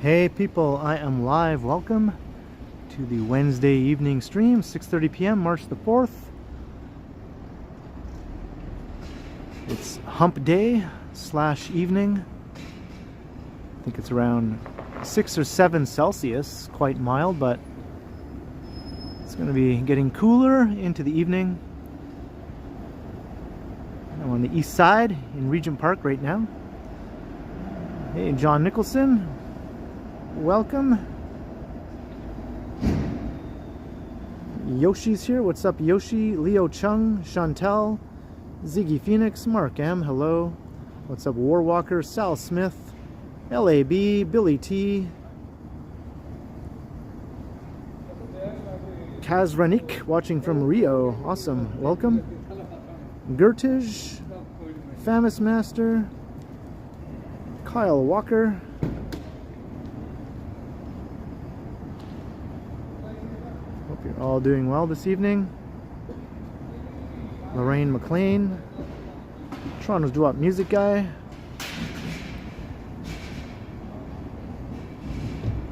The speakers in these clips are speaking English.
Hey people, I am live. Welcome to the Wednesday evening stream, 6:30 p.m. March the 4th. It's hump day / evening. I think it's around 6 or 7 Celsius, quite mild, but it's going to be getting cooler into the evening. I'm on the east side in Regent Park right now. Hey, John Nicholson. Welcome. Yoshi's here. What's up, Yoshi? Leo Chung, Chantel, Ziggy Phoenix, Mark M. Hello. What's up, Warwalker? Sal Smith, LAB, Billy T, Kazranik, watching from Rio. Awesome. Welcome. Gertij, Famous Master, Kyle Walker. Hope you're all doing well this evening. Lorraine McLean, Toronto's Doo-Wop Music Guy,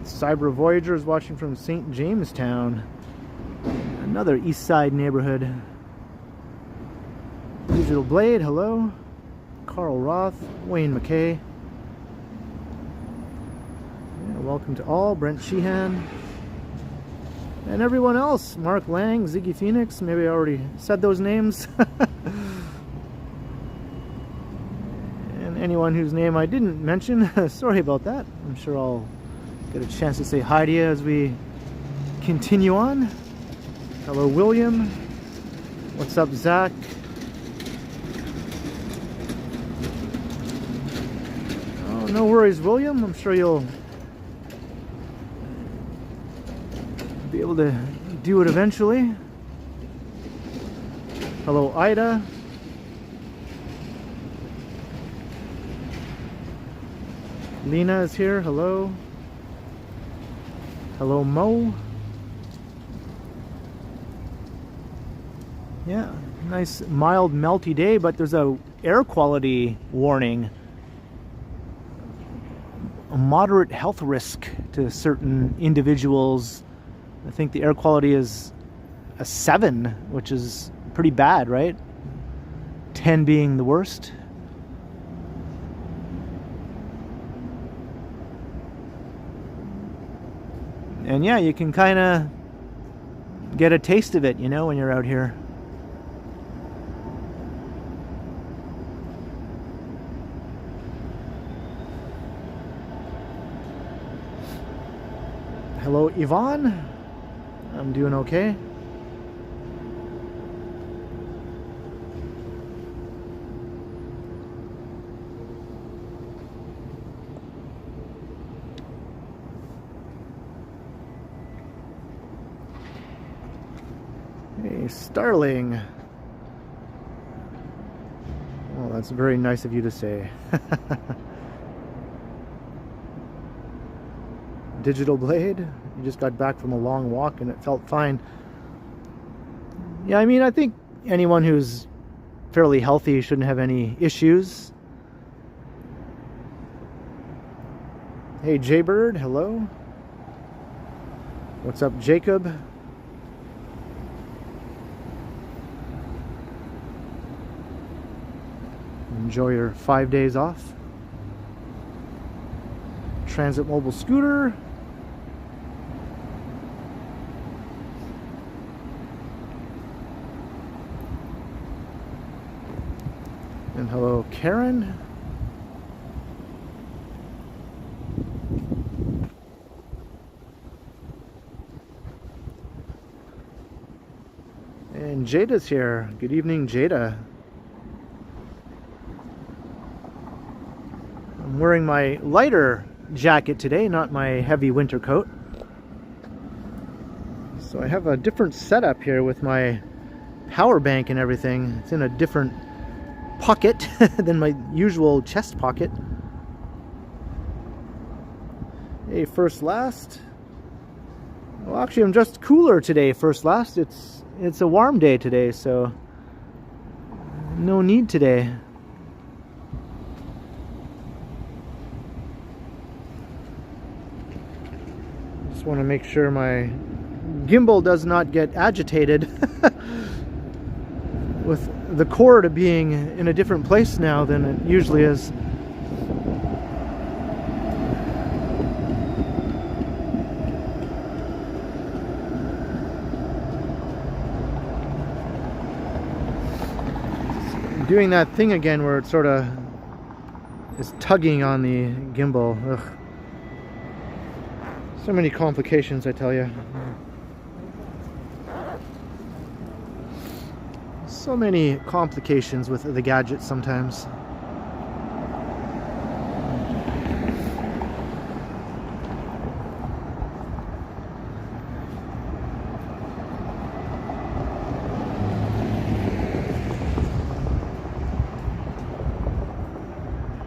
Cyber Voyager is watching from St. Jamestown, another East Side neighborhood. Digital Blade, hello. Carl Roth, Wayne McKay. Yeah, welcome to all. Brent Sheehan. And everyone else. Mark Lang, Ziggy Phoenix. Maybe I already said those names. And anyone whose name I didn't mention, sorry about that. I'm sure I'll get a chance to say hi to you as we continue on. Hello, William. What's up, Zach? Oh, no worries, William. I'm sure you'll be able to do it eventually. Hello, Ida. Lena is here. Hello. Hello, Mo. Yeah, nice mild melty day, but there's a air quality warning. A moderate health risk to certain individuals. I think the air quality is a 7, which is pretty bad, right? 10 being the worst. And yeah, you can kind of get a taste of it, you know, when you're out here. Hello, Yvonne. I'm doing okay. Hey, Starling. Well, that's very nice of you to say. Digital Blade, you just got back from a long walk and it felt fine. Yeah, I mean, I think anyone who's fairly healthy shouldn't have any issues. Hey, Jaybird, hello. What's up, Jacob? Enjoy your 5 days off. Transit Mobile Scooter. And hello, Karen. And Jada's here. Good evening, Jada. I'm wearing my lighter jacket today, not my heavy winter coat. So I have a different setup here with my power bank and everything. It's in a different pocket than my usual chest pocket. Hey, First Last. Well, actually, I'm just cooler today, First Last. It's a warm day today, so no need today. Just want to make sure my gimbal does not get agitated with the cord being in a different place now than it usually is. Doing that thing again where it sort of is tugging on the gimbal. Ugh. So many complications, I tell you. So many complications with the gadget sometimes.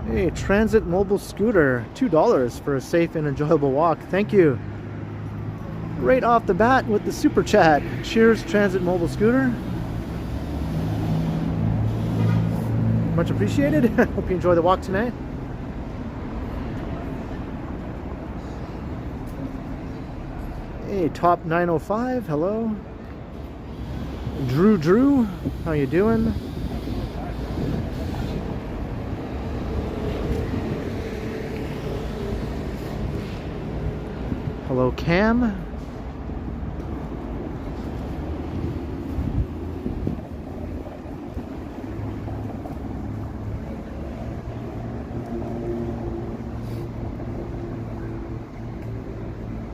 Hey, Transit Mobile Scooter, $2 for a safe and enjoyable walk. Thank you. Right off the bat with the super chat. Cheers, Transit Mobile Scooter. Much appreciated. Hope you enjoy the walk tonight. Hey, Top 905, hello. Drew, how you doing? Hello, Cam.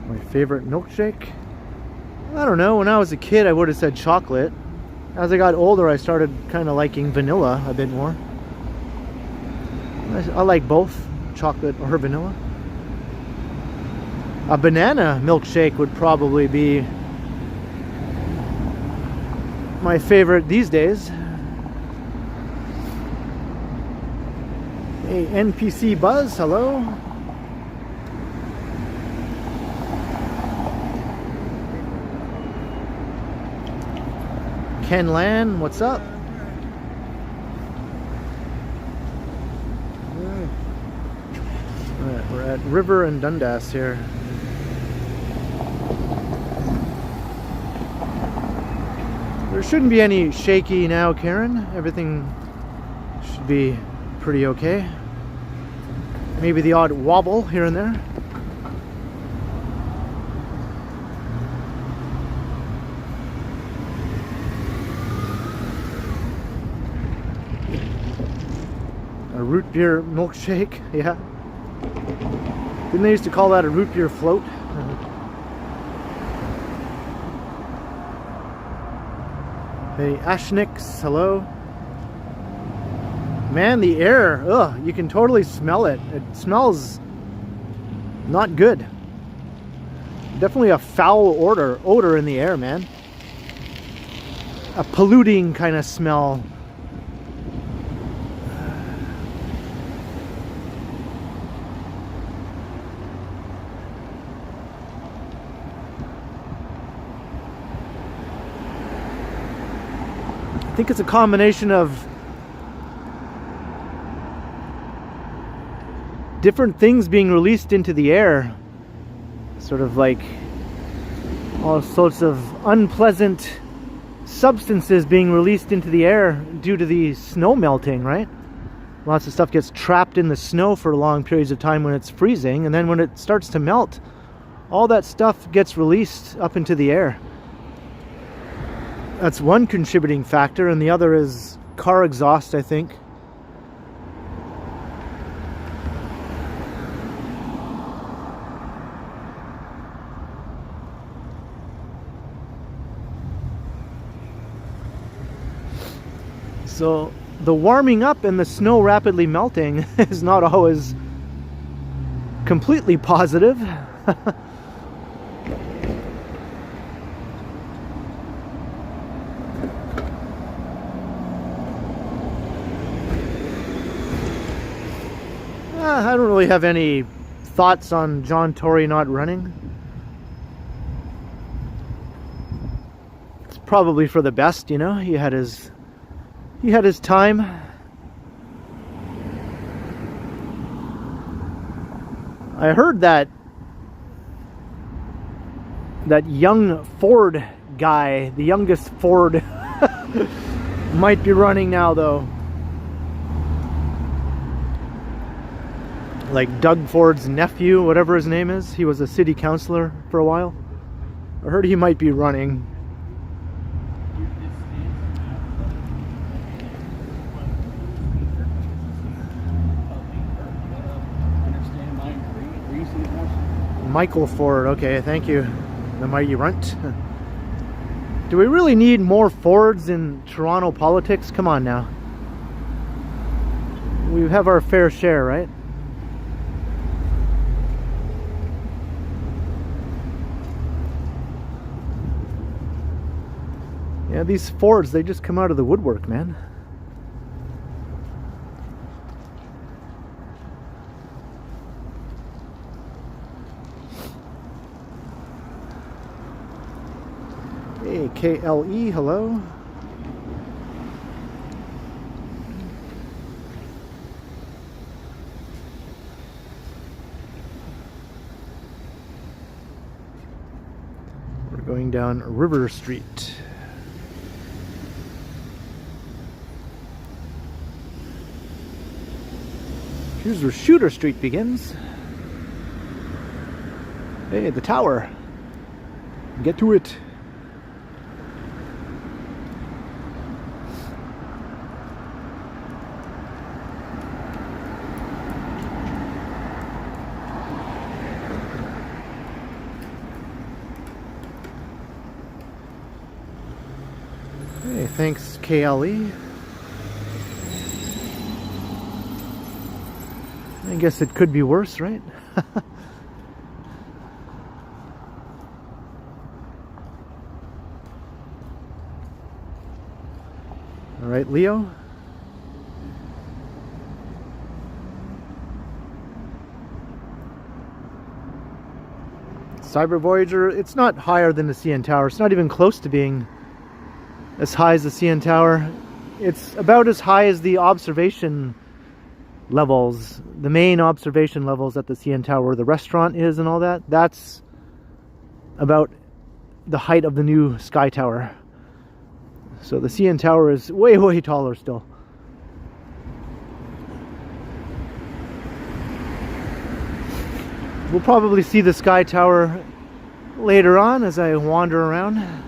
My favorite milkshake? I don't know. When I was a kid, I would have said chocolate. As I got older, I started kind of liking vanilla a bit more. I like both, chocolate or vanilla. A banana milkshake would probably be my favorite these days. Hey, NPC Buzz, hello. Ken Lan, what's up? Alright, we're at River and Dundas here. There shouldn't be any shaky now, Karen. Everything should be pretty okay. Maybe the odd wobble here and there. A root beer milkshake, yeah. Didn't they used to call that a root beer float? Hey, Ashnix, hello. Man, the air, ugh, you can totally smell it. It smells not good. Definitely a foul odor in the air, man. A polluting kind of smell. I think it's a combination of different things being released into the air, sort of like all sorts of unpleasant substances being released into the air due to the snow melting, right? Lots of stuff gets trapped in the snow for long periods of time when it's freezing, and then when it starts to melt, all that stuff gets released up into the air. That's one contributing factor, and the other is car exhaust, I think. So the warming up and the snow rapidly melting is not always completely positive. I don't really have any thoughts on John Tory not running. It's probably for the best, you know. He had his time. I heard that that young Ford guy, the youngest Ford, might be running now though. Like Doug Ford's nephew, whatever his name is. He was a city councilor for a while. I heard he might be running. Michael Ford, okay, thank you. The mighty runt. Do we really need more Fords in Toronto politics? Come on now. We have our fair share, right? Yeah, these Fords, they just come out of the woodwork, man. Hey, KLE, hello. We're going down River Street. Here's where Shooter Street begins. Hey, the tower. Get to it. Hey, thanks, KLE. I guess it could be worse, right? All right, Leo. Cyber Voyager, it's not higher than the CN Tower. It's not even close to being as high as the CN Tower. It's about as high as the observation levels, the main observation levels at the CN Tower where the restaurant is and all that. That's about the height of the new Sky Tower. So the CN Tower is way, way taller still. We'll probably see the Sky Tower later on as I wander around.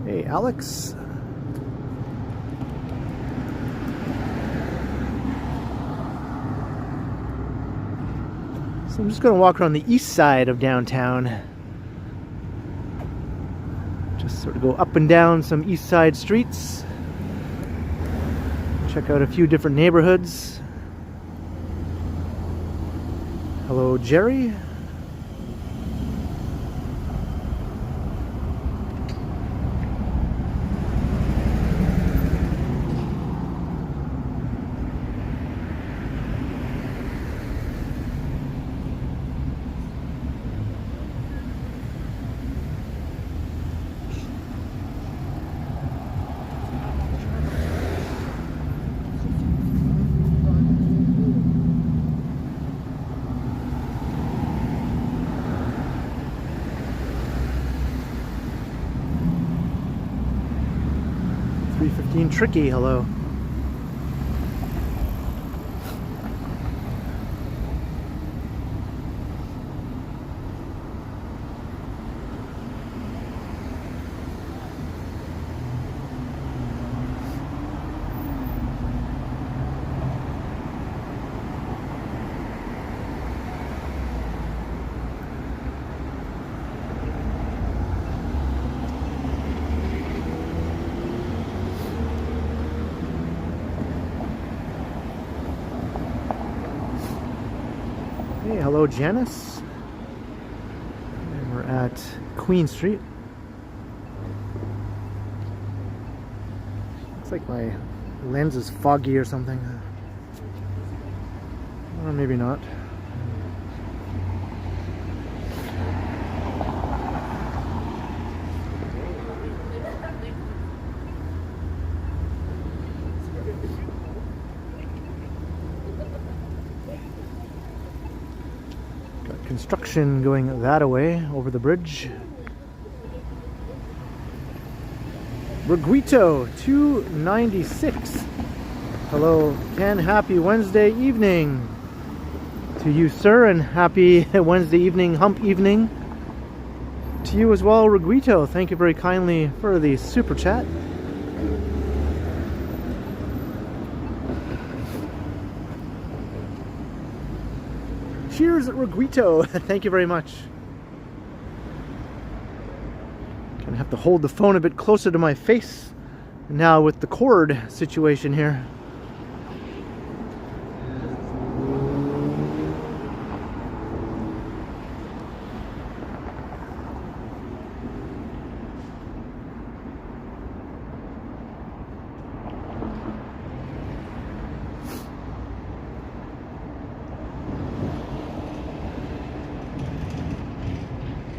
Hey, Alex. So I'm just going to walk around the east side of downtown. Just sort of go up and down some east side streets. Check out a few different neighborhoods. Hello, Jerry. Tricky, hello. hello Janice. And we're at Queen Street. Looks like my lens is foggy or something. Or maybe not. Got construction going that way over the bridge. Reguito 296. Hello Ken, happy Wednesday evening to you sir, and happy Wednesday evening, hump evening to you as well, Reguito. Thank you very kindly for the super chat. Cheers Reguito. Thank you very much. Gonna have to hold the phone a bit closer to my face now with the cord situation here.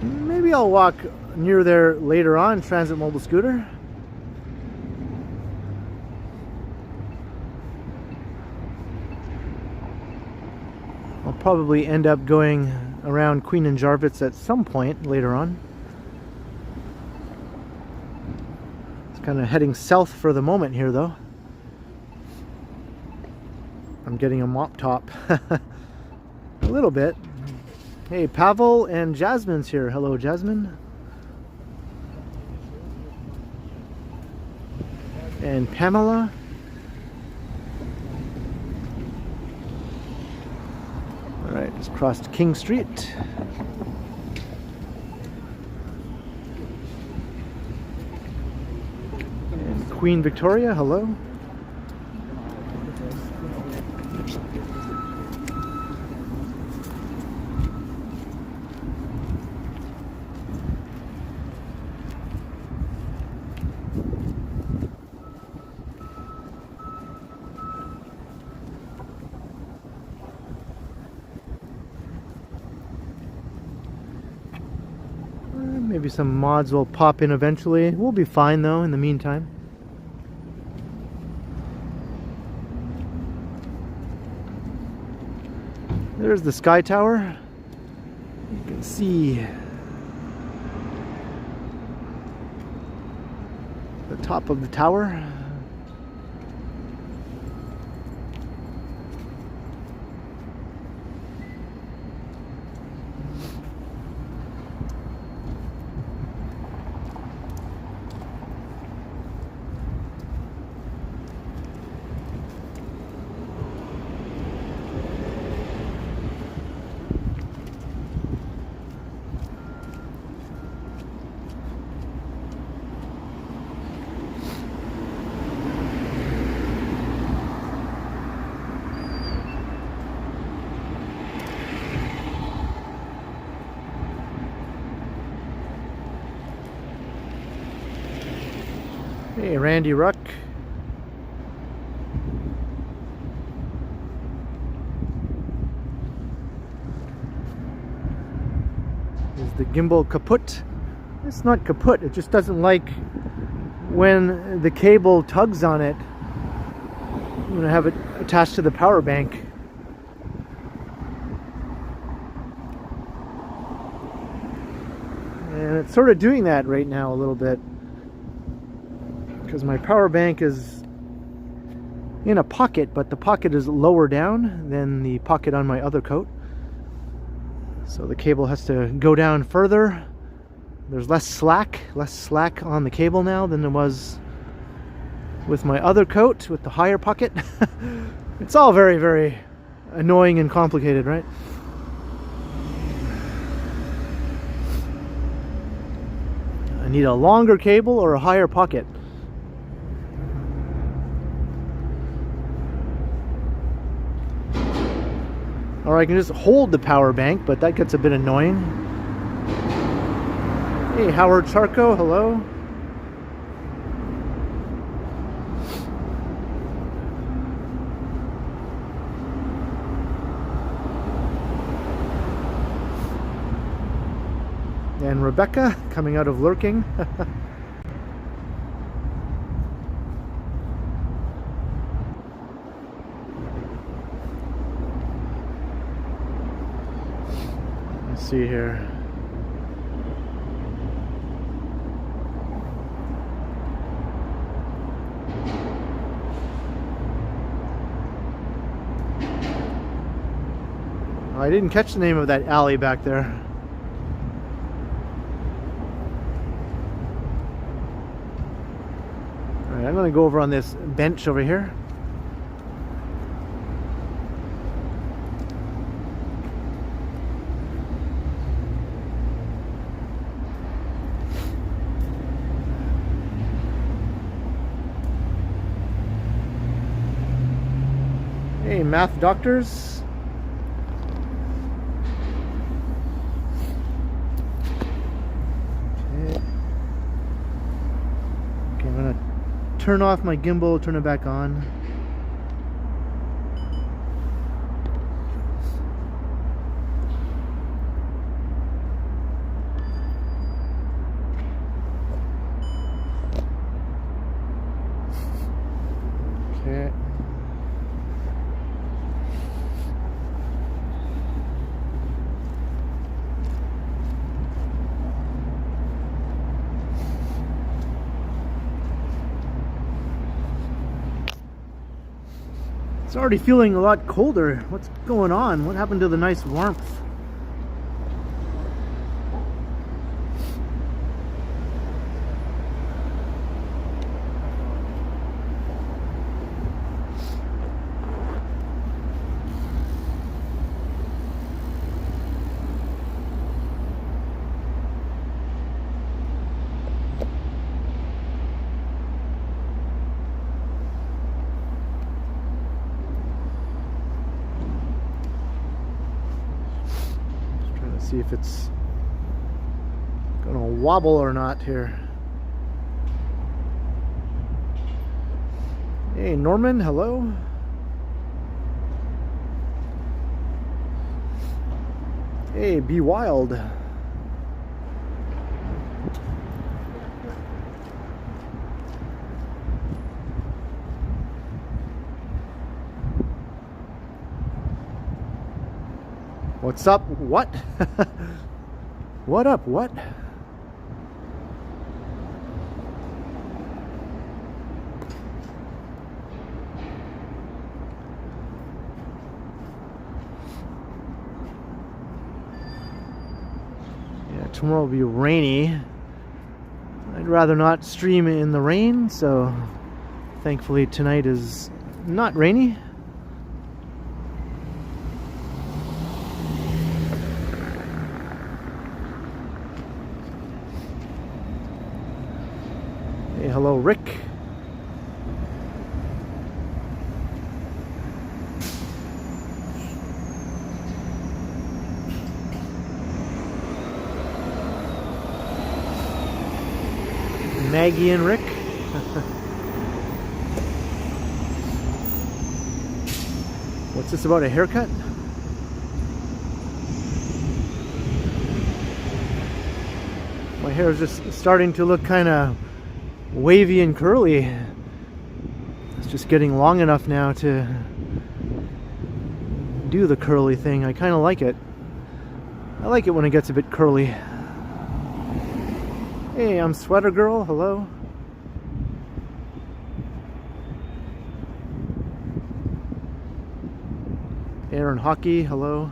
Maybe I'll walk near there later on, Transit Mobile Scooter. I'll probably end up going around Queen and Jarvis at some point later on. It's kind of heading south for the moment here though. I'm getting a mop top. A little bit. Hey, Pavel and Jasmine's here. Hello, Jasmine. And Pamela. Alright, just crossed King Street. And Queen Victoria, hello. Maybe some mods will pop in eventually. We'll be fine though in the meantime. There's the Sky Tower. You can see the top of the tower. Hey, Randy Ruck. Is the gimbal kaput? It's not kaput, it just doesn't like when the cable tugs on it. I'm going to have it attached to the power bank. And it's sort of doing that right now a little bit. Because my power bank is in a pocket, but the pocket is lower down than the pocket on my other coat. So the cable has to go down further. There's less slack on the cable now than there was with my other coat with the higher pocket. It's all very, very annoying and complicated, right? I need a longer cable or a higher pocket. Or I can just hold the power bank, but that gets a bit annoying. Hey, Howard Charco, hello. And Rebecca coming out of lurking. Let's see here. I didn't catch the name of that alley back there. I'm going to go over on this bench over here. Hey, math doctors. Okay, I'm going to turn off my gimbal, turn it back on. Okay. It's already feeling a lot colder. What's going on? What happened to the nice warmth? See if it's gonna wobble or not here. Hey Norman, hello. Hey, be wild. What's up? What? What up? What? Yeah, tomorrow will be rainy. I'd rather not stream in the rain, so thankfully tonight is not rainy. Hello, Rick. Maggie and Rick. What's this about, a haircut? My hair is just starting to look kind of wavy and curly. It's just getting long enough now to do the curly thing. I kind of like it. I like it when it gets a bit curly. Hey, I'm Sweater Girl. Hello. Aaron Hockey. Hello.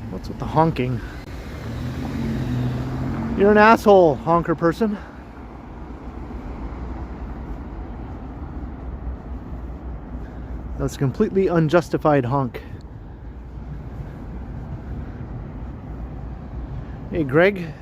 What's with the honking? You're an asshole, honker person. That's a completely unjustified honk. Hey, Greg.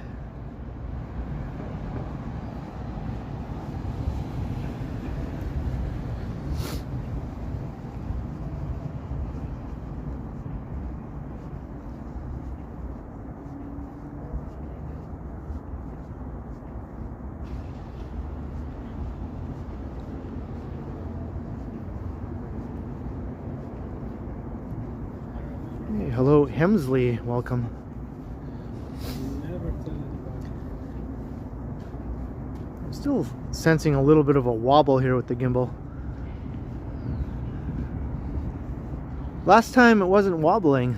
Hey, hello, Hemsley. Welcome. I'm still sensing a little bit of a wobble here with the gimbal. Last time it wasn't wobbling.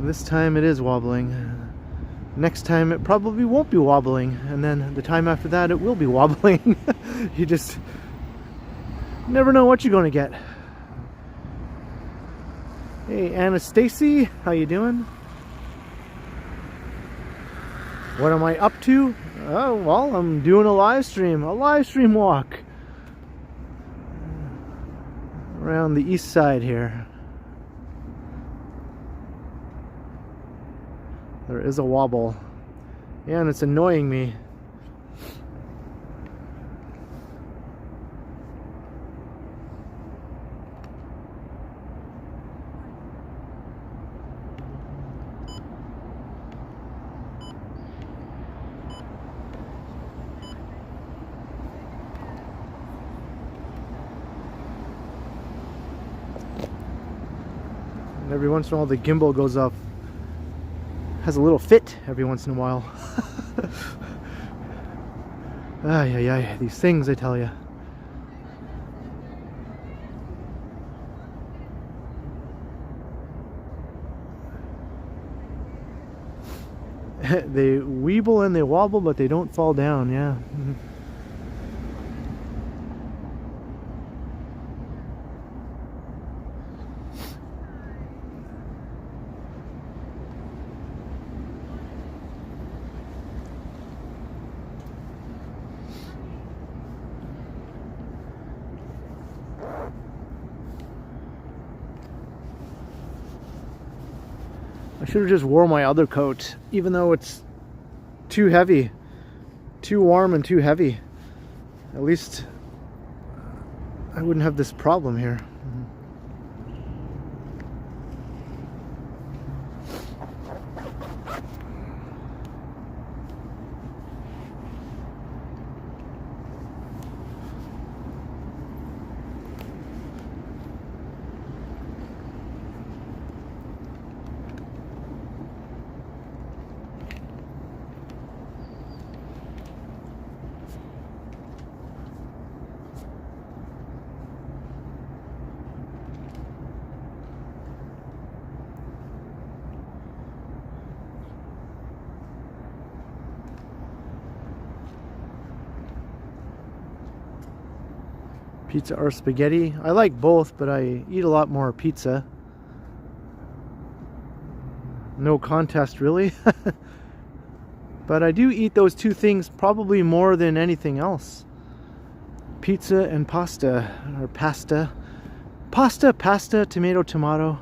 This time it is wobbling. Next time it probably won't be wobbling. And then the time after that it will be wobbling. You just never know what you're going to get. Hey, Anastasia, how you doing? What am I up to? Oh, well, I'm doing a live stream walk around the east side here. There is a wobble. Yeah, and it's annoying me. Every once in a while the gimbal goes off, has a little fit every once in a while. Ay, ay, ay, these things, I tell you. They weeble and they wobble, but they don't fall down, yeah. I should have just wore my other coat, even though it's too heavy, too warm and too heavy. At least I wouldn't have this problem here. Pizza or spaghetti? I like both, but I eat a lot more pizza. No contest, really. But I do eat those two things probably more than anything else. Pizza and pasta, or pasta. Pasta, pasta, tomato, tomato.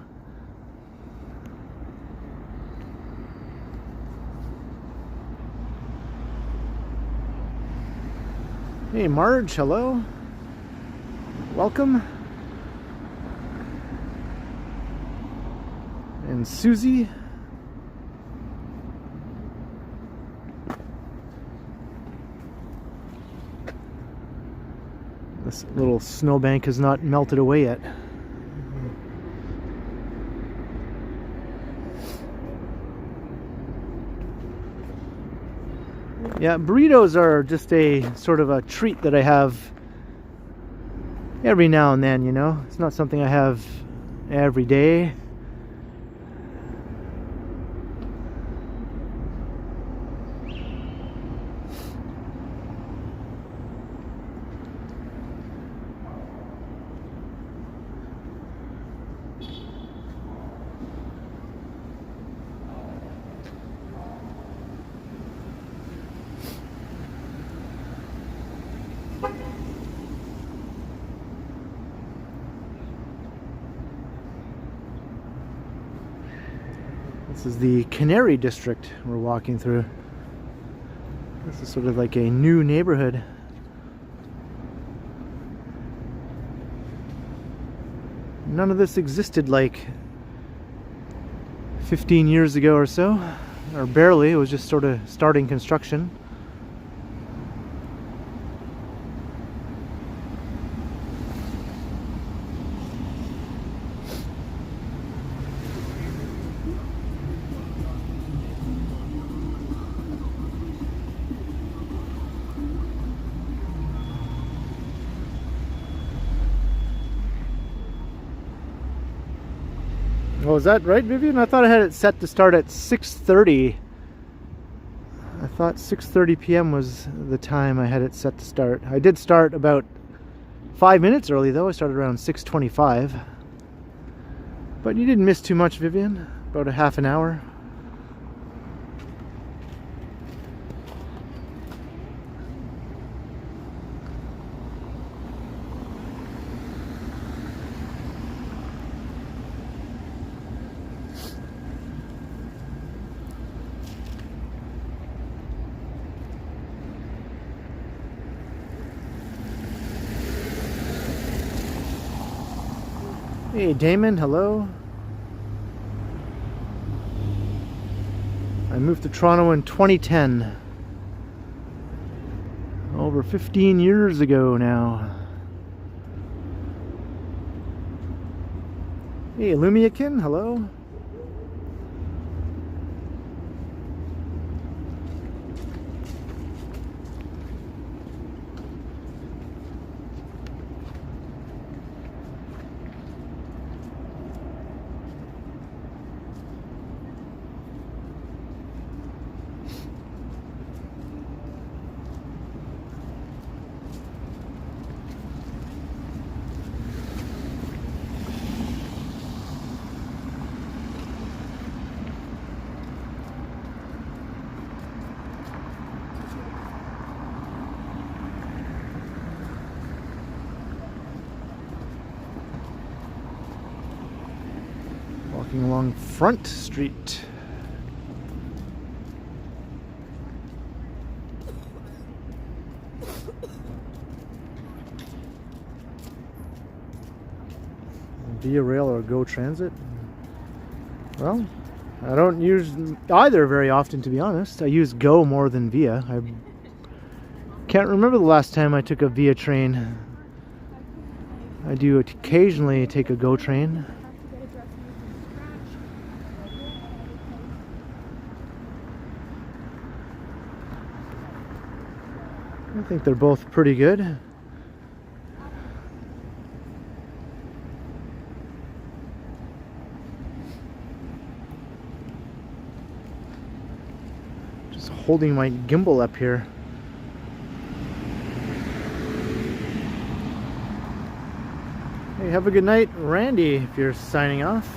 Hey Marge, hello. Welcome. And Susie. This little snowbank has not melted away yet. Yeah, burritos are just a sort of a treat that I have every now and then, you know. It's not something I have every day. This is the Canary District we're walking through. This is sort of like a new neighborhood. None of this existed like 15 years ago or so, or barely. It was just sort of starting construction. Oh, is that right, Vivian? I thought I had it set to start at 6:30. I thought 6:30 p.m. was the time I had it set to start. I did start about 5 minutes early, though. I started around 6:25. But you didn't miss too much, Vivian. About a half an hour. Hey Damon, hello. I moved to Toronto in 2010. Over 15 years ago now. Hey Lumiakin, hello. Walking along Front Street. Via Rail or Go Transit? Well, I don't use either very often, to be honest. I use Go more than Via. I can't remember the last time I took a Via train. I do occasionally take a Go train. I think they're both pretty good. Just holding my gimbal up here. Hey, have a good night, Randy, if you're signing off.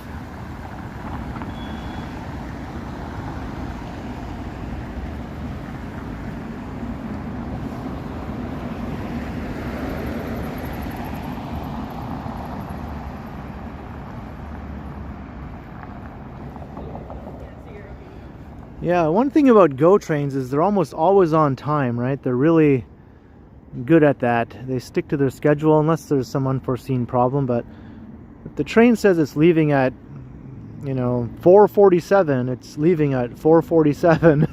Yeah, one thing about Go trains is they're almost always on time, right? They're really good at that. They stick to their schedule unless there's some unforeseen problem, but if the train says it's leaving at, 4:47, it's leaving at 4:47.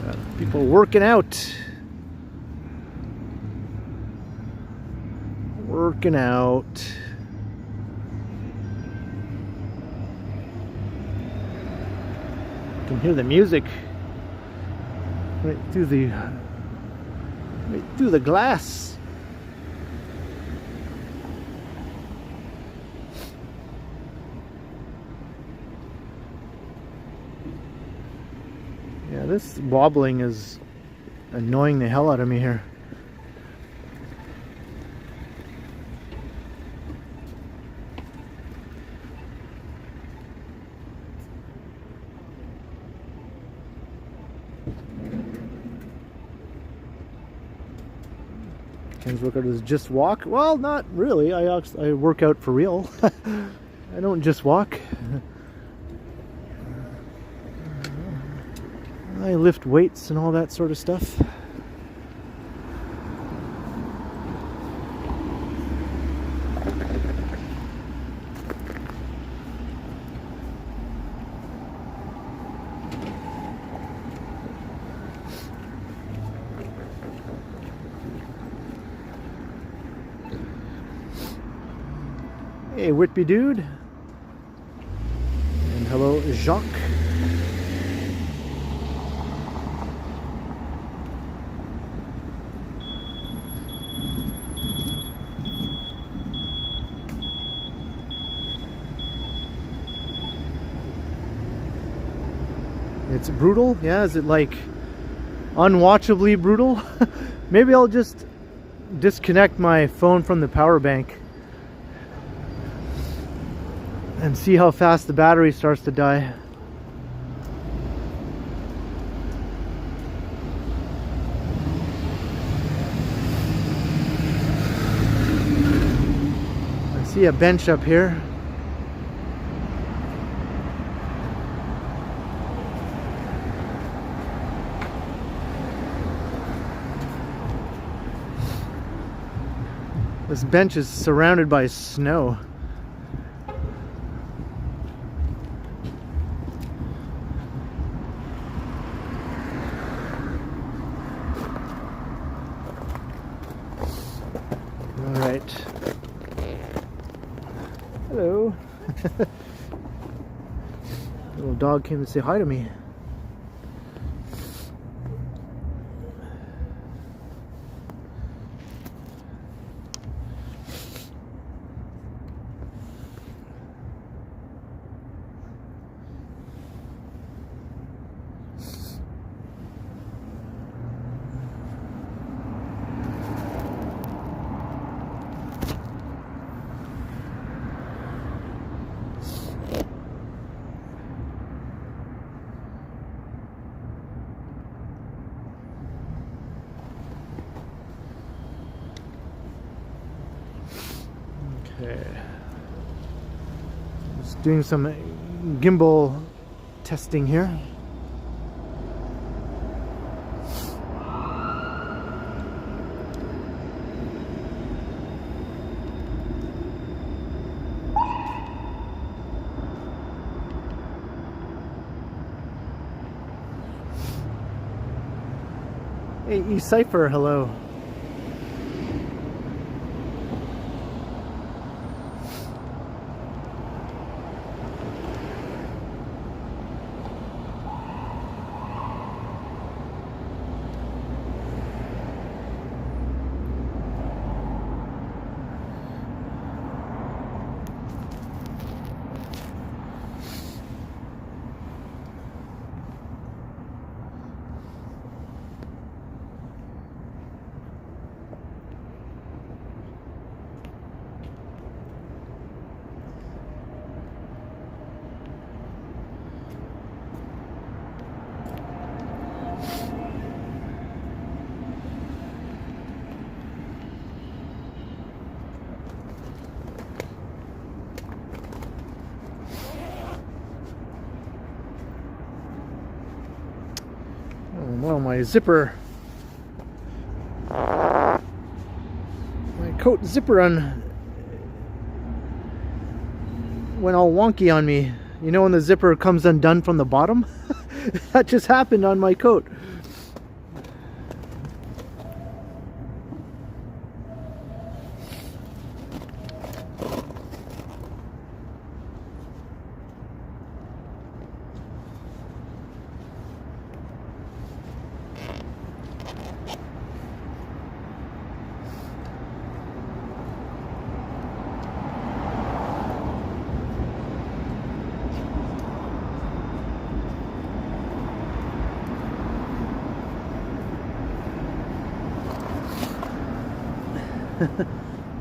Got people working out. Working out. You can hear the music right through the glass. Yeah, this wobbling is annoying the hell out of me here. Ken's workout is just walk. Well, not really. I work out for real. I don't just walk. I lift weights and all that sort of stuff. Hey, Whitby dude. And hello, Jacques. It's brutal? Yeah, is it like unwatchably brutal? Maybe I'll just disconnect my phone from the power bank and see how fast the battery starts to die. I see a bench up here. This bench is surrounded by snow. All right. Hello. Little dog came to say hi to me. Okay. Just doing some gimbal testing here. Hey, E-Cypher, hello. Well, my zipper, my coat zipper went all wonky on me. You know when the zipper comes undone from the bottom? That just happened on my coat.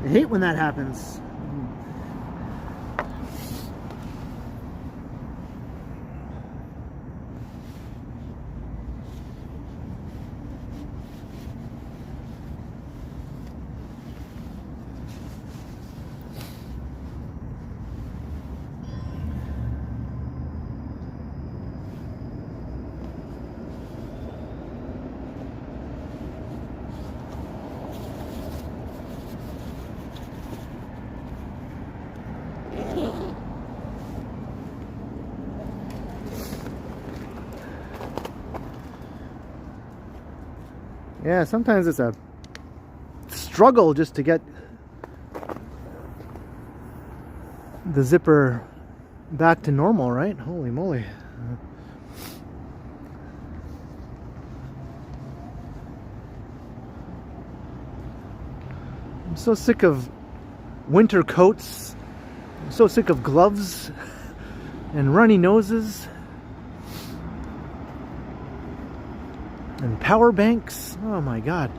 I hate when that happens. Yeah, sometimes it's a struggle just to get the zipper back to normal, right? Holy moly. I'm so sick of winter coats. I'm so sick of gloves and runny noses and power banks. Oh my god.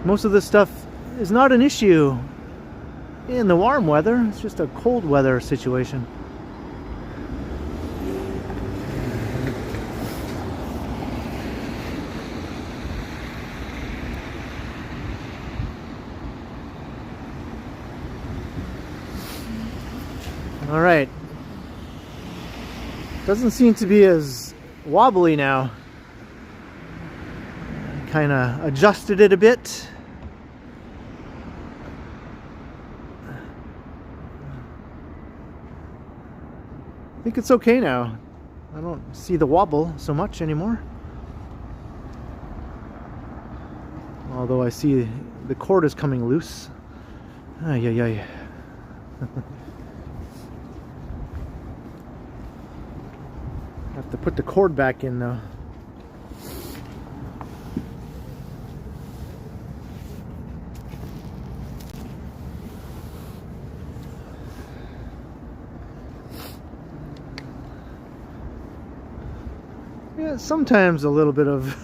Most of this stuff is not an issue in the warm weather. It's just a cold weather situation. All right. Doesn't seem to be as wobbly now. Kind of adjusted it a bit. I think it's okay now. I don't see the wobble so much anymore. Although I see the cord is coming loose. Ay, ay, ay. Have to put the cord back in though. Yeah, sometimes a little bit of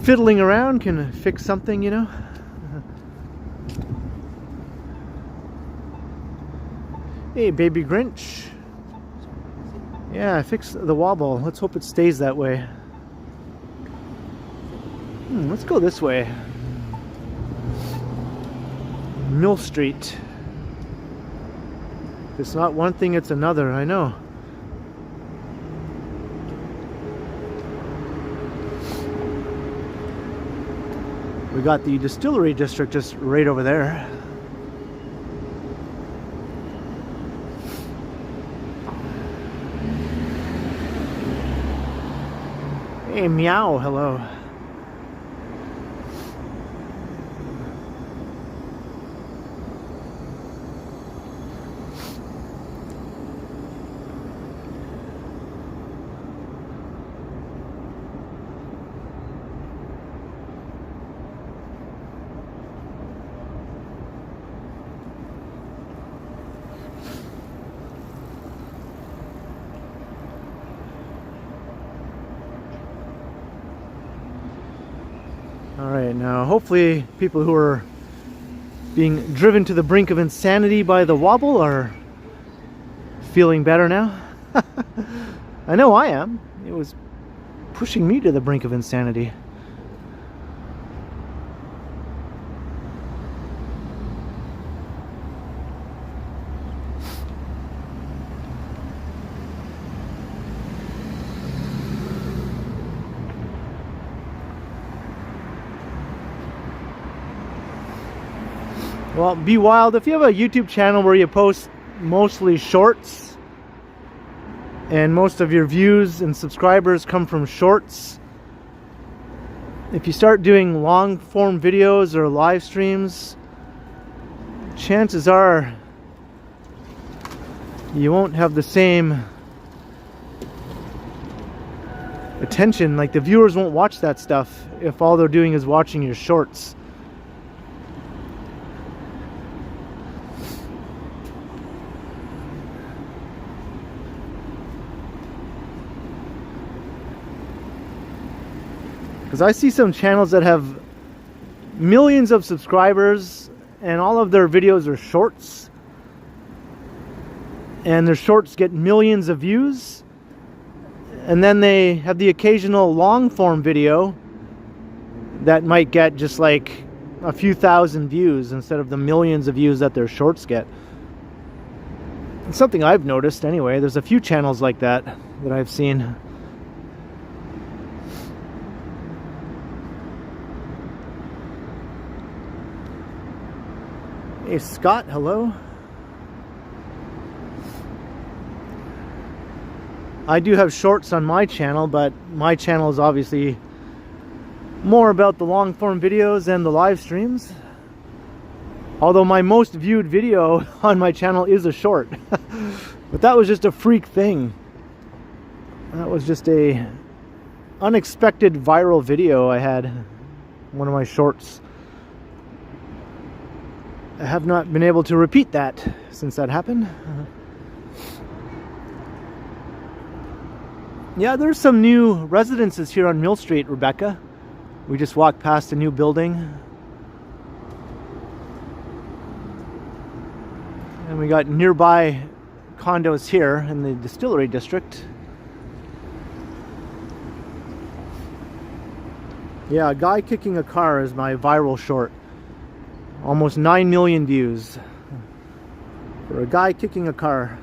fiddling around can fix something, you know. Hey, baby Grinch. Yeah, I fixed the wobble. Let's hope it stays that way. Let's go this way. Mill Street. If it's not one thing, it's another, I know. We got the Distillery District just right over there. Hey, meow, hello. Alright, now hopefully people who are being driven to the brink of insanity by the wobble are feeling better now. I know I am. It was pushing me to the brink of insanity. Well, be wild. If you have a YouTube channel where you post mostly shorts and most of your views and subscribers come from shorts, if you start doing long form videos or live streams, chances are you won't have the same attention. Like, the viewers won't watch that stuff if all they're doing is watching your shorts. Because I see some channels that have millions of subscribers and all of their videos are shorts. And their shorts get millions of views. And then they have the occasional long form video that might get just like a few thousand views instead of the millions of views that their shorts get. It's something I've noticed anyway. There's a few channels like that that I've seen. Hey Scott, hello. I do have shorts on my channel, but my channel is obviously more about the long form videos and the live streams. Although my most viewed video on my channel is a short. But that was just a freak thing. That was just a unexpected viral video I had. One of my shorts. I have not been able to repeat that since that happened. Yeah, there's some new residences here on Mill Street, Rebecca. We just walked past a new building. And we got nearby condos here in the Distillery District. Yeah, a guy kicking a car is my viral short. Almost 9 million views for a guy kicking a car.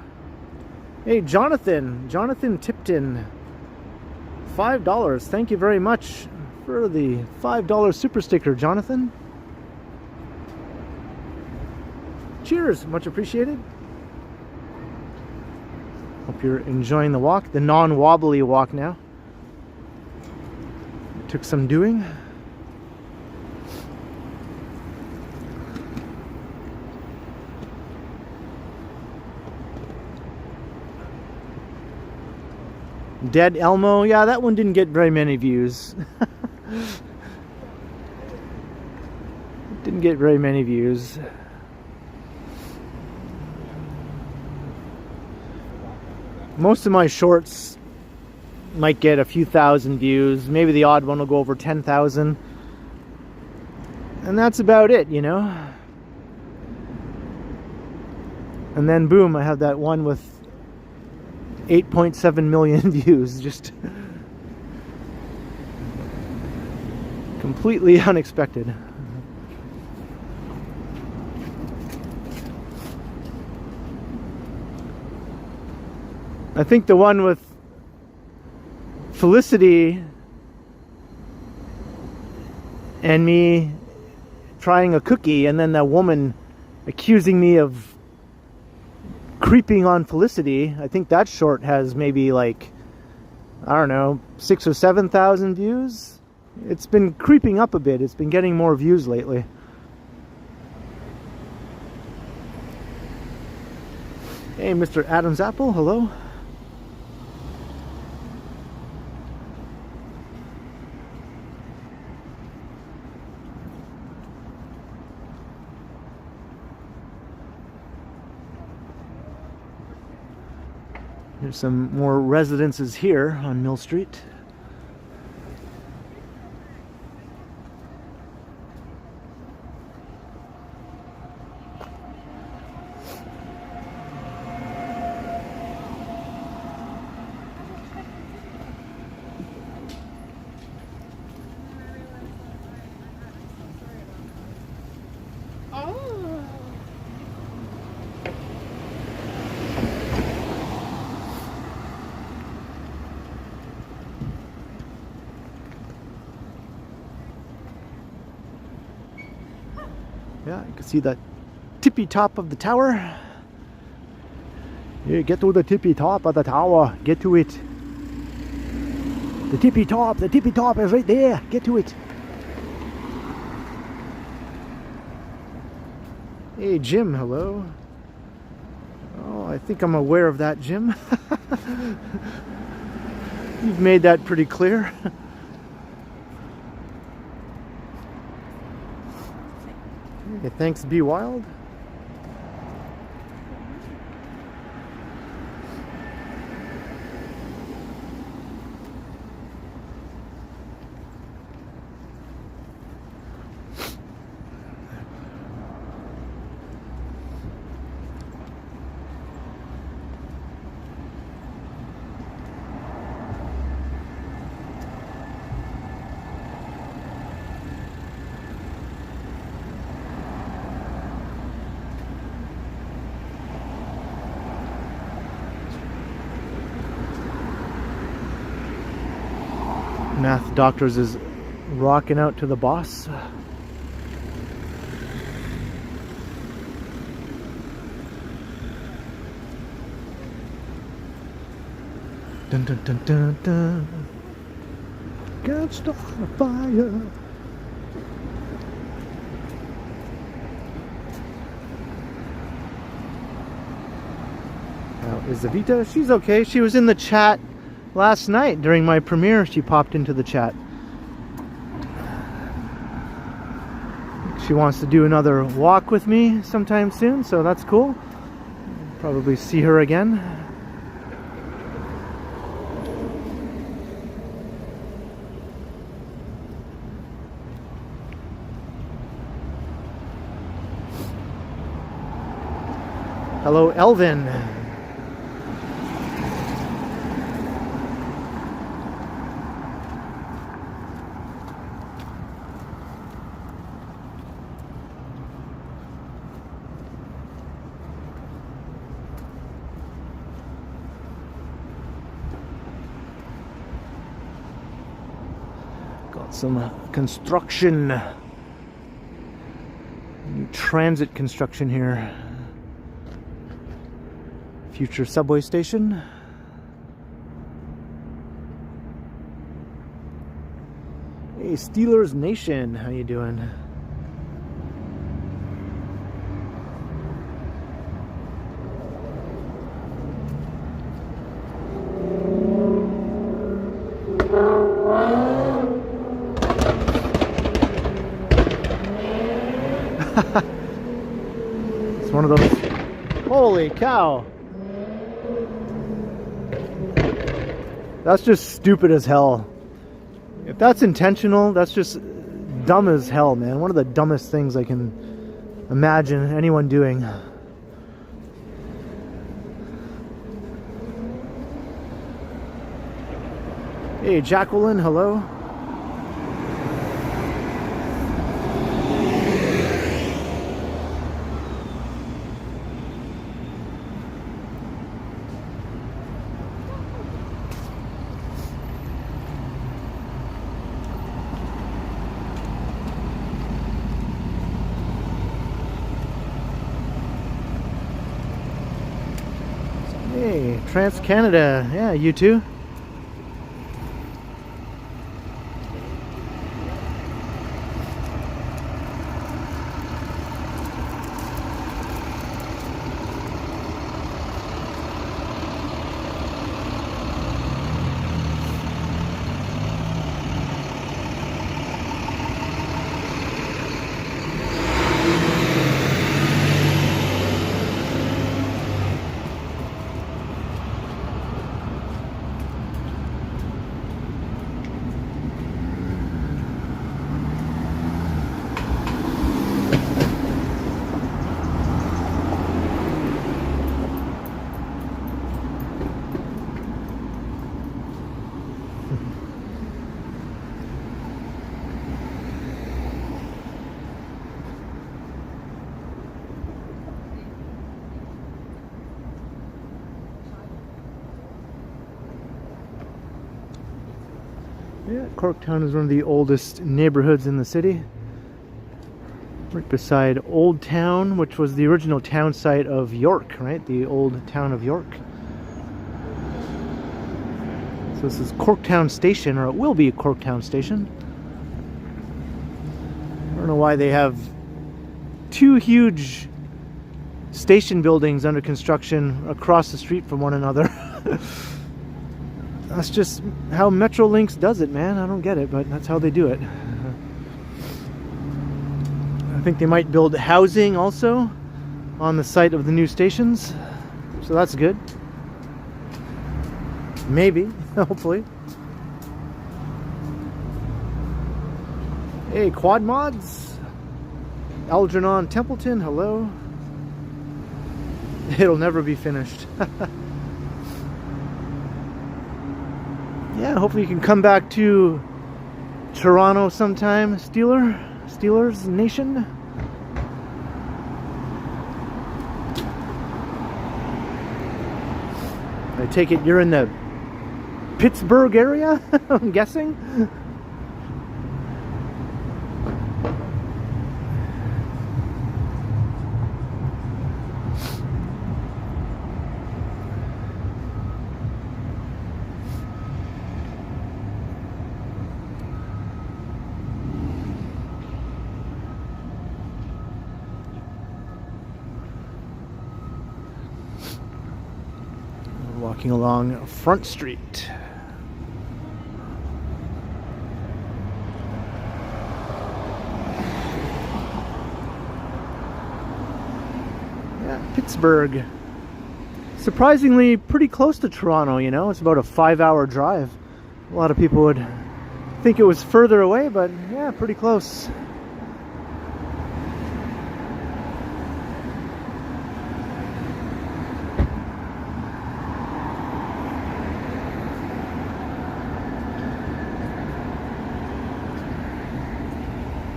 Hey, Jonathan Tipton, $5. Thank you very much for the $5 super sticker, Jonathan. Cheers, much appreciated. Hope you're enjoying the walk, the non-wobbly walk now. It took some doing. Dead Elmo, yeah, that one didn't get very many views. Didn't get very many views. Most of my shorts might get a few thousand views. Maybe the odd one will go over 10,000. And that's about it, you know. And then boom, I have that one with 8.7 million views. Just completely unexpected. I think the one with Felicity and me trying a cookie, and then that woman accusing me of creeping on Felicity, I think that short has maybe like, I don't know, 6,000 or 7,000 views. It's been creeping up a bit. It's been getting more views lately. Hey, Mr. Adam's Apple, hello. There's some more residences here on Mill Street. Yeah, you can see the tippy top of the tower. Yeah, get to the tippy top of the tower. Get to it. The tippy top is right there. Get to it. Hey, Jim, hello. Oh, I think I'm aware of that, Jim. You've made that pretty clear. Okay, thanks, Be Wild. Math Doctors is rocking out to the boss. Dun, dun, dun, dun, dun. Can't start a fire. Now, is Zavita? She's okay. She was in the chat last night during my premiere. She popped into the chat. She wants to do another walk with me sometime soon, so that's cool. Probably see her again. Hello, Elvin. Got some construction, new transit construction here. Future subway station. Hey, Steelers Nation, how you doing? It's one of those. Holy cow! That's just stupid as hell. If that's intentional, that's just dumb as hell, man. One of the dumbest things I can imagine anyone doing. Hey, Jacqueline, hello. Hey, Trans-Canada. Yeah, you too. Yeah, Corktown is one of the oldest neighborhoods in the city. Right beside Old Town, which was the original town site of York, right? The old town of York. So this is Corktown Station, or it will be Corktown Station. I don't know why they have two huge station buildings under construction across the street from one another. That's just how Metrolinx does it, man. I don't get it, but that's how they do it. I think they might build housing also on the site of the new stations, so that's good. Maybe, hopefully. Hey, Quad Mods. Algernon Templeton, hello. It'll never be finished. Yeah, hopefully you can come back to Toronto sometime, Steelers Nation. I take it you're in the Pittsburgh area, I'm guessing? Walking along Front Street. Yeah, Pittsburgh. Surprisingly pretty close to Toronto, you know. It's about a 5-hour drive. A lot of people would think it was further away, but yeah, pretty close.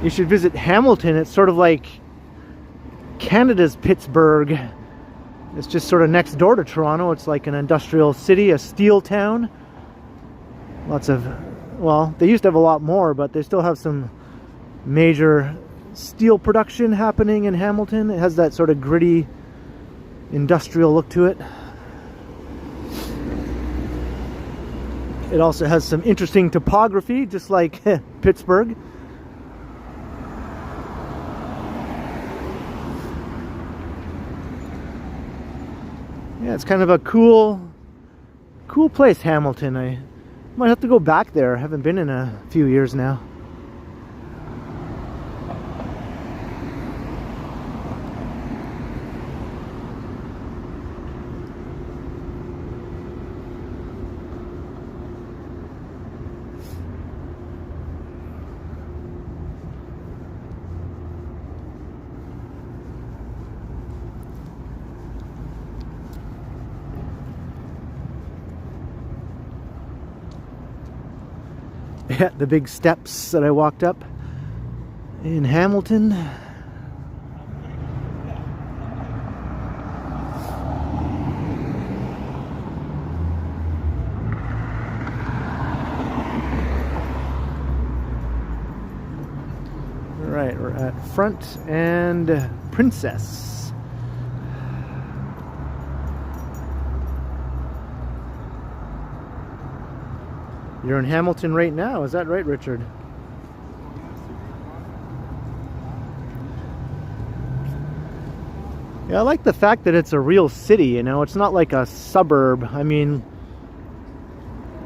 You should visit Hamilton. It's sort of like Canada's Pittsburgh. It's just sort of next door to Toronto. It's like an industrial city, a steel town. Lots of, well, they used to have a lot more, but they still have some major steel production happening in Hamilton. It has that sort of gritty industrial look to it. It also has some interesting topography, just like Pittsburgh. Yeah, it's kind of a cool place, Hamilton. I might have to go back there. I haven't been in a few years now. Yeah, the big steps that I walked up in Hamilton. All right, we're at Front and Princess. You're in Hamilton right now, is that right, Richard? Yeah, I like the fact that it's a real city, you know, it's not like a suburb. I mean,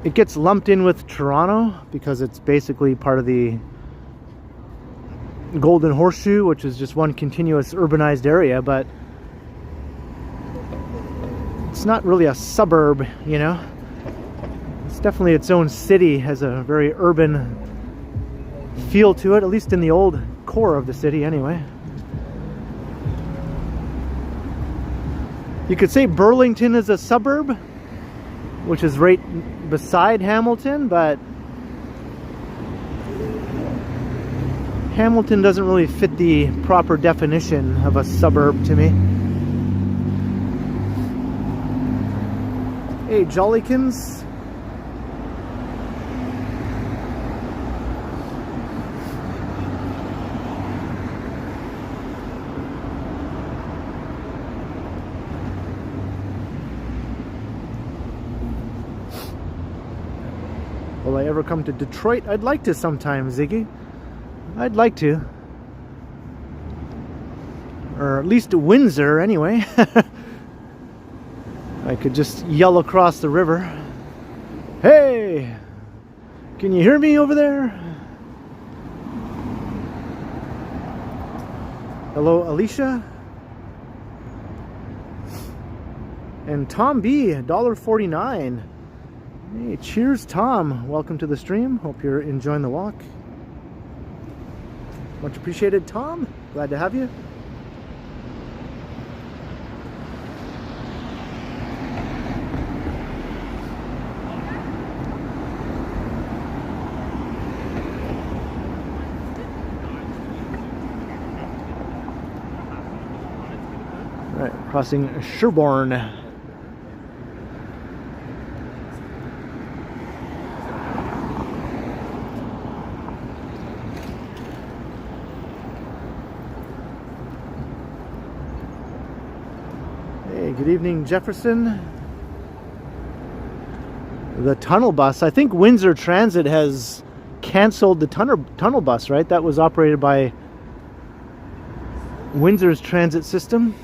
it gets lumped in with Toronto because it's basically part of the Golden Horseshoe, which is just one continuous urbanized area, but it's not really a suburb, you know. It's definitely its own city, has a very urban feel to it, at least in the old core of the city anyway. You could say Burlington is a suburb, which is right beside Hamilton, but Hamilton doesn't really fit the proper definition of a suburb to me. Hey, Jollykins. Will I ever come to Detroit? I'd like to sometime, Ziggy. I'd like to. Or at least Windsor, anyway. I could just yell across the river. Hey! Can you hear me over there? Hello, Alicia. And Tom B, $1.49. Hey, cheers, Tom. Welcome to the stream. Hope you're enjoying the walk. Much appreciated, Tom. Glad to have you. All right, crossing Sherbourne. Good evening, Jefferson. The tunnel bus. I think Windsor Transit has canceled the tunnel bus, right? That was operated by Windsor's transit system.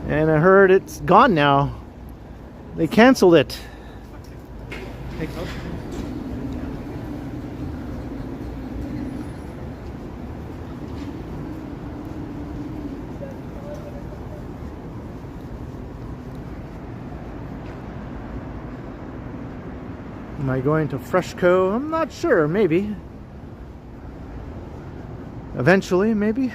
And I heard it's gone now. They canceled it. Am I going to Freshco? I'm not sure, maybe. Eventually, maybe.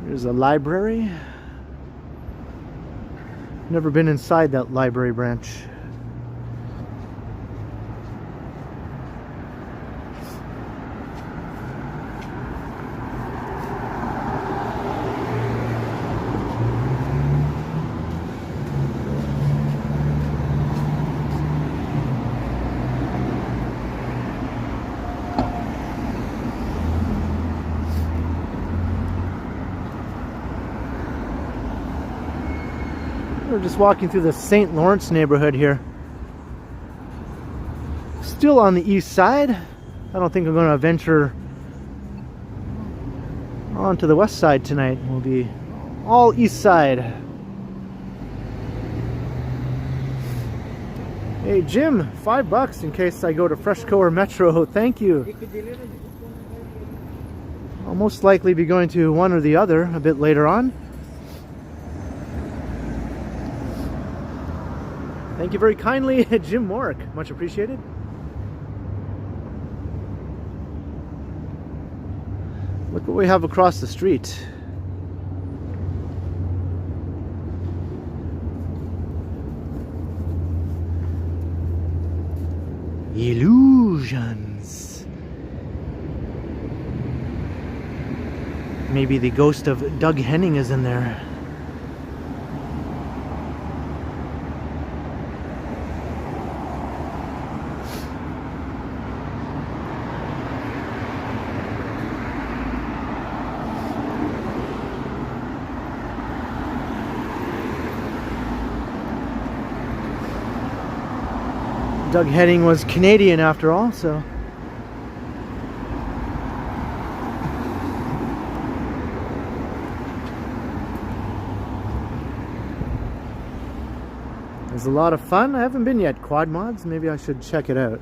There's a library. Never been inside that library branch. We're just walking through the St. Lawrence neighborhood here. Still on the east side. I don't think I'm going to venture onto the west side tonight. We'll be all east side. Hey Jim, $5 in case I go to Freshco or Metro. Thank you. I'll most likely be going to one or the other a bit later on. Thank you very kindly, Jim Morick. Much appreciated. Look what we have across the street. Illusions. Maybe the ghost of Doug Henning is in there. Doug Henning was Canadian after all, so. It was a lot of fun. I haven't been yet. Quad Mods, maybe I should check it out.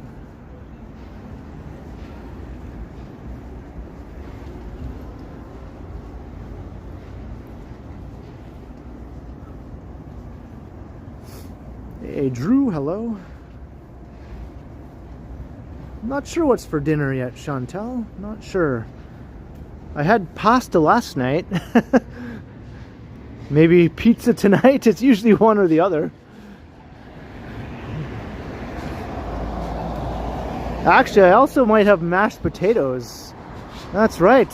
Hey Drew, hello. Not sure what's for dinner yet, Chantel. Not sure. I had pasta last night. Maybe pizza tonight. It's usually one or the other. Actually, I also might have mashed potatoes. That's right.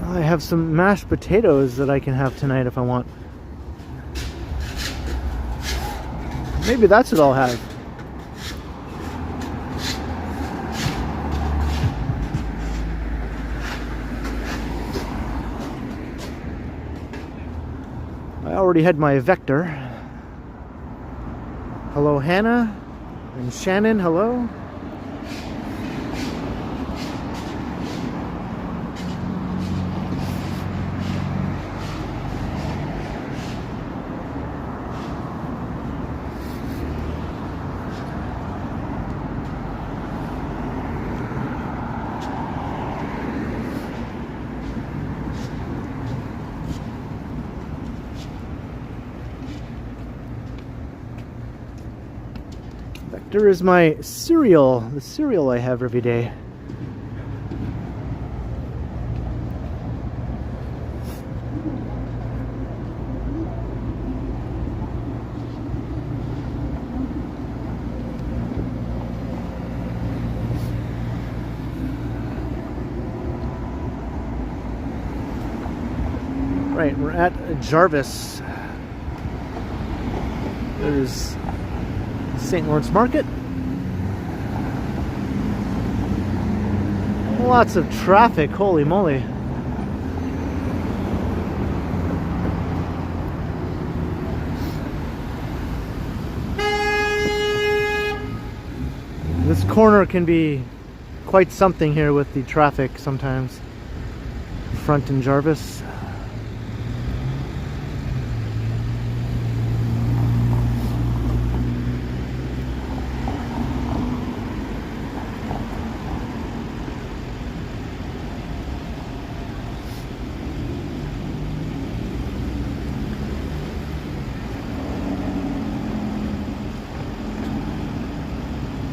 I have some mashed potatoes that I can have tonight if I want. Maybe that's what I'll have. I already had my Vector. Hello, Hannah and Shannon, hello. Vector is my cereal, the cereal I have every day. Right, we're at Jarvis. There's St. Lawrence Market. Lots of traffic, holy moly. corner can be quite something here with the traffic sometimes. Front in Jarvis.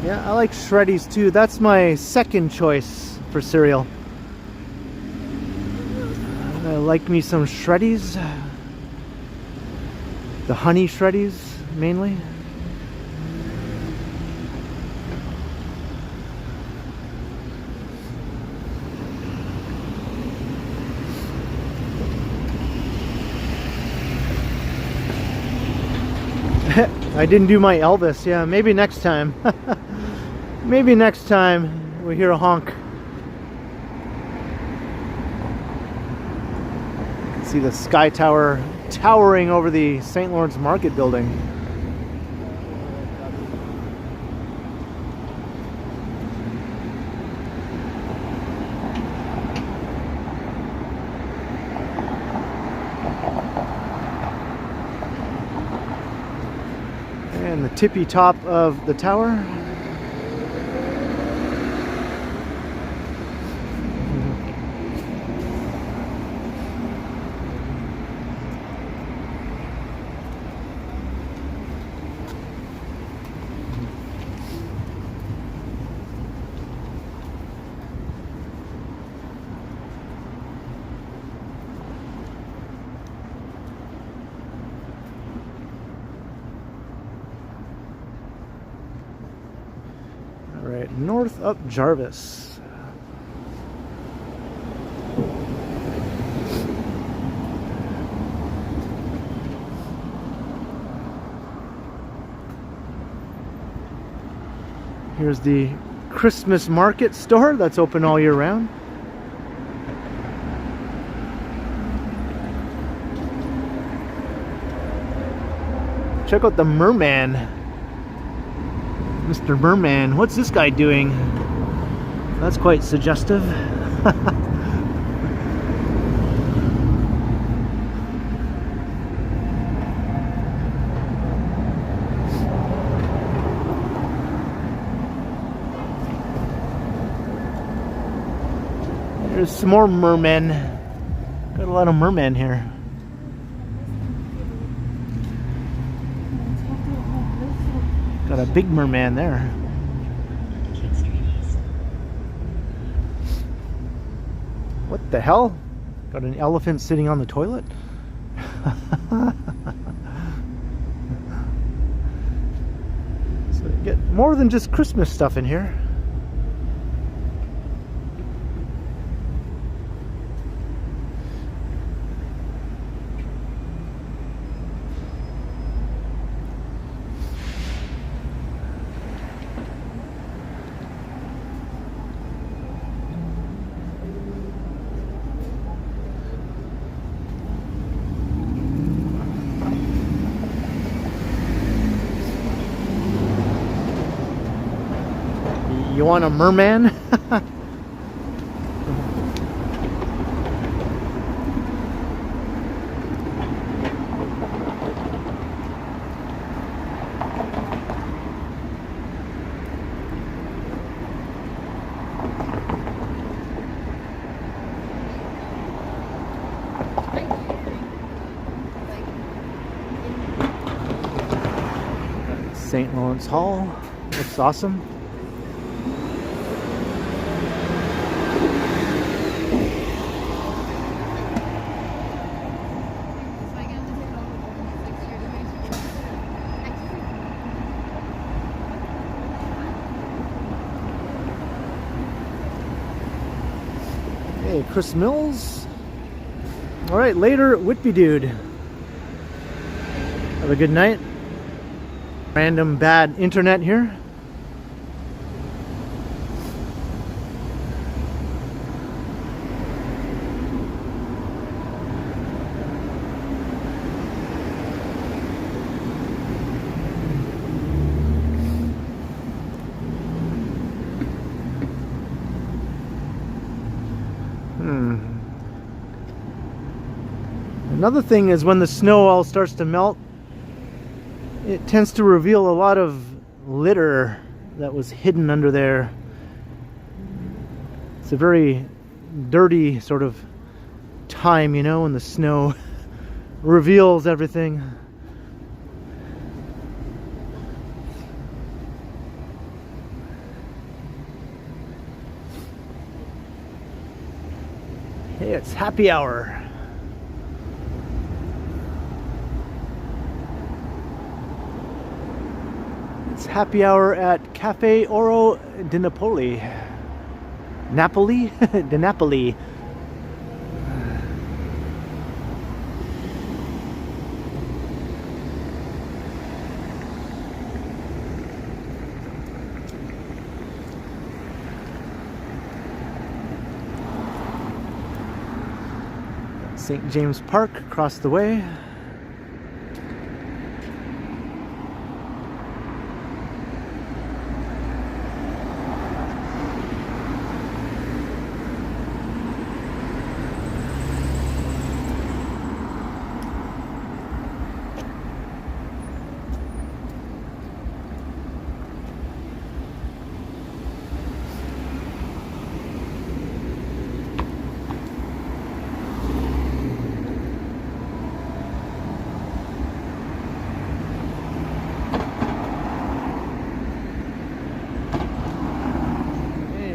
Yeah, I like Shreddies too. That's my second choice for cereal. I like me some Shreddies. The honey Shreddies, mainly. I didn't do my Elvis. Yeah, maybe next time. Maybe next time we hear a honk. You can see the Sky Tower towering over the St. Lawrence Market building. And the tippy top of the tower. Alright, north up Jarvis. Here's the Christmas market store that's open all year round. Check out the Merman. Mr. Merman, what's this guy doing? That's quite suggestive. There's some more mermen. Got a lot of mermen here. Got a big merman there. What the hell? Got an elephant sitting on the toilet? So you get more than just Christmas stuff in here. You want a merman? St. Lawrence Hall. Looks awesome. Hey, Chris Mills. All right, later, Whitby dude. Have a good night. Random bad internet here. Another thing is when the snow all starts to melt, it tends to reveal a lot of litter that was hidden under there. It's a very dirty sort of time, you know, when the snow reveals everything. Hey, it's happy hour. It's happy hour at Cafe Oro di Napoli. Napoli? Di Napoli. St. James Park across the way.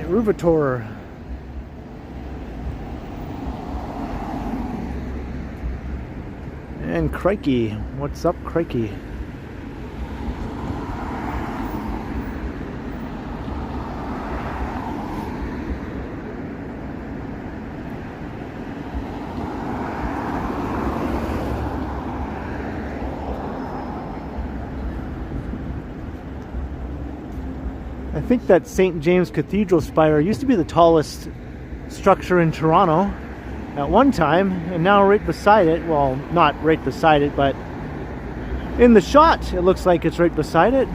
Ruvator. And Crikey. What's up, Crikey? I think that St. James Cathedral spire used to be the tallest structure in Toronto at one time, and now right beside it, well, not right beside it, but in the shot it looks like it's right beside it.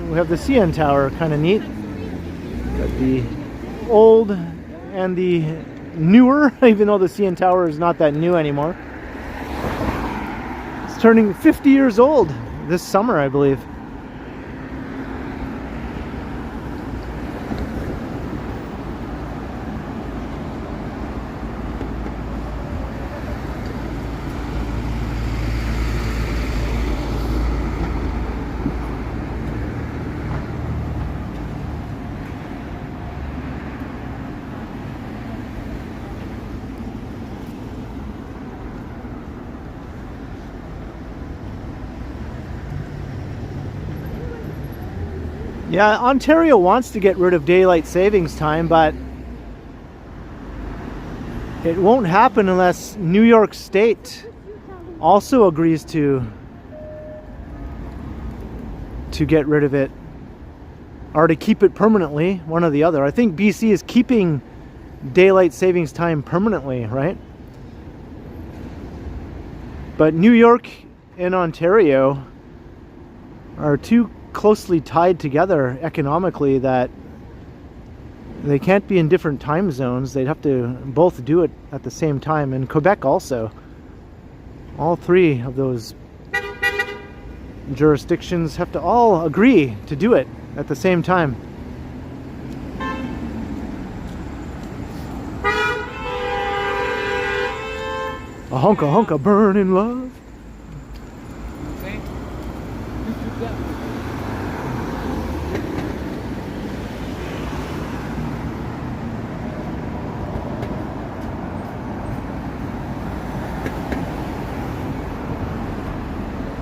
We have the CN Tower, kind of neat. Got the old and the newer, even though the CN Tower is not that new anymore. It's turning 50 years old this summer, I believe. Yeah, Ontario wants to get rid of daylight savings time, but it won't happen unless New York State also agrees to get rid of it, or to keep it permanently, one or the other. I think BC is keeping daylight savings time permanently, right? But New York and Ontario are too closely tied together economically that they can't be in different time zones. They'd have to both do it at the same time. And Quebec also. All three of those jurisdictions have to all agree to do it at the same time. A honka honka burning love.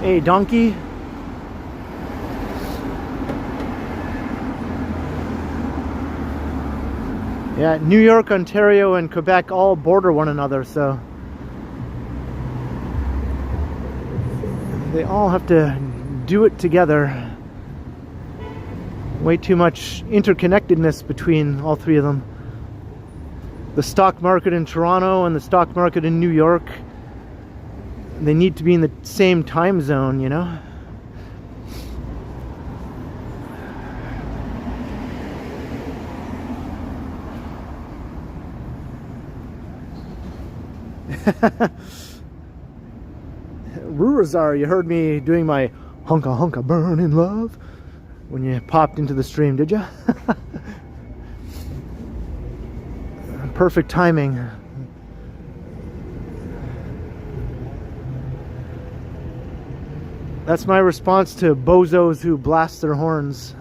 Hey, donkey. Yeah, New York, Ontario, and Quebec all border one another, so they all have to do it together. Way too much interconnectedness between all three of them. The stock market in Toronto and the stock market in New York, they need to be in the same time zone, you know? Rurazar, you heard me doing my hunka hunka burn in love when you popped into the stream, did you? Perfect timing. That's my response to bozos who blast their horns.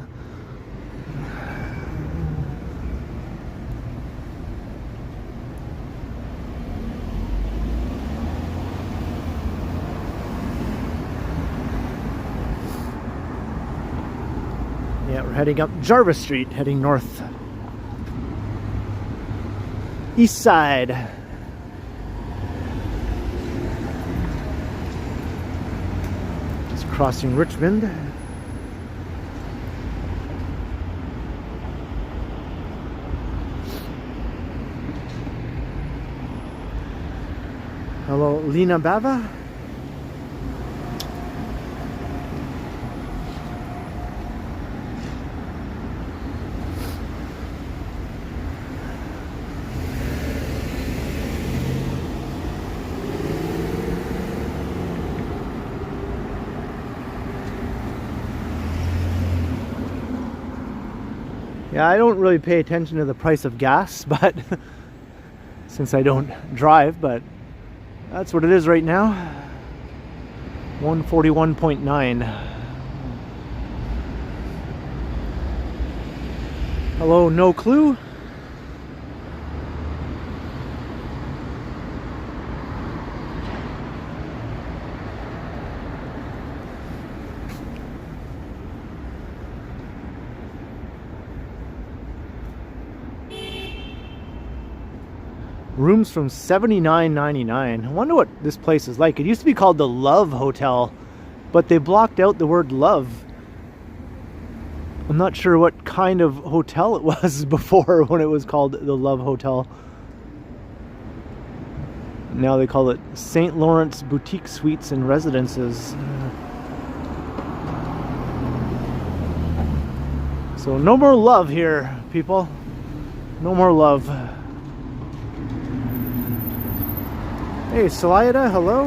Yeah, we're heading up Jarvis Street, heading north. Eastside. Just crossing Richmond. Hello, Lina Bava. Yeah, I don't really pay attention to the price of gas, but since I don't drive, but that's what it is right now. 141.9. Hello, no clue. Rooms from $79.99. I wonder what this place is like. It used to be called the Love Hotel, but they blocked out the word love. I'm not sure what kind of hotel it was before when it was called the Love Hotel. Now they call it St. Lawrence Boutique Suites and Residences. So no more love here, people. No more love. Hey, Salayada, hello.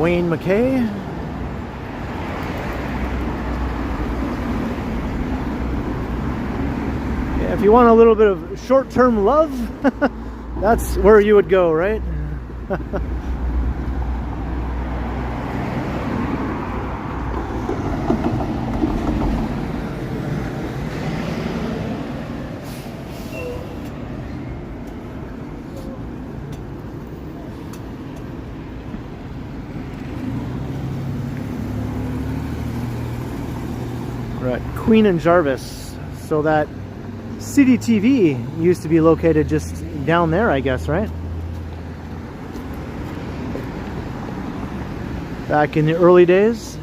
Wayne McKay. Yeah, if you want a little bit of short-term love, that's where you would go, right? We're at Queen and Jarvis, so that City TV used to be located just down there, I guess, right? Back in the early days.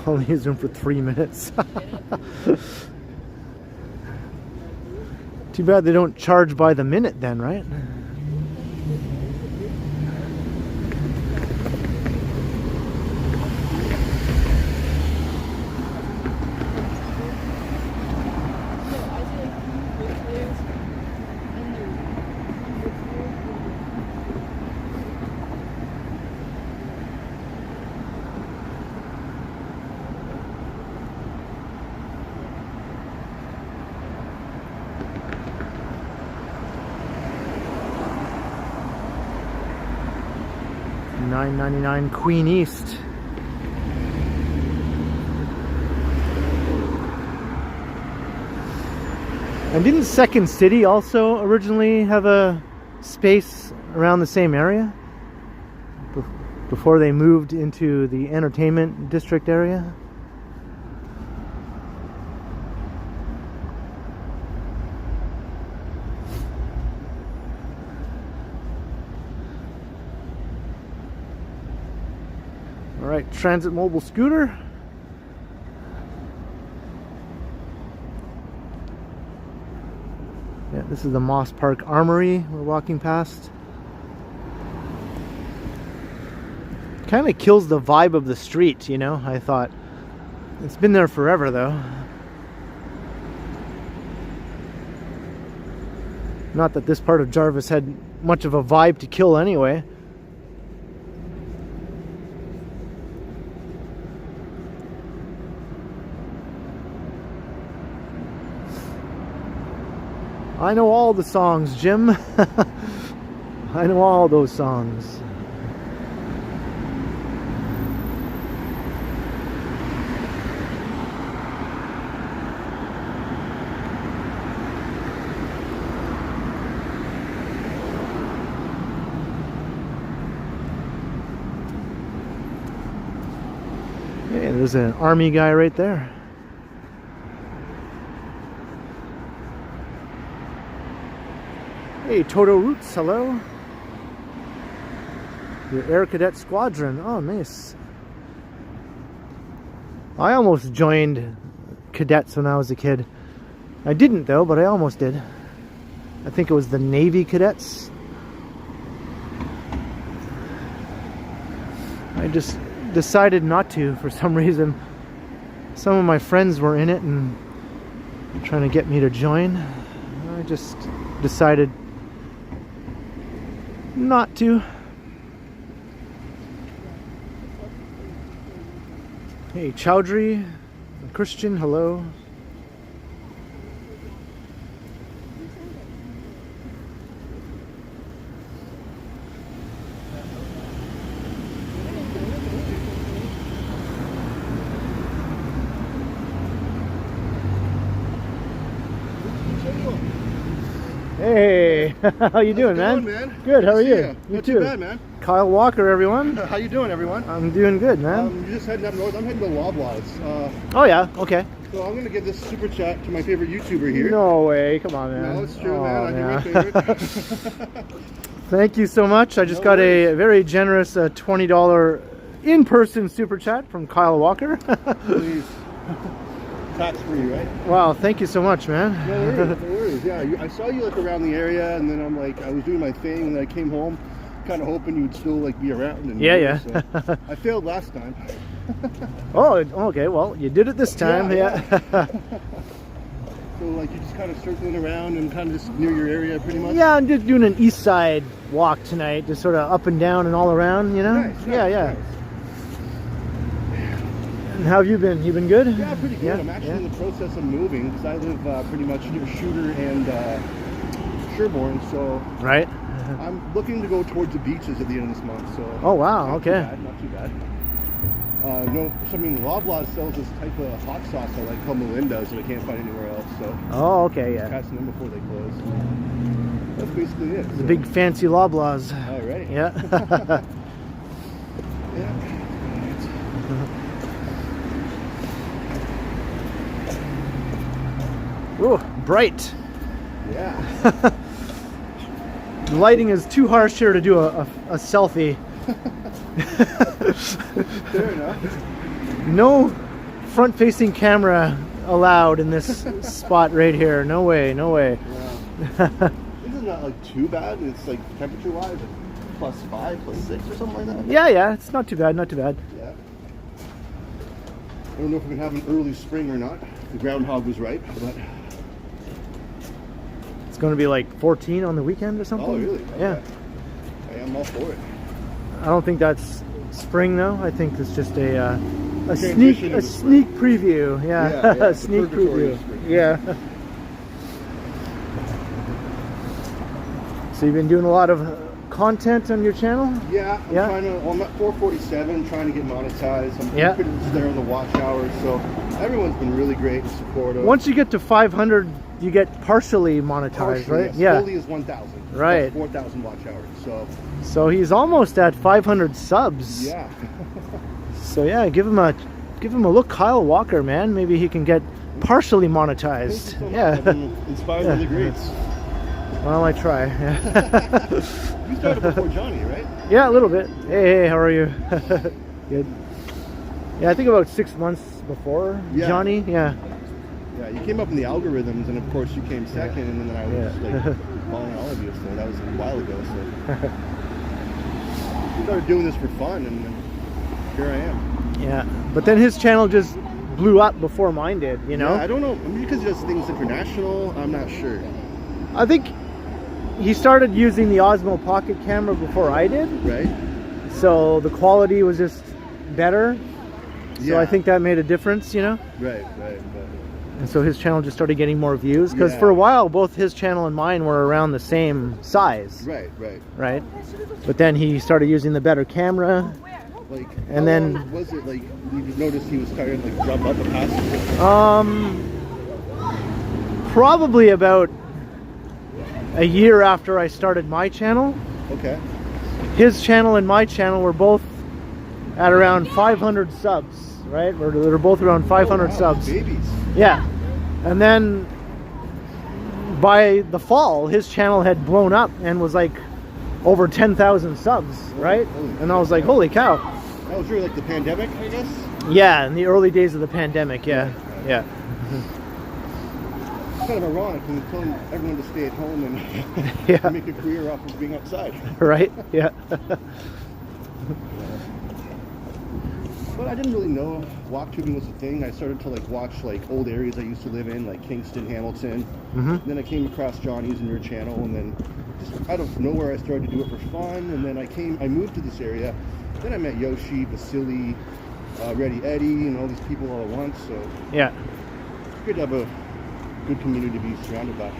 Only used them for 3 minutes. Too bad they don't charge by the minute then, right? $9.99 Queen East. And didn't Second City also originally have a space around the same area before they moved into the entertainment district area? Alright, Transit Mobile Scooter. Yeah, this is the Moss Park Armory we're walking past. Kind of kills the vibe of the street, you know, I thought. It's been there forever though. Not that this part of Jarvis had much of a vibe to kill anyway. I know all the songs, Jim. I know all those songs. Hey, there's an army guy right there. Hey, Toto Roots, hello. Your Air Cadet Squadron. Oh, nice. I almost joined cadets when I was a kid. I didn't though, but I almost did. I think it was the Navy Cadets. I just decided not to for some reason. Some of my friends were in it and trying to get me to join. I just decided not to. Hey, Chowdhury, Christian, hello. Hey, how you doing, man? Good, how are you? You too. Not too bad, man. Kyle Walker, everyone. How you doing, everyone? I'm doing good, man. You're just heading up north. I'm heading to Loblaws. Oh yeah, okay. So I'm gonna give this super chat to my favorite YouTuber here. No way, come on, man. No, it's true, man. I'm your favorite. Thank you so much. I just got a very generous $20 in-person super chat from Kyle Walker. Please. Tax free, right? Wow, thank you so much, man. No worries, no worries. Yeah, I saw you like around the area, and then I'm like, I was doing my thing, and then I came home, kind of hoping you'd still like be around. And yeah. So I failed last time. Oh, okay. Well, you did it this time. Yeah. So like you're just kind of circling around and kind of just near your area, pretty much. Yeah, I'm just doing an Eastside walk tonight, just sort of up and down and all around, you know. Nice, yeah. Nice. And how have you been? You been good? Yeah, pretty good. Yeah, I'm actually in the process of moving because I live pretty much near Shooter and Sherbourne, so right. I'm looking to go towards the beaches at the end of this month. So oh wow, okay. Not too bad. No, something Loblaws sells this type of hot sauce I like called Melinda's that I can't find anywhere else. So oh, okay, yeah. Catching them before they close. That's basically it. The big fancy Loblaws. All right. Yeah. Yeah. Ooh, bright. Yeah. The lighting is too harsh here to do a selfie. Fair enough. No front-facing camera allowed in this spot right here. No way, no way. Yeah. This is not like too bad. It's like temperature-wise, like +5, +6 or something like that. Yeah, it's not too bad, not too bad. Yeah. I don't know if we're gonna have an early spring or not. The groundhog was right, but it's going to be like 14 on the weekend or something. Oh, really? Okay. Yeah. I'm all for it. I don't think that's spring though. I think it's just a Transition sneak preview. Yeah, yeah, sneak preview. Yeah. So you've been doing a lot of content on your channel? Yeah, I'm at 447, trying to get monetized. I'm pretty much there on the watch hours, so everyone's been really great and supportive. Once you get to 500, you get partially monetized, right? Yeah. Slowly is 1,000. Right. 4,000 watch hours. So he's almost at 500 subs. Yeah. So yeah, give him a look, Kyle Walker, man. Maybe he can get partially monetized. Thank you so much. Yeah. I've been inspired by the greats. Well, I try. You started before Johnny, right? Yeah, a little bit. Hey, how are you? Good. Yeah, I think about 6 months before Johnny. Yeah. Yeah, you came up in the algorithms, and of course you came second, and then I was just like following all of you. So that was a while ago. So we started doing this for fun, and then here I am. Yeah, but then his channel just blew up before mine did. You know? Yeah, I don't know. Maybe because he does things international. I'm not sure. I think he started using the Osmo Pocket camera before I did. Right. So the quality was just better. So Yeah. I think that made a difference, you know? Right. And so his channel just started getting more views. Because for a while, both his channel and mine were around the same size. Right? But then he started using the better camera. Like, and then was it like you noticed he was starting to like jump up the past? Probably about a year after I started my channel. Okay. His channel and my channel were both at around 500 subs, right? They're both around 500 subs. Babies. Yeah. And then by the fall, his channel had blown up and was like over 10,000 subs, right? And I was like, holy cow. That was really like the pandemic, I guess? Yeah, in the early days of the pandemic, yeah. It's kind of ironic when you're telling everyone to stay at home and make a career off of being outside. Right, yeah. But I didn't really know walk tubing was a thing. I started to like watch like old areas I used to live in, like Kingston, Hamilton. Then I came across Johnny's and your channel, and then just out of nowhere I started to do it for fun. And then I moved to this area. Then I met Yoshi, Vasily, Ready Eddie, and all these people all at once. So yeah, it's good to have a good community to be surrounded by.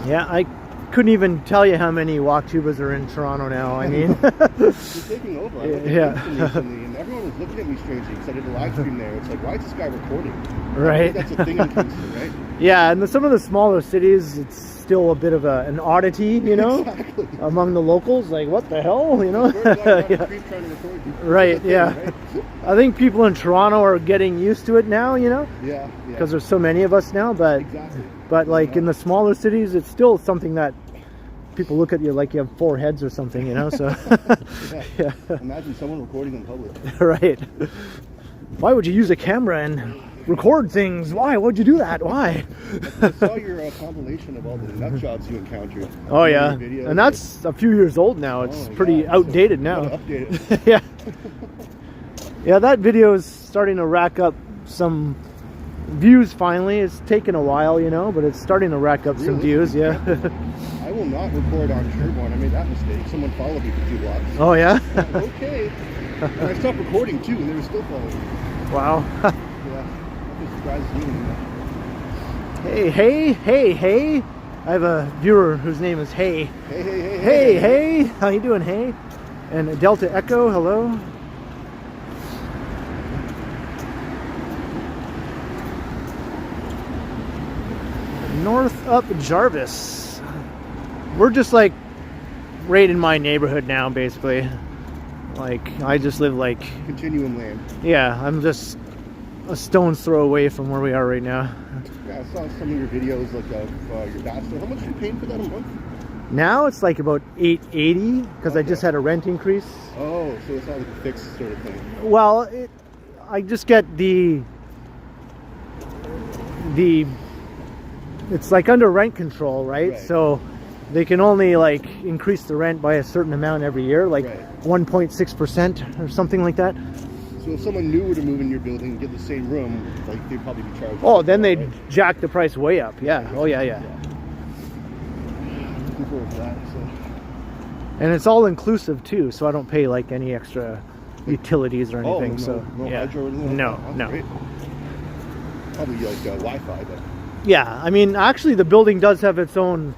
Yeah, I couldn't even tell you how many walk-tubers are in Toronto now. I mean, you're taking over. I went to yeah. Kingston recently, and everyone was looking at me strangely because I did a live stream there. It's like, why is this guy recording? Right. That's a thing in Kingston, right? Yeah, and some of the smaller cities, it's still a bit of an oddity, you know, Exactly. among the locals. Like, what the hell, you know? Yeah. Right, yeah. Right? I think people in Toronto are getting used to it now, you know? Yeah. Because there's so many of us now, but Exactly. but like in the smaller cities, it's still something that people look at you like you have 4 heads or something, you know? So yeah. Imagine someone recording in public. Right. Why would you use a camera and record things? Why? Why'd you do that? Why? I saw your compilation of all the nut jobs you encountered. Oh yeah, and that's a few years old now. It's pretty outdated now. Update it. Yeah. Yeah, that video is starting to rack up some views finally. It's taken a while, you know, but it's starting to rack up some views, yeah. I will not record on Sherborne. I made that mistake. Someone followed me for 2 blocks. Oh yeah? Okay. And I stopped recording too, and they were still following me. Wow. Yeah. That surprises me. Hey. I have a viewer whose name is Hey. Hey. How you doing, Hey? And Delta Echo, hello. North up Jarvis. We're just like right in my neighborhood now, basically. Like, I just live like Continuum land. Yeah, I'm just a stone's throw away from where we are right now. Yeah, I saw some of your videos like of your bachelor. How much are you paying for that a month? Now it's like about $880 because I just had a rent increase. Oh, so it's not like a fixed sort of thing. Well, I just get the it's like under rent control, right? So they can only like increase the rent by a certain amount every year, like 1.6% or something like that. So if someone new were to move in your building and get the same room, like they'd probably be charged. Oh, then they'd jack the price way up. Yeah. Oh yeah. Looking forward to that. So. And it's all inclusive too, so I don't pay like any extra utilities or anything. No yeah. hydro or anything No, like that? no. Great. Probably like Wi-Fi, but. Yeah, I mean, actually, the building does have its own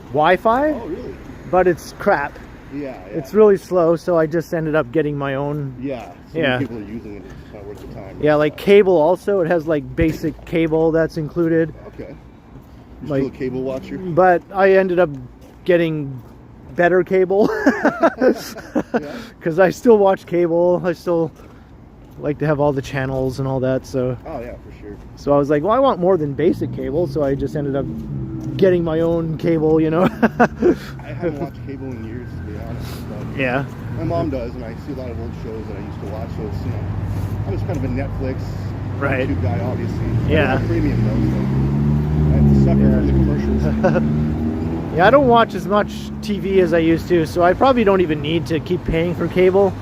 Wi-Fi. Oh, really? But it's crap. Yeah. It's really slow, so I just ended up getting my own. Yeah. So many people are using it. It's not worth the time. Yeah, like cable also. It has like basic cable that's included. Okay. You're like, still a cable watcher? But I ended up getting better cable because I still watch cable. I still like to have all the channels and all that. So Oh yeah, for sure. so I was like, well, I want more than basic cable, so I just ended up getting my own cable, you know. I haven't watched cable in years, to be honest. But Yeah. my mom does, and I see a lot of old shows that I used to watch. So it's, you know, I'm just kind of a Netflix, Right. YouTube guy, obviously. Yeah. I don't have premium though, so I have to suffer from the commercials. Yeah, I don't watch as much TV as I used to, so I probably don't even need to keep paying for cable,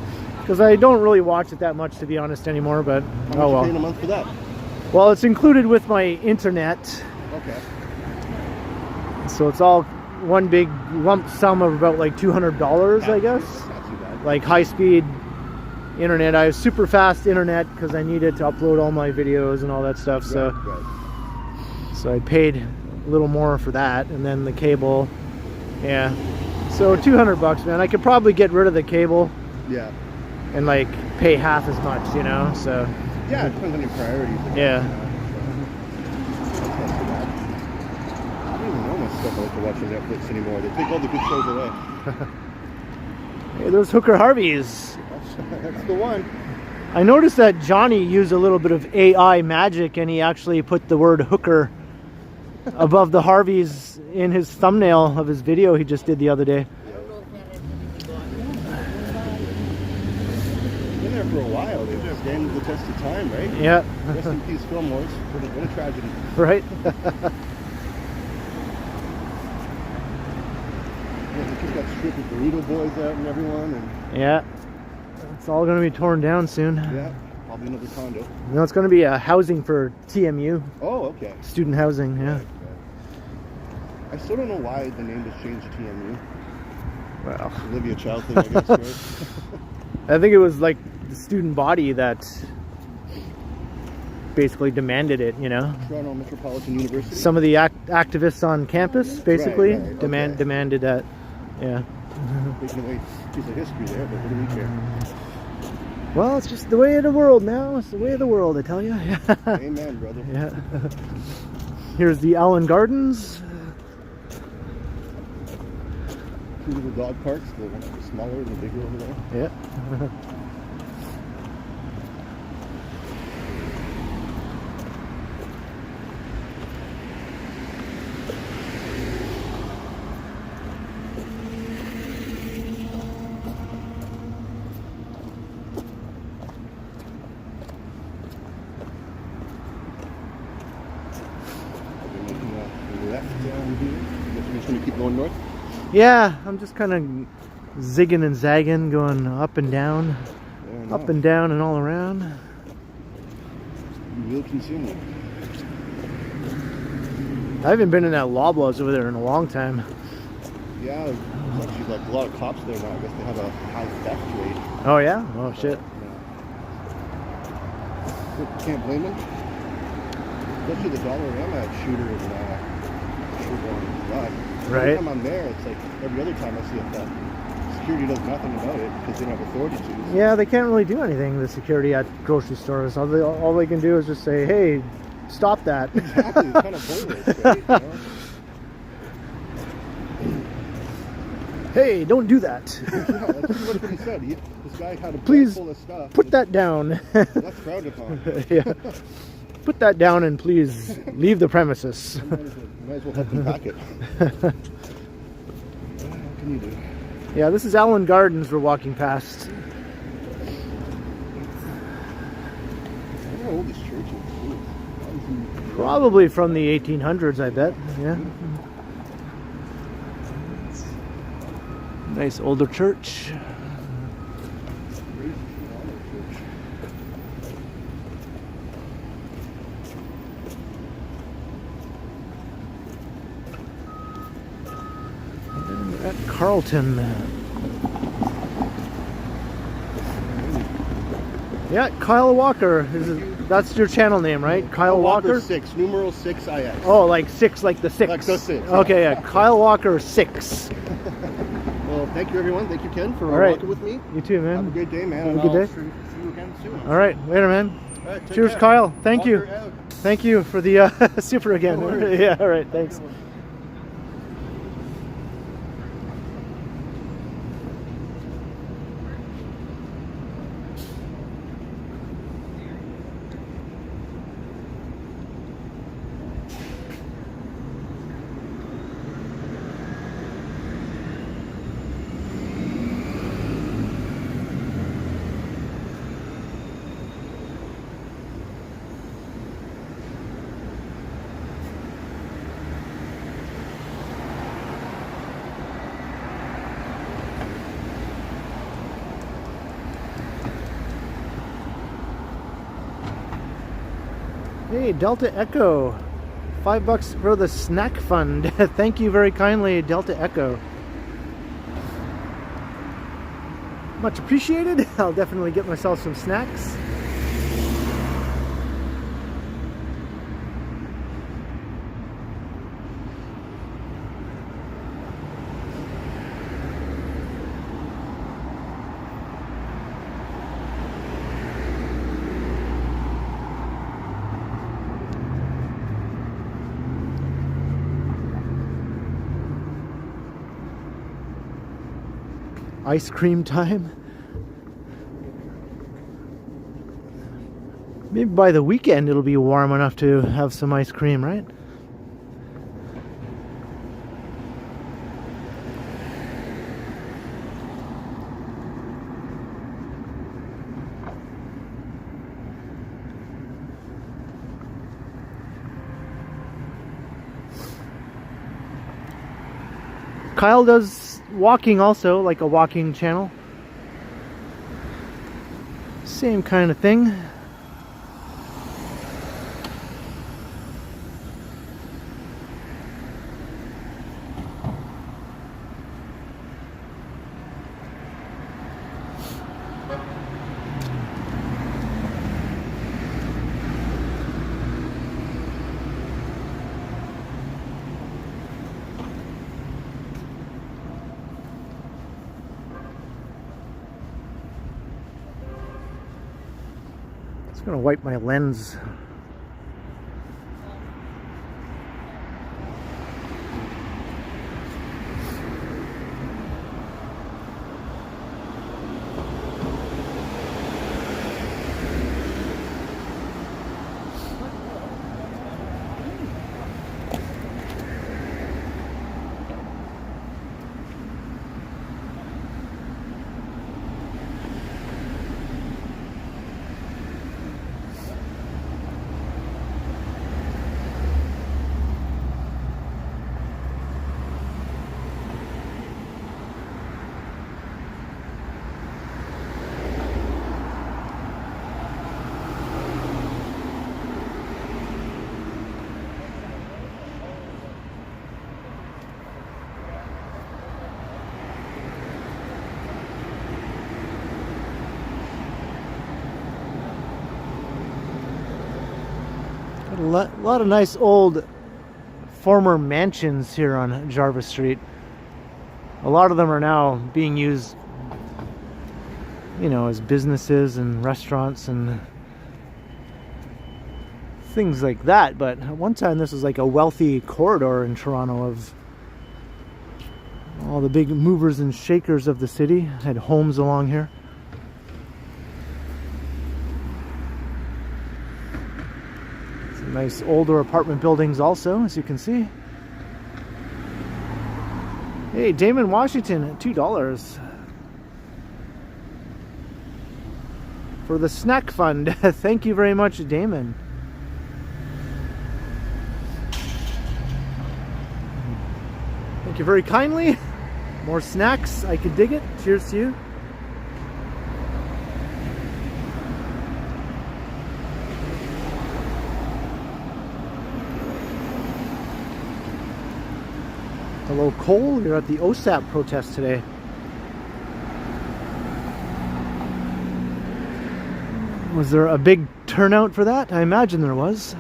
because I don't really watch it that much, to be honest, anymore. But How much you paying a month for that? Well, it's included with my internet, Okay. so it's all one big lump sum of about like $200, I guess. Not too bad. Like high-speed internet. I have super fast internet because I needed to upload all my videos and all that stuff. So, Right. so I paid a little more for that, and then the cable. Yeah. So $200, man. I could probably get rid of the cable Yeah. and like pay half as much, you know. So Yeah, it depends on your priorities. I guess, Yeah. you know, so that's not too bad. I don't even know much stuff I like to watch on Netflix anymore. They take all the good shows away. hey, those Hooker Harveys. That's the one. I noticed that Johnny used a little bit of AI magic, and he actually put the word hooker above the Harveys in his thumbnail of his video he just did the other day. Been there for a while. They've just standing the test of time, right? Yeah. Rest in peace, film wars. What a tragedy. Right? Yeah, they just got stripped of burrito boys out and everyone, and Yeah. It's all going to be torn down soon. yeah, probably another condo. No, it's going to be housing for TMU, Oh, okay. student housing. Yeah. Right. I still don't know why the name was changed to TMU. Well, Olivia Child thing, I guess, right? I think it was like the student body that basically demanded it. You know, Toronto Metropolitan University. some of the activists on campus basically Right, okay. demanded that. Yeah. Taking away a piece of history there, but what do we care? Well, it's just the way of the world now. It's the way of the world, I tell you. Amen, brother. Yeah. Here's the Allen Gardens. Two little dog parks, the smaller and the bigger over there. Yeah. We're making a left down here. I guess we're just going to keep going north. Yeah, I'm just kind of zigging and zagging, going up and down, Fair enough. up and down and all around. You will consume one. I haven't been in that Loblaws over there in a long time. Yeah, there's actually like a lot of cops there now. I guess they have a high theft rate. Oh yeah? Oh shit. Yeah. Can't blame them. Especially the Dollarama shooter in Sherborne. Right. Every time I'm there, it's like every other time I see a theft. Security does nothing about it because they don't have authority to. Yeah, they can't really do anything, the security at grocery stores. All they can do is just say, hey, stop that. Exactly, it's kind of pointless, right? You know? Hey, don't do that. Yeah, that's pretty much what he said. This guy had a bag Please full of stuff. Put that down. That's frowned upon. Yeah. Put that down and please leave the premises. Might as well help them pack it. What can you do? Yeah, this is Allen Gardens we're walking past. I wonder how old this church is. Probably from the 1800s, I bet. Yeah. Nice older church. At Carlton. Yeah, Kyle Walker. That's your channel name, right? Kyle Walker? 6, numeral 6 IX. Oh, like 6, like the 6. Like the 6, yeah. Okay, yeah. Kyle Walker 6. Well, thank you, everyone. Thank you, Ken, for All right. walking with me. You too, man. Have a great day, man. Have a and good I'll day. See you again soon. All right, later, man. All right, take Cheers, care. Kyle. Thank you. Walker out. Thank you for the super again. No worries. Yeah, all right, thanks. Hey, Delta Echo. $5 for the snack fund. Thank you very kindly, Delta Echo. Much appreciated. I'll definitely get myself some snacks. Ice cream time. Maybe by the weekend it'll be warm enough to have some ice cream, right? Kyle does walking also, like a walking channel. Same kind of thing. I'm gonna wipe my lens. A lot of nice old former mansions here on Jarvis Street. A lot of them are now being used, you know, as businesses and restaurants and things like that. But at one time this was like a wealthy corridor in Toronto of all the big movers and shakers of the city had homes along here. Nice older apartment buildings also, as you can see. Hey, Damon Washington, $2 for the snack fund. Thank you very much, Damon. Thank you very kindly. More snacks, I could dig it. Cheers to you. Hello, Cole. You're at the OSAP protest today. Was there a big turnout for that? I imagine there was.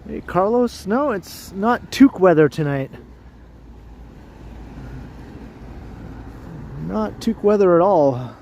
Hey, Carlos. No, it's not toque weather tonight. Not toque weather at all.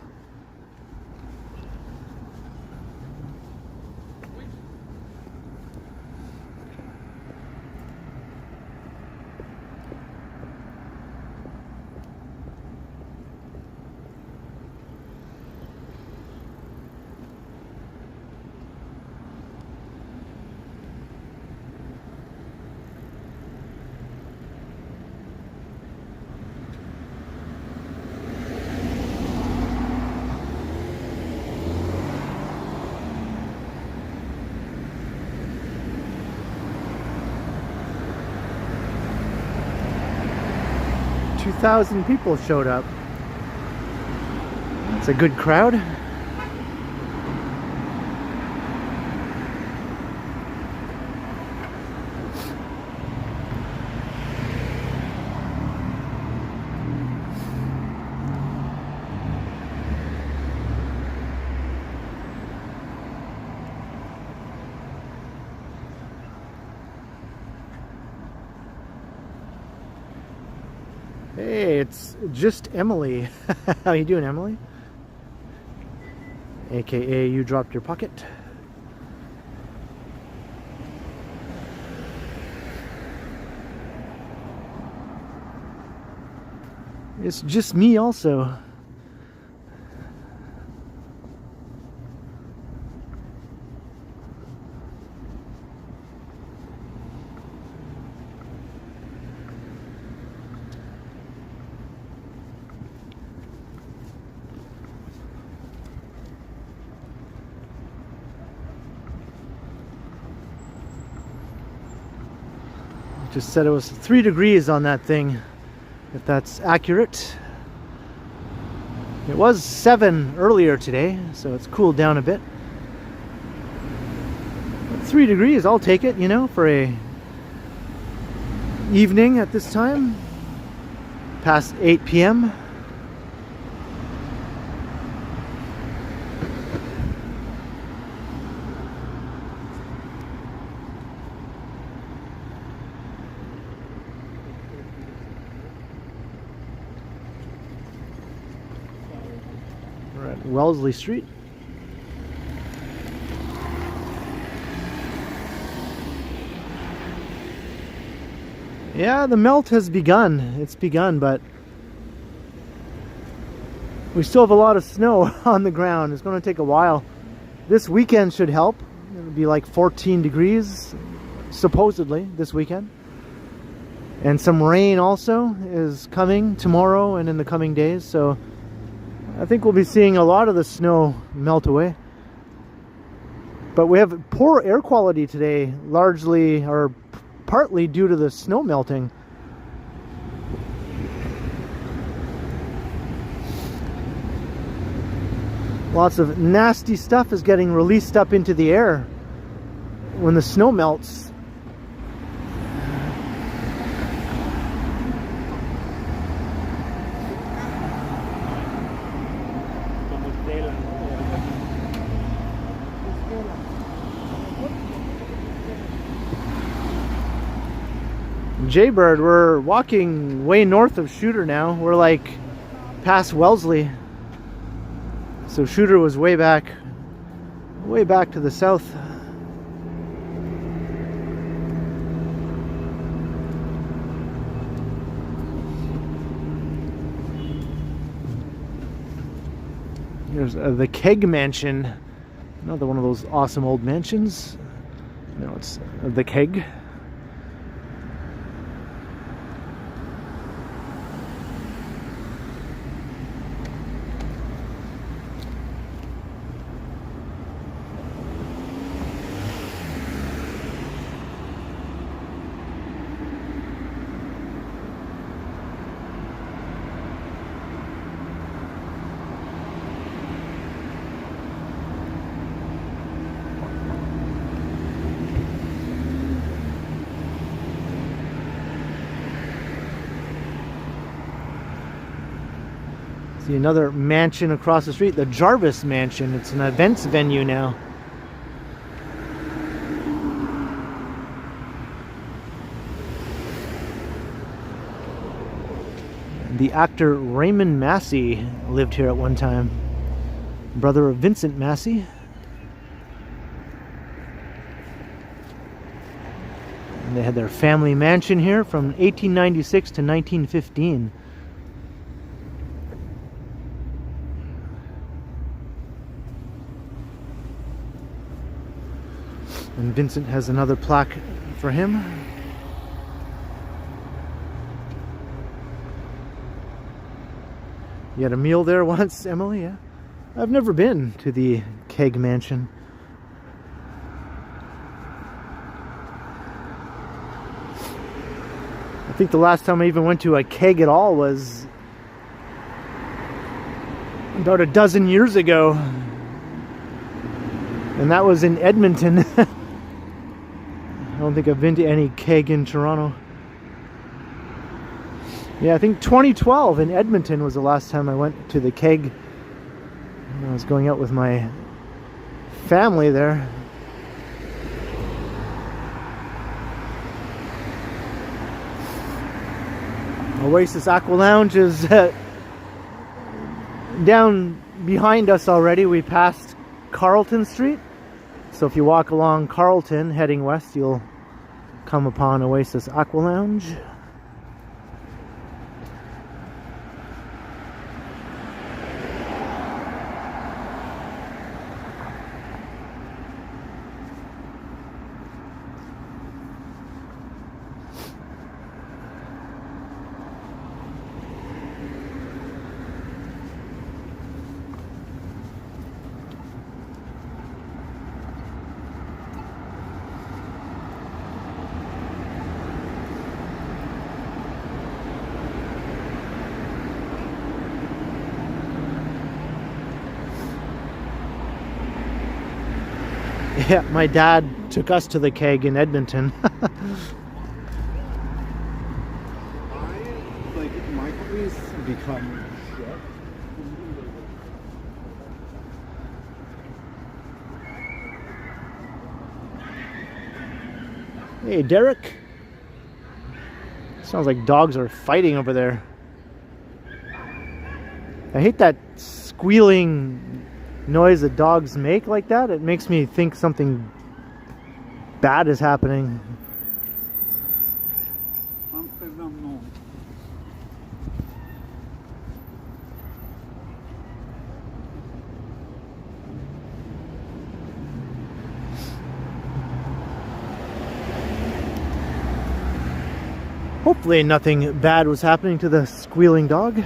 2,000 people showed up. It's a good crowd. Hey, it's just Emily. How you doing, Emily? AKA you dropped your pocket. It's just me also. Just said it was 3 degrees on that thing, if that's accurate. It was 7 earlier today, so it's cooled down a bit. But 3 degrees, I'll take it, you know, for a evening at this time, past 8 p.m. We're at Wellesley Street. Yeah, the melt has begun. It's begun, but we still have a lot of snow on the ground. It's going to take a while. This weekend should help. It'll be like 14 degrees, supposedly, this weekend. And some rain also is coming tomorrow and in the coming days, so I think we'll be seeing a lot of the snow melt away. But we have poor air quality today, largely or partly due to the snow melting. Lots of nasty stuff is getting released up into the air when the snow melts. Jaybird, we're walking way north of Shooter now. We're like past Wellesley. So Shooter was way back to the south. Here's the Keg Mansion. Another one of those awesome old mansions. No, it's the Keg. See another mansion across the street, the Jarvis Mansion. It's an events venue now. The actor Raymond Massey lived here at one time. Brother of Vincent Massey. And they had their family mansion here from 1896 to 1915. And Vincent has another plaque for him. You had a meal there once, Emily? Yeah. I've never been to the Keg Mansion. I think the last time I even went to a keg at all was about a dozen years ago. And that was in Edmonton. I don't think I've been to any keg in Toronto. Yeah, I think 2012 in Edmonton was the last time I went to the keg. I was going out with my family there. Oasis Aqua Lounge is down behind us already. We passed Carlton Street. So if you walk along Carlton heading west, you'll come upon Oasis Aqua Lounge. Yeah, my dad took us to the keg in Edmonton. My company's become shit. Hey, Derek. Sounds like dogs are fighting over there. I hate that squealing noise that dogs make like that. It makes me think something bad is happening. Hopefully nothing bad was happening to the squealing dog.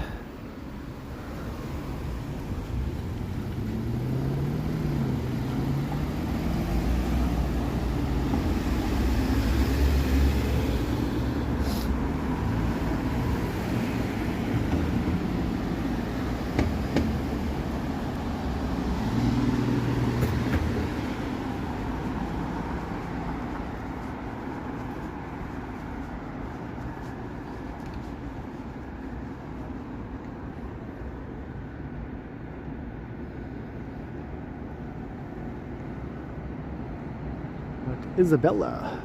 Isabella.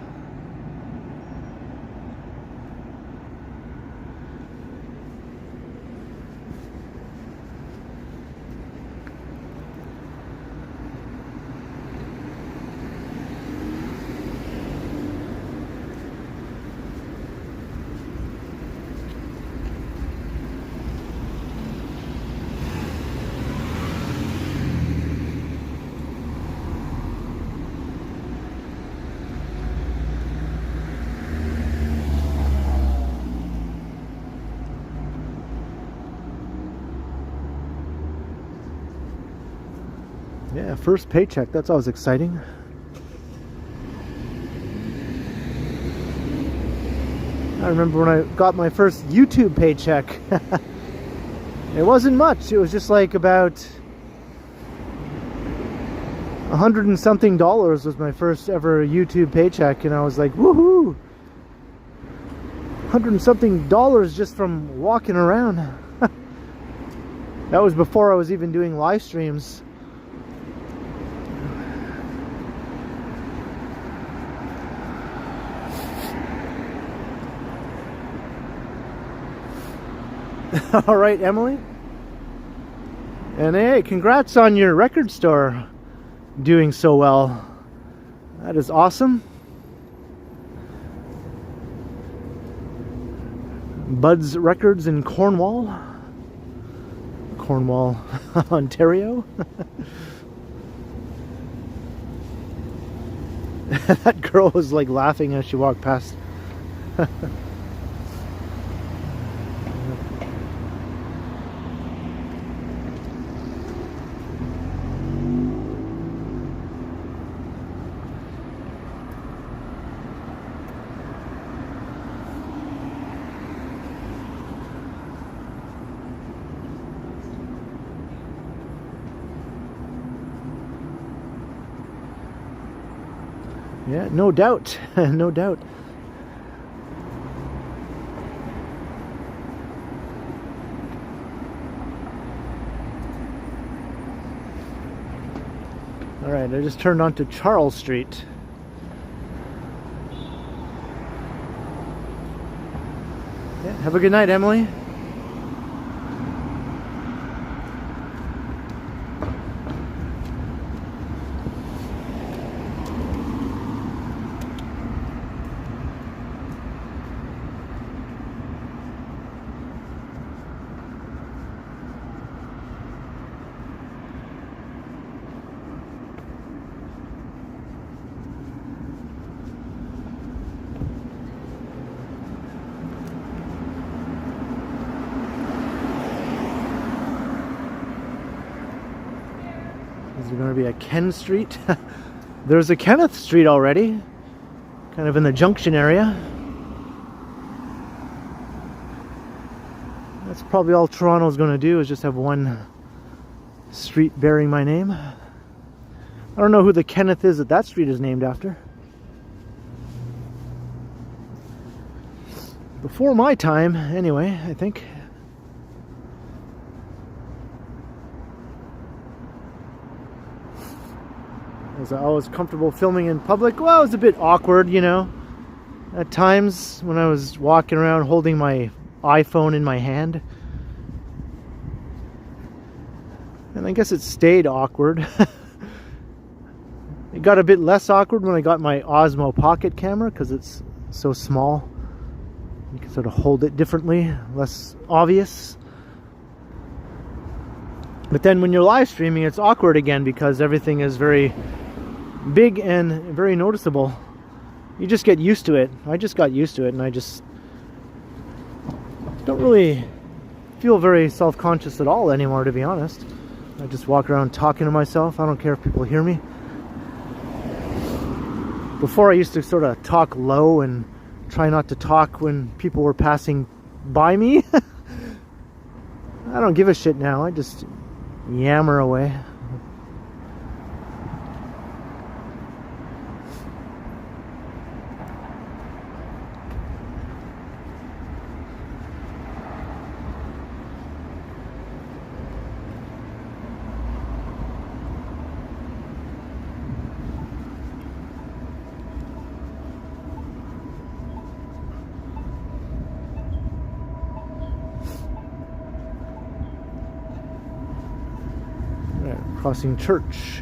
Yeah, first paycheck, that's always exciting. I remember when I got my first YouTube paycheck. It wasn't much, it was just like about $100 and something was my first ever YouTube paycheck, and I was like, woohoo! $100 and something just from walking around. That was before I was even doing live streams. All right, Emily. And hey, congrats on your record store doing so well. That is awesome. Bud's Records in Cornwall, Ontario. That girl was like laughing as she walked past. Yeah, no doubt. No doubt. Alright, I just turned onto Charles Street. Yeah, have a good night, Emily. Is there going to be a Ken Street? There's a Kenneth Street already, kind of in the junction area. That's probably all Toronto's going to do, is just have one street bearing my name. I don't know who the Kenneth is that street is named after. Before my time, anyway, I think. Was I always comfortable filming in public? Well, it was a bit awkward, you know, at times when I was walking around holding my iPhone in my hand. And I guess it stayed awkward. It got a bit less awkward when I got my Osmo Pocket camera, because it's so small. You can sort of hold it differently, less obvious. But then when you're live streaming, it's awkward again, because everything is very big and very noticeable. You just get used to it. I just got used to it, and I just don't really feel very self-conscious at all anymore, to be honest. I just walk around talking to myself. I don't care if people hear me. Before, I used to sort of talk low and try not to talk when people were passing by me. I don't give a shit now. I just yammer away. Crossing Church.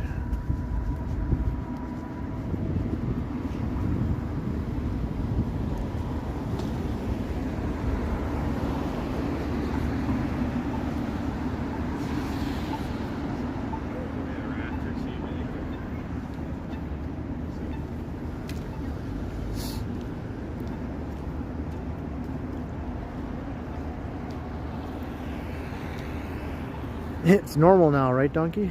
It's normal now, right, Donkey?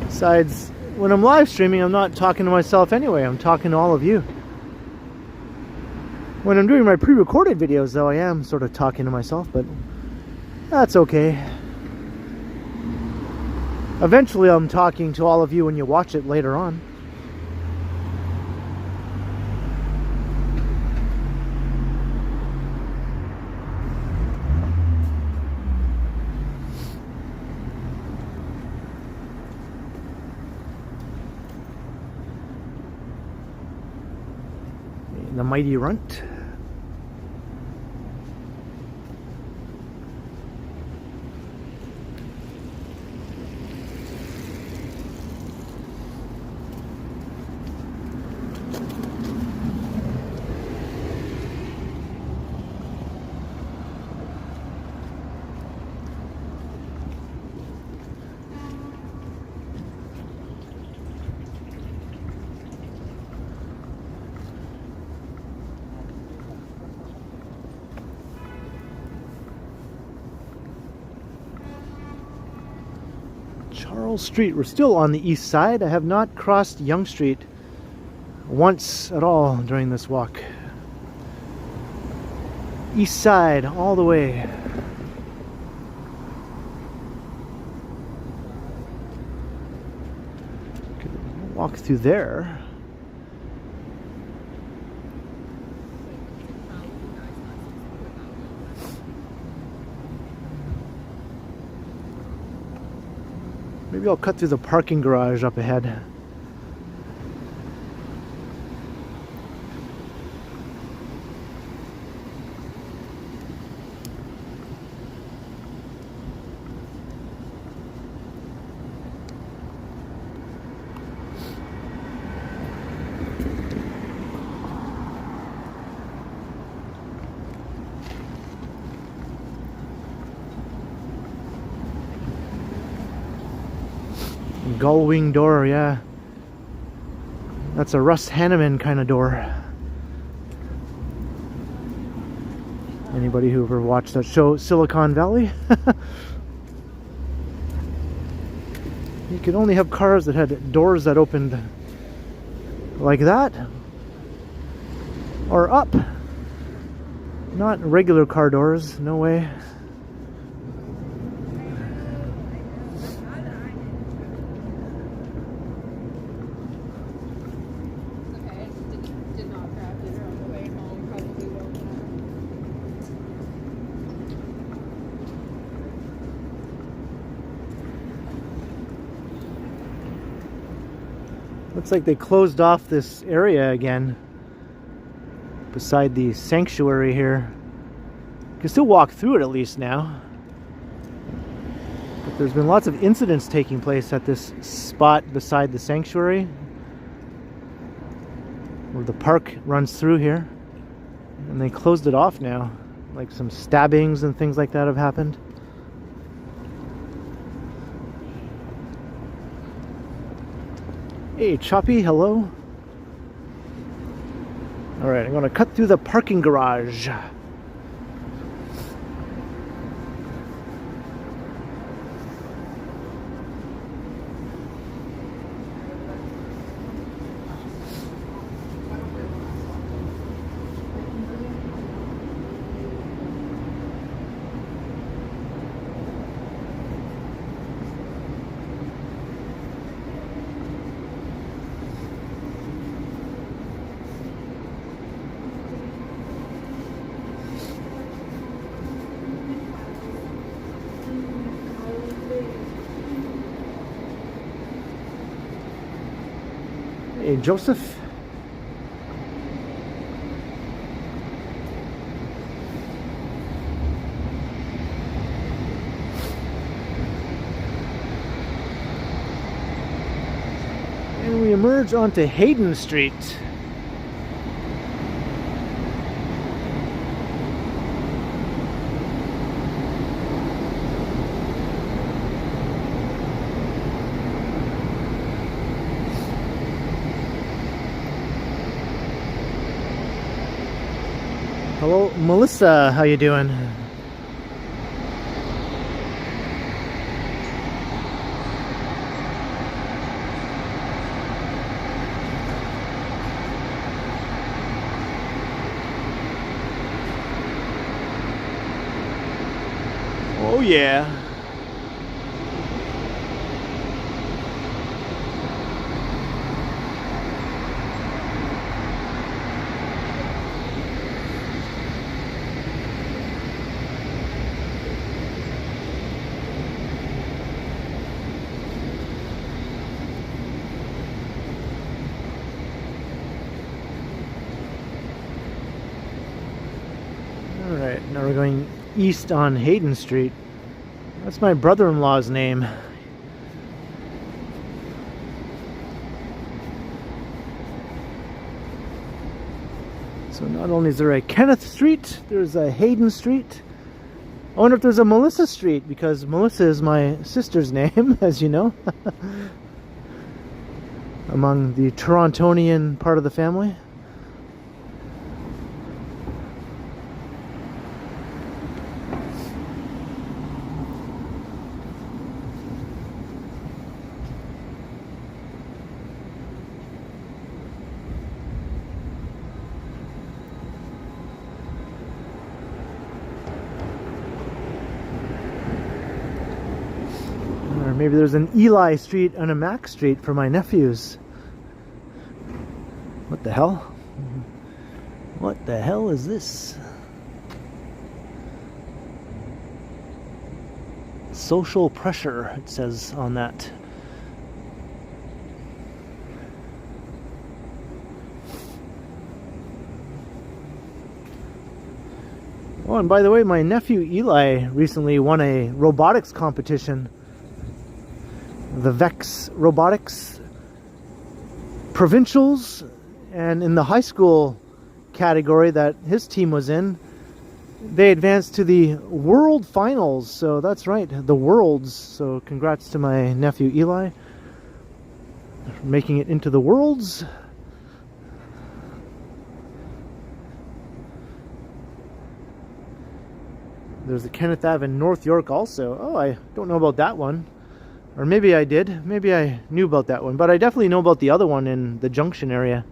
Besides, when I'm live streaming, I'm not talking to myself anyway. I'm talking to all of you. When I'm doing my pre-recorded videos, though, I am sort of talking to myself, but that's okay. Eventually, I'm talking to all of you when you watch it later on. The Mighty Runt. Charles Street. We're still on the east side. I have not crossed Yonge Street once at all during this walk. East side all the way. Could walk through there. Maybe I'll cut through the parking garage up ahead. Gull wing door, yeah. That's a Russ Hanneman kind of door. Anybody who ever watched that show, Silicon Valley? You could only have cars that had doors that opened like that. Or up. Not regular car doors, no way. Looks like they closed off this area again beside the sanctuary here. You can still walk through it at least now. But there's been lots of incidents taking place at this spot beside the sanctuary where the park runs through here. And they closed it off now. Like some stabbings and things like that have happened. Hey, Choppy, hello. Alright, I'm going to cut through the parking garage. Hey, Joseph. And we emerge onto Hayden Street. Hello, Melissa. How you doing? Oh yeah. Alright, now we're going east on Hayden Street. That's my brother-in-law's name. So not only is there a Kenneth Street, there's a Hayden Street. I wonder if there's a Melissa Street, because Melissa is my sister's name, as you know. Among the Torontonian part of the family. Maybe there's an Eli Street and a Mac Street for my nephews. What the hell? What the hell is this? Social pressure, it says on that. Oh, and by the way, my nephew Eli recently won a robotics competition. The VEX Robotics Provincials, and in the high school category that his team was in, they advanced to the World Finals. So that's right, the Worlds. So congrats to my nephew Eli for making it into the Worlds. There's the Kenneth Ave in North York also. Oh, I don't know about that one. Or maybe I did. Maybe I knew about that one. But I definitely know about the other one in the Junction area.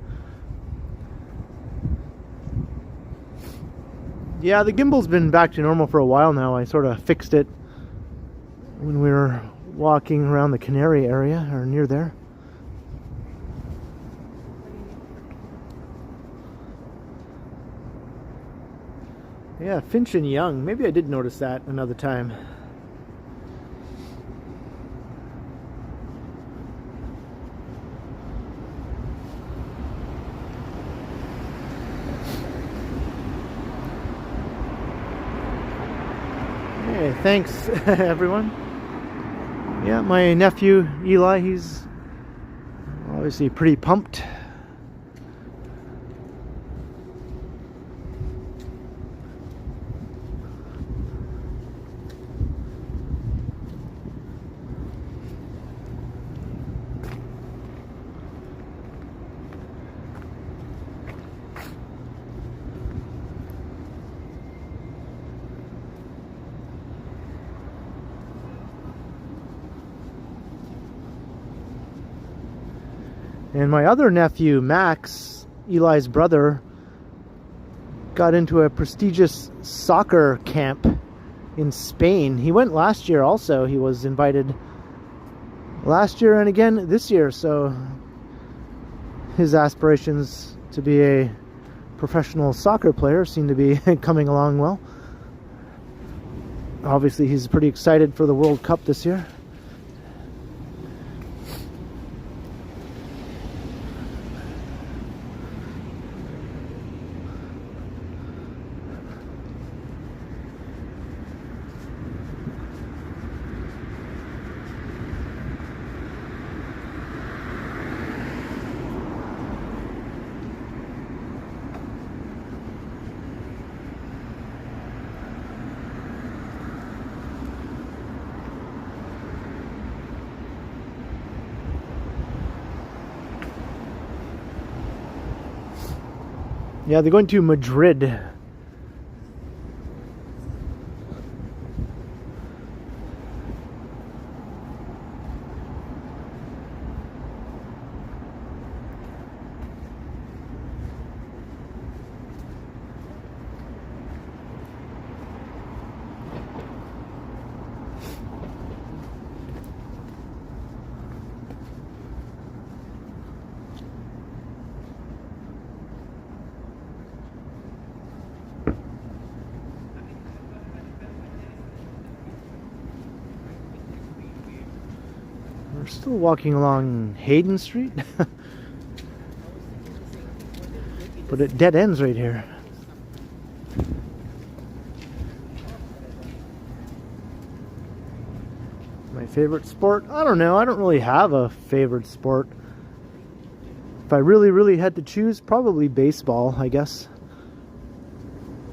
Yeah, the gimbal's been back to normal for a while now. I sort of fixed it when we were walking around the Canary area, or near there. Yeah, Finch and Young. Maybe I did notice that another time. Hey, thanks everyone. Yeah, my nephew Eli, he's obviously pretty pumped. And my other nephew, Max, Eli's brother, got into a prestigious soccer camp in Spain. He went last year also. He was invited last year and again this year. So his aspirations to be a professional soccer player seem to be coming along well. Obviously, he's pretty excited for the World Cup this year. Yeah, they're going to Madrid. We're still walking along Hayden Street, but it dead ends right here. My favorite sport? I don't know. I don't really have a favorite sport. If I really had to choose, probably baseball, I guess.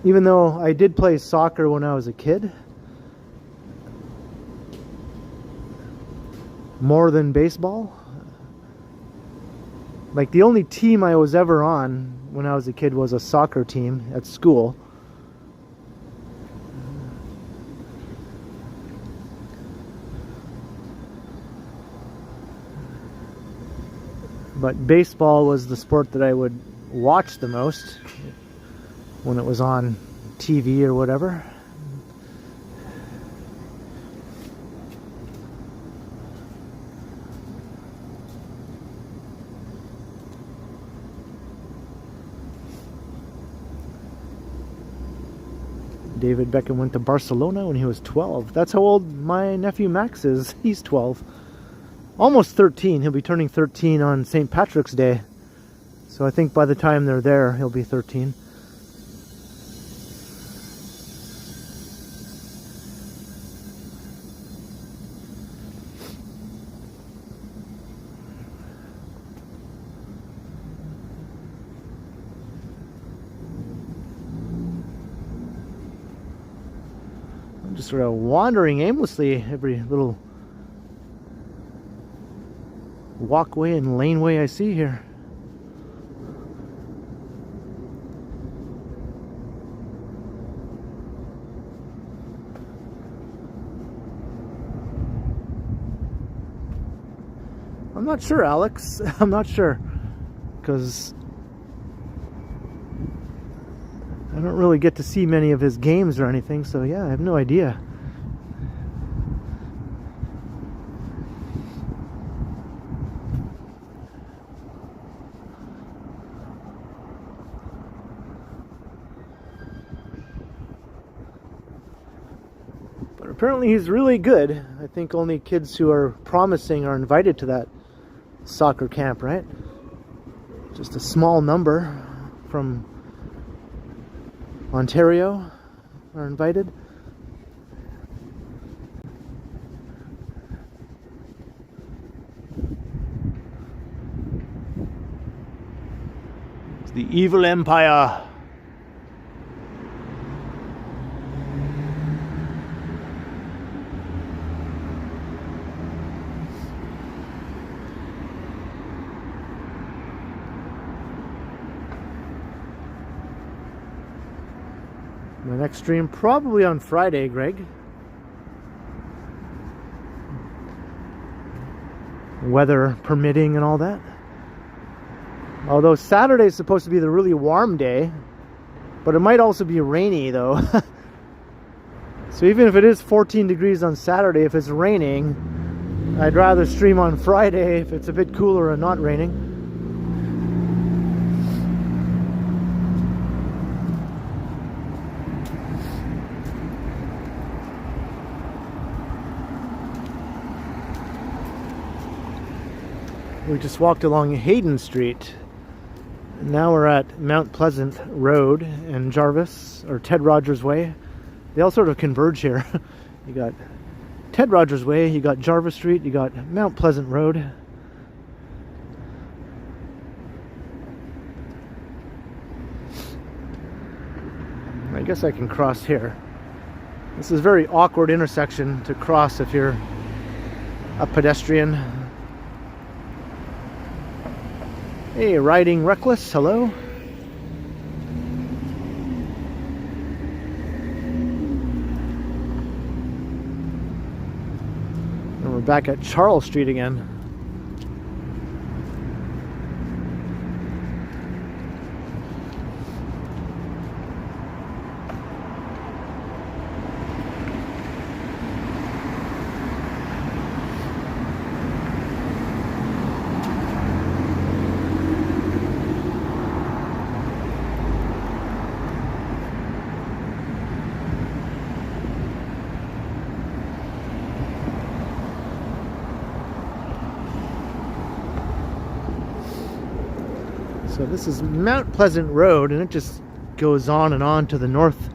Even though I did play soccer when I was a kid. More than baseball. Like, the only team I was ever on when I was a kid was a soccer team at school. But baseball was the sport that I would watch the most when it was on TV or whatever. David Beckham went to Barcelona when he was 12. That's how old my nephew Max is. He's 12. Almost 13. He'll be turning 13 on St. Patrick's Day. So I think by the time they're there, he'll be 13. Just sort of wandering aimlessly every little walkway and laneway I see here. I'm not sure, Alex. I'm not sure, because I don't really get to see many of his games or anything, so yeah, I have no idea. But apparently he's really good. I think only kids who are promising are invited to that soccer camp, right? Just a small number from Ontario are invited. It's the evil empire. My next stream probably on Friday, Greg. Weather permitting and all that. Although Saturday is supposed to be the really warm day, but it might also be rainy though. So even if it is 14 degrees on Saturday, if it's raining, I'd rather stream on Friday if it's a bit cooler and not raining. We just walked along Hayden Street. Now we're at Mount Pleasant Road and Jarvis, or Ted Rogers Way. They all sort of converge here. You got Ted Rogers Way, you got Jarvis Street, you got Mount Pleasant Road. I guess I can cross here. This is a very awkward intersection to cross if you're a pedestrian. Hey, Riding Reckless, hello. And we're back at Charles Street again. So this is Mount Pleasant Road, and it just goes on and on to the north.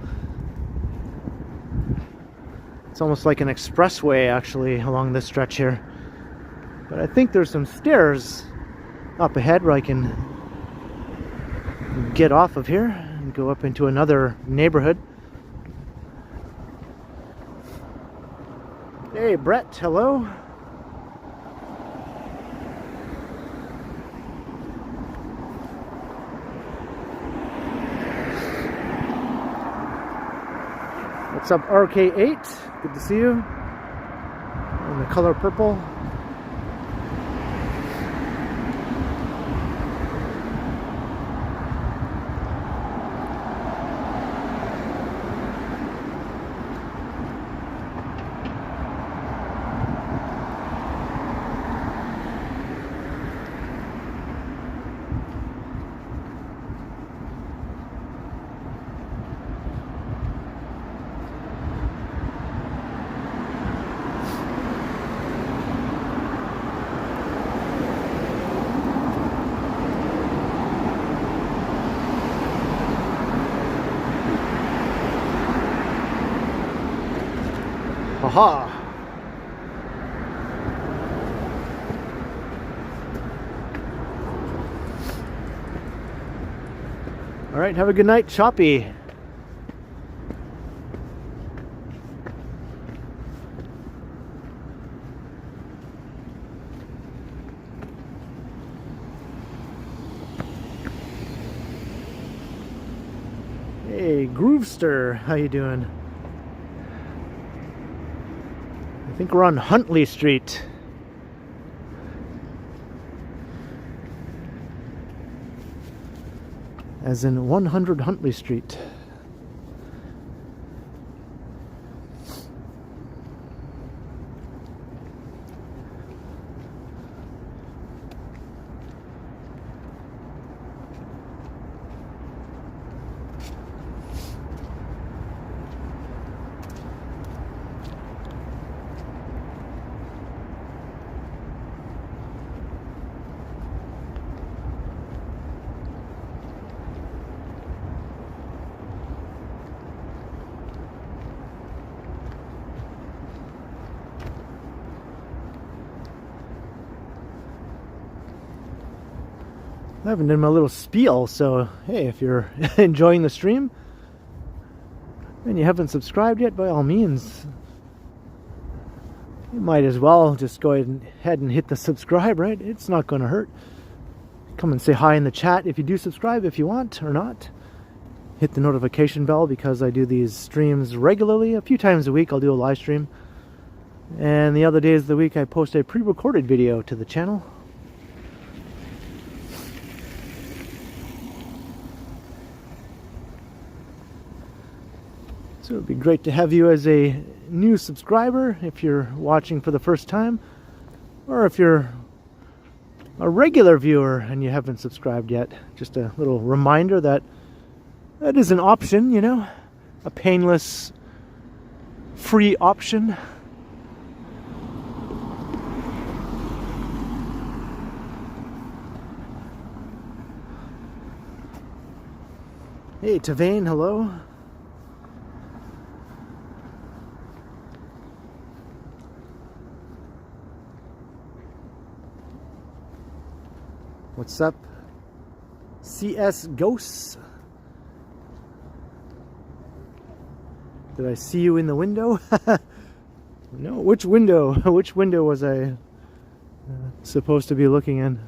It's almost like an expressway, actually, along this stretch here. But I think there's some stairs up ahead where I can get off of here and go up into another neighborhood. Hey, Brett, hello. What's up, RK8? Good to see you. In the color purple. Haha. All right, have a good night, Choppy. Hey, Groovester, how you doing? I think we're on Huntley Street. As in 100 Huntley Street. I haven't done my little spiel, so hey, if you're enjoying the stream and you haven't subscribed yet, by all means, you might as well just go ahead and hit the subscribe, right? It's not going to hurt. Come and say hi in the chat if you do subscribe, if you want or not. Hit the notification bell because I do these streams regularly. A few times a week I'll do a live stream. And the other days of the week I post a pre-recorded video to the channel. So it would be great to have you as a new subscriber if you're watching for the first time, or if you're a regular viewer and you haven't subscribed yet. Just a little reminder that that is an option, you know, a painless, free option. Hey, Tavane, hello. What's up? CS Ghosts? Did I see you in the window? No, which window? Which window was I supposed to be looking in?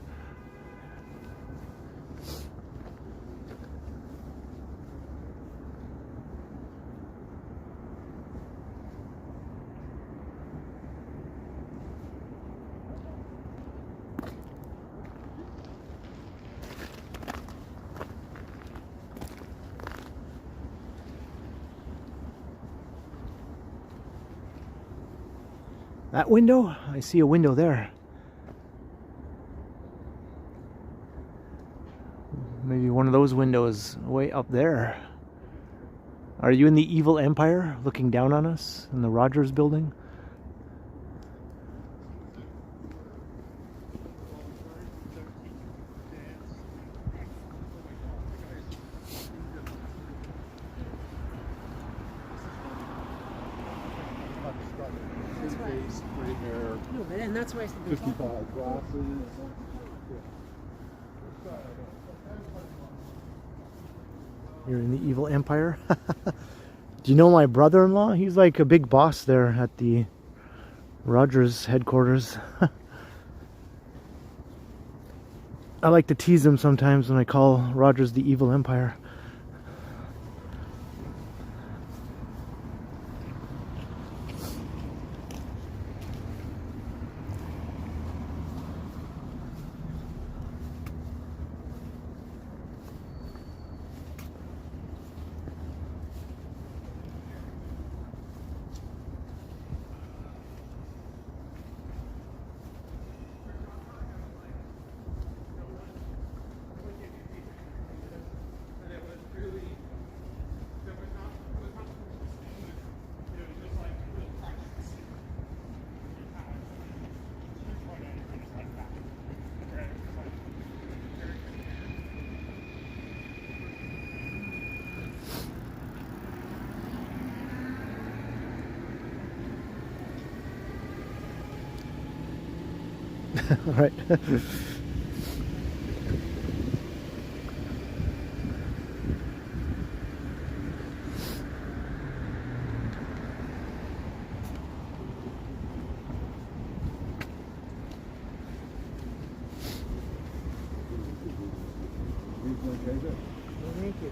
That window? I see a window there. Maybe one of those windows way up there. Are you in the evil empire looking down on us in the Rogers building? And that's why I said 55 glasses. You're in the evil empire? Do you know my brother-in-law? He's like a big boss there at the Rogers headquarters. I like to tease him sometimes when I call Rogers the evil empire. Right. Thank you.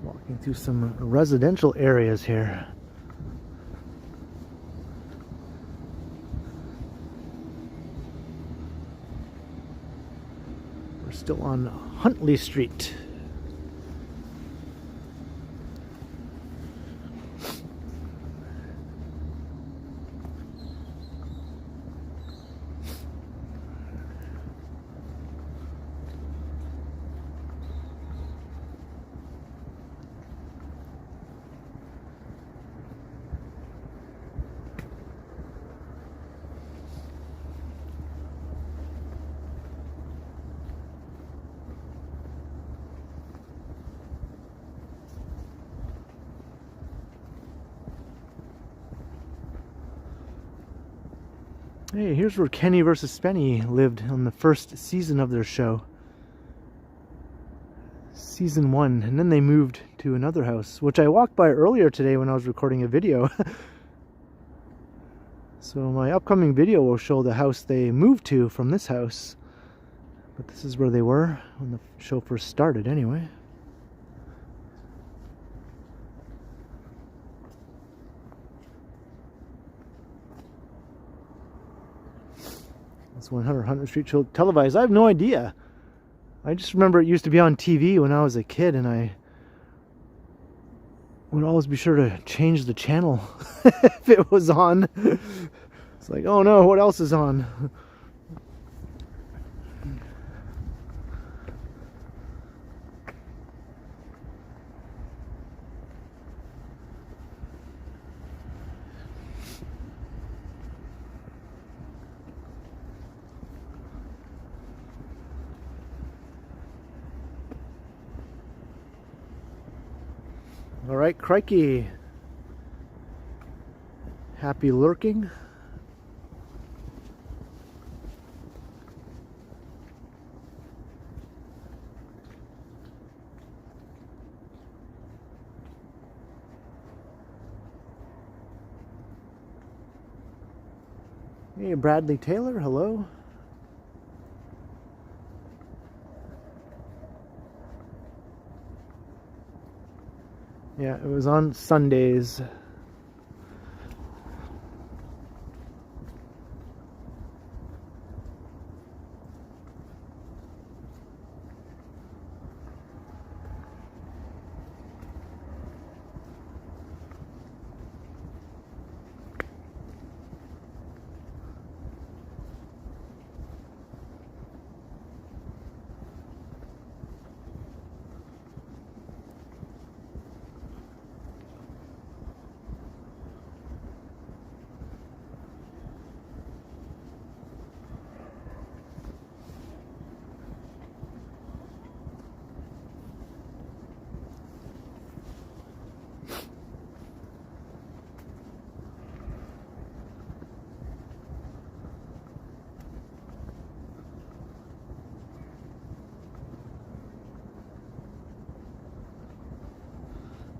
Walking through some residential areas here. We're still on Huntley Street. Hey, here's where Kenny versus Spenny lived on the first season of their show. Season 1, and then they moved to another house, which I walked by earlier today when I was recording a video. So my upcoming video will show the house they moved to from this house. But this is where they were when the show first started anyway. It's 100 Hunter Street show televised. I have no idea. I just remember it used to be on TV when I was a kid, and I would always be sure to change the channel if it was on. It's like, oh no, what else is on? All right, crikey. Happy lurking. Hey, Bradley Taylor, hello. Yeah, it was on Sundays.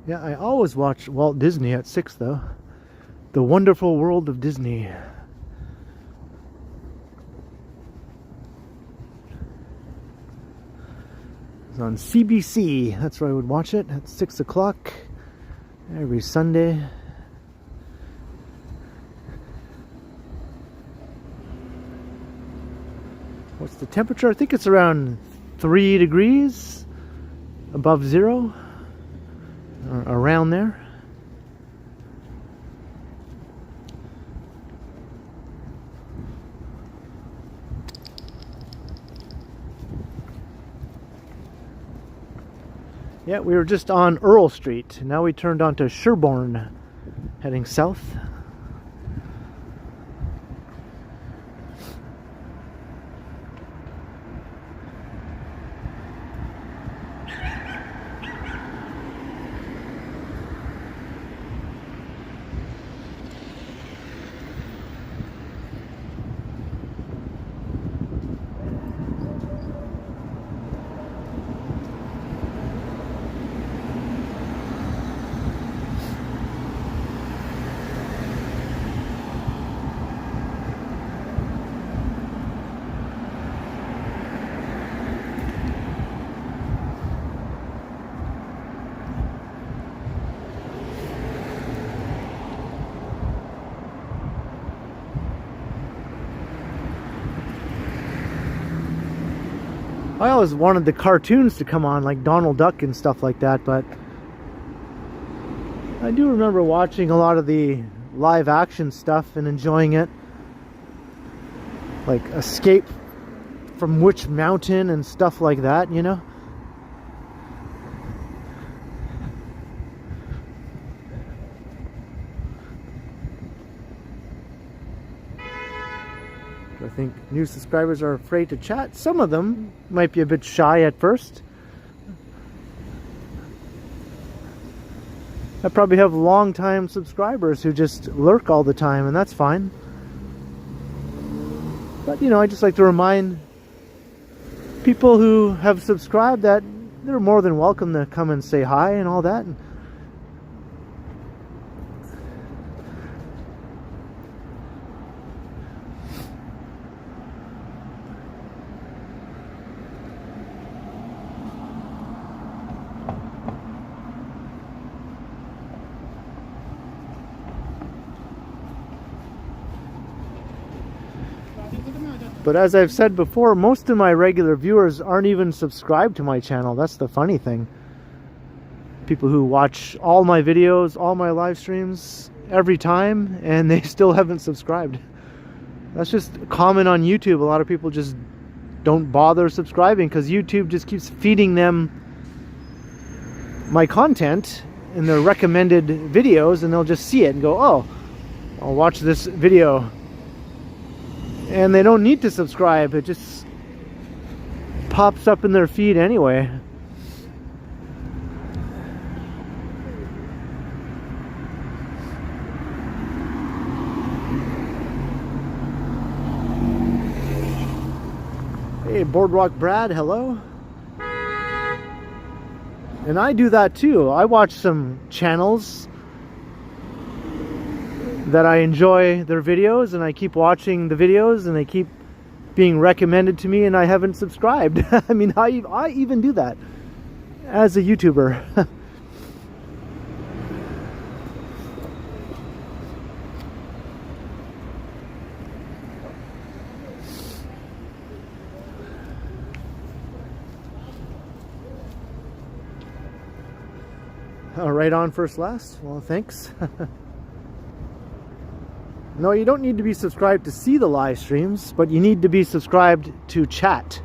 Yeah, I always watch Walt Disney at 6 though. The Wonderful World of Disney. It's on CBC. That's where I would watch it at 6 o'clock every Sunday. What's the temperature? I think it's around 3 degrees above zero. Or around there. Yeah, we were just on Earl Street. Now we turned onto Sherborne, heading south. I always wanted the cartoons to come on, like Donald Duck and stuff like that, but I do remember watching a lot of the live action stuff and enjoying it. Like Escape from Witch Mountain and stuff like that, you know? I think new subscribers are afraid to chat. Some of them might be a bit shy at first. I probably have long-time subscribers who just lurk all the time, and that's fine. But, you know, I just like to remind people who have subscribed that they're more than welcome to come and say hi and all that. But as I've said before, most of my regular viewers aren't even subscribed to my channel. That's the funny thing. People who watch all my videos, all my live streams every time, and they still haven't subscribed. That's just common on YouTube. A lot of people just don't bother subscribing because YouTube just keeps feeding them my content in their recommended videos, and they'll just see it and go, oh, I'll watch this video. And they don't need to subscribe. It just pops up in their feed anyway. Hey, Boardwalk Brad, hello. And I do that too. I watch some channels that I enjoy their videos, and I keep watching the videos, and they keep being recommended to me, and I haven't subscribed. I mean, I even do that as a YouTuber. Right on first last. Well, thanks. No, you don't need to be subscribed to see the live streams, but you need to be subscribed to chat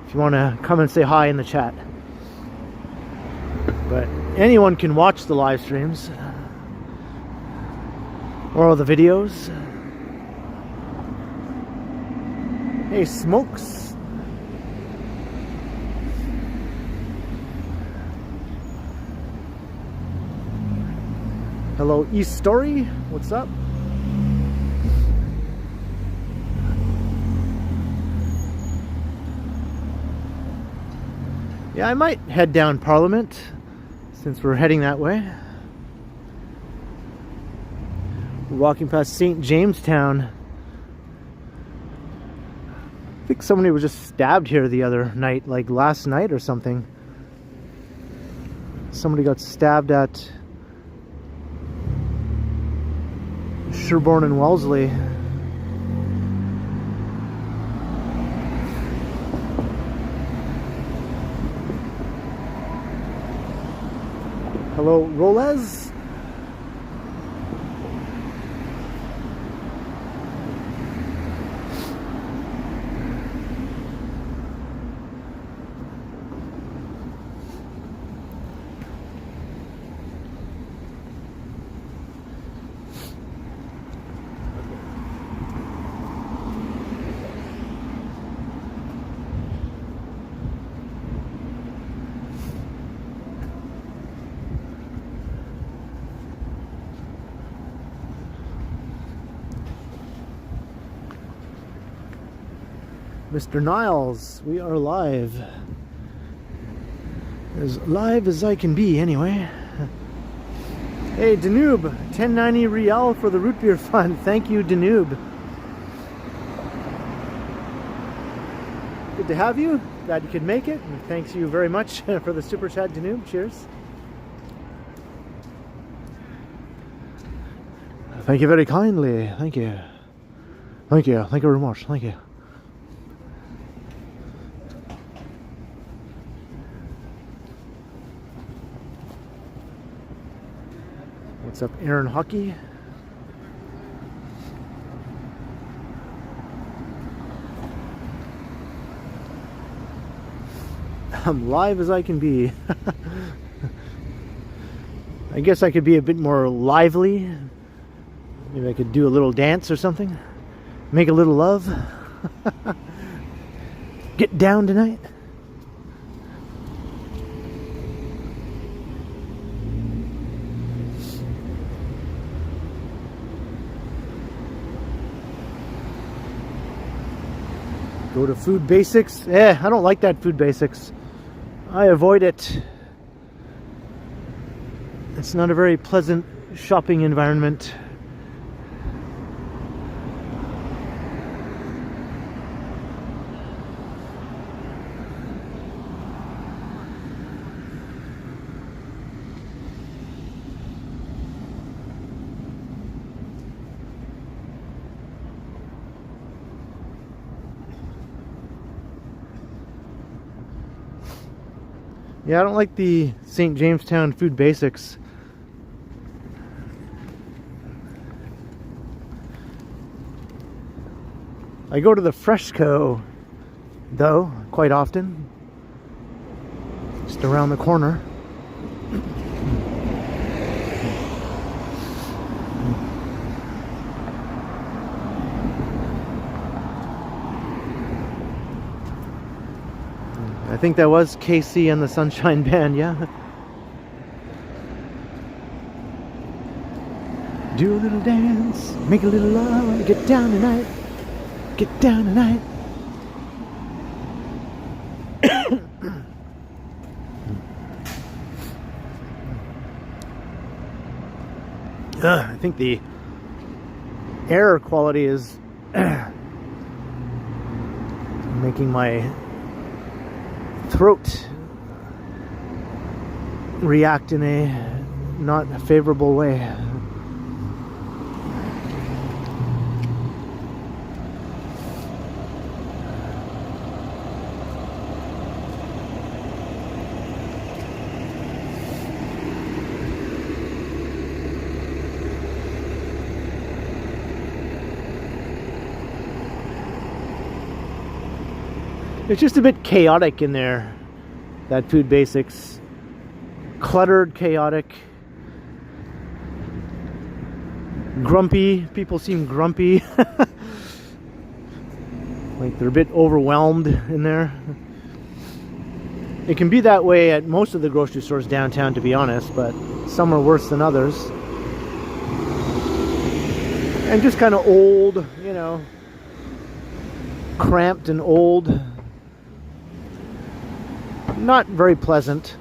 if you want to come and say hi in the chat. But anyone can watch the live streams or the videos. Hey, Smokes. Hello, East Story. What's up? Yeah, I might head down Parliament since we're heading that way. We're walking past St. Jamestown. I think somebody was just stabbed here the other night, like last night or something. Somebody got stabbed at Sherborne and Wellesley. Hello, Rolez. Mr. Niles, we are live. As live as I can be, anyway. Hey, Danube, 1090 Rial for the root beer fund. Thank you, Danube. Good to have you. Glad you could make it. And thanks you very much for the super chat, Danube. Cheers. Thank you very kindly. Thank you. Thank you. Thank you very much. Thank you. What's up, Aaron Hockey? I'm live as I can be. I guess I could be a bit more lively. Maybe I could do a little dance or something. Make a little love. Get down tonight. Go to Food Basics. I don't like that Food Basics. I avoid it. It's not a very pleasant shopping environment. Yeah, I don't like the St. Jamestown Food Basics. I go to the Freshco, though, quite often. Just around the corner. I think that was KC and the Sunshine Band, yeah. Do a little dance, make a little love, get down tonight, get down tonight. I think the air quality is making my throat react in a not favorable way. It's just a bit chaotic in there, that Food Basics. Cluttered, chaotic. Grumpy. People seem grumpy. Like they're a bit overwhelmed in there. It can be that way at most of the grocery stores downtown, to be honest, but some are worse than others. And just kind of old, you know. Cramped and old. Not very pleasant.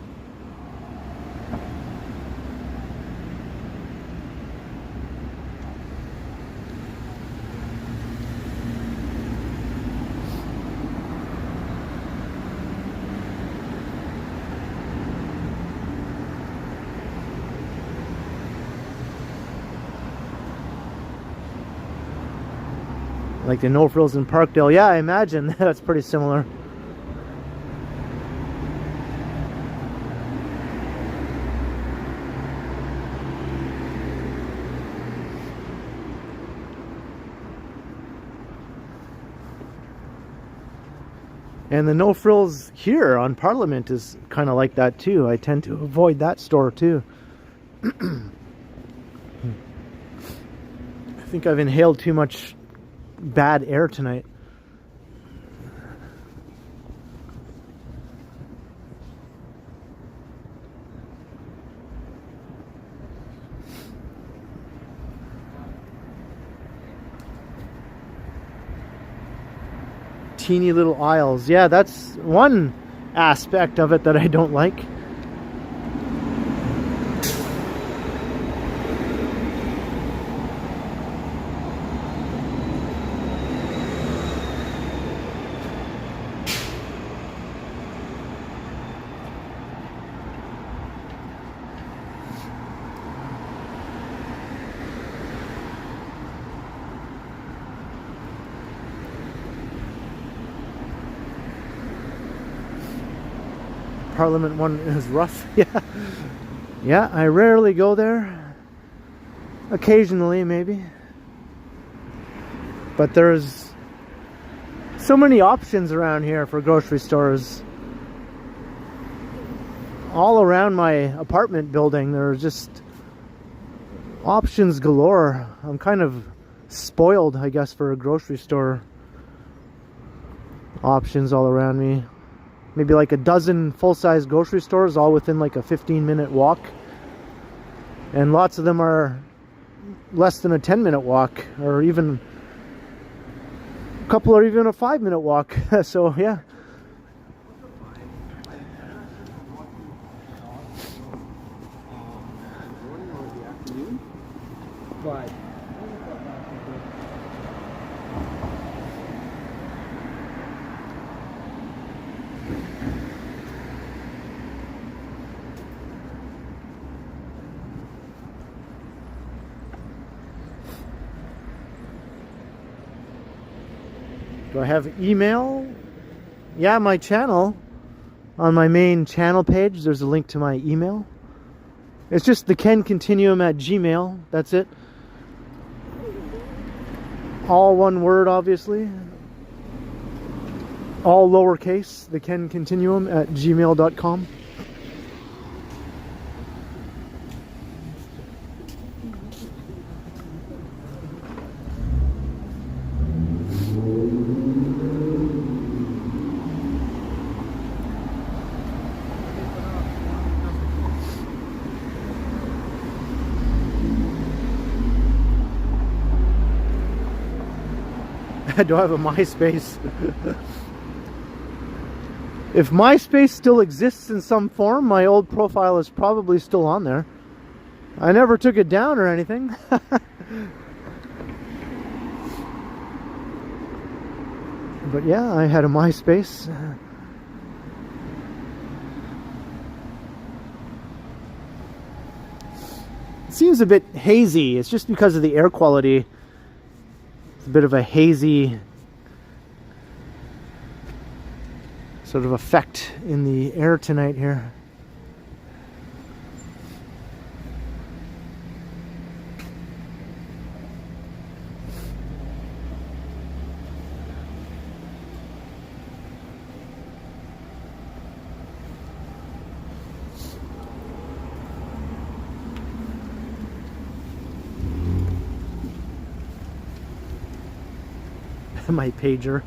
Like the No Frills in Parkdale. Yeah, I imagine that's pretty similar. And the No Frills here on Parliament is kind of like that too. I tend to avoid that store too. I think I've inhaled too much bad air tonight. Teeny little aisles. Yeah, that's one aspect of it that I don't like. Parliament one is rough. Yeah, I rarely go there. occasionally maybe. But there's so many options around here for grocery stores. All around my apartment building, there's just options galore. I'm kind of spoiled, I guess, for a grocery store. Options all around me. Maybe like a dozen full-size grocery stores, all within like a 15-minute walk. And lots of them are less than a 10-minute walk, or even a couple are even a 5-minute walk. So yeah. But do I have email? Yeah, my channel. On my main channel page, there's a link to my email. It's just the Ken Continuum at Gmail. That's it. All one word, obviously. All lowercase. The Ken Continuum at gmail.com. Do I have a MySpace? If MySpace still exists in some form, my old profile is probably still on there. I never took it down or anything. But yeah, I had a MySpace. It seems a bit hazy. It's just because of the air quality. A bit of a hazy sort of effect in the air tonight here. My pager.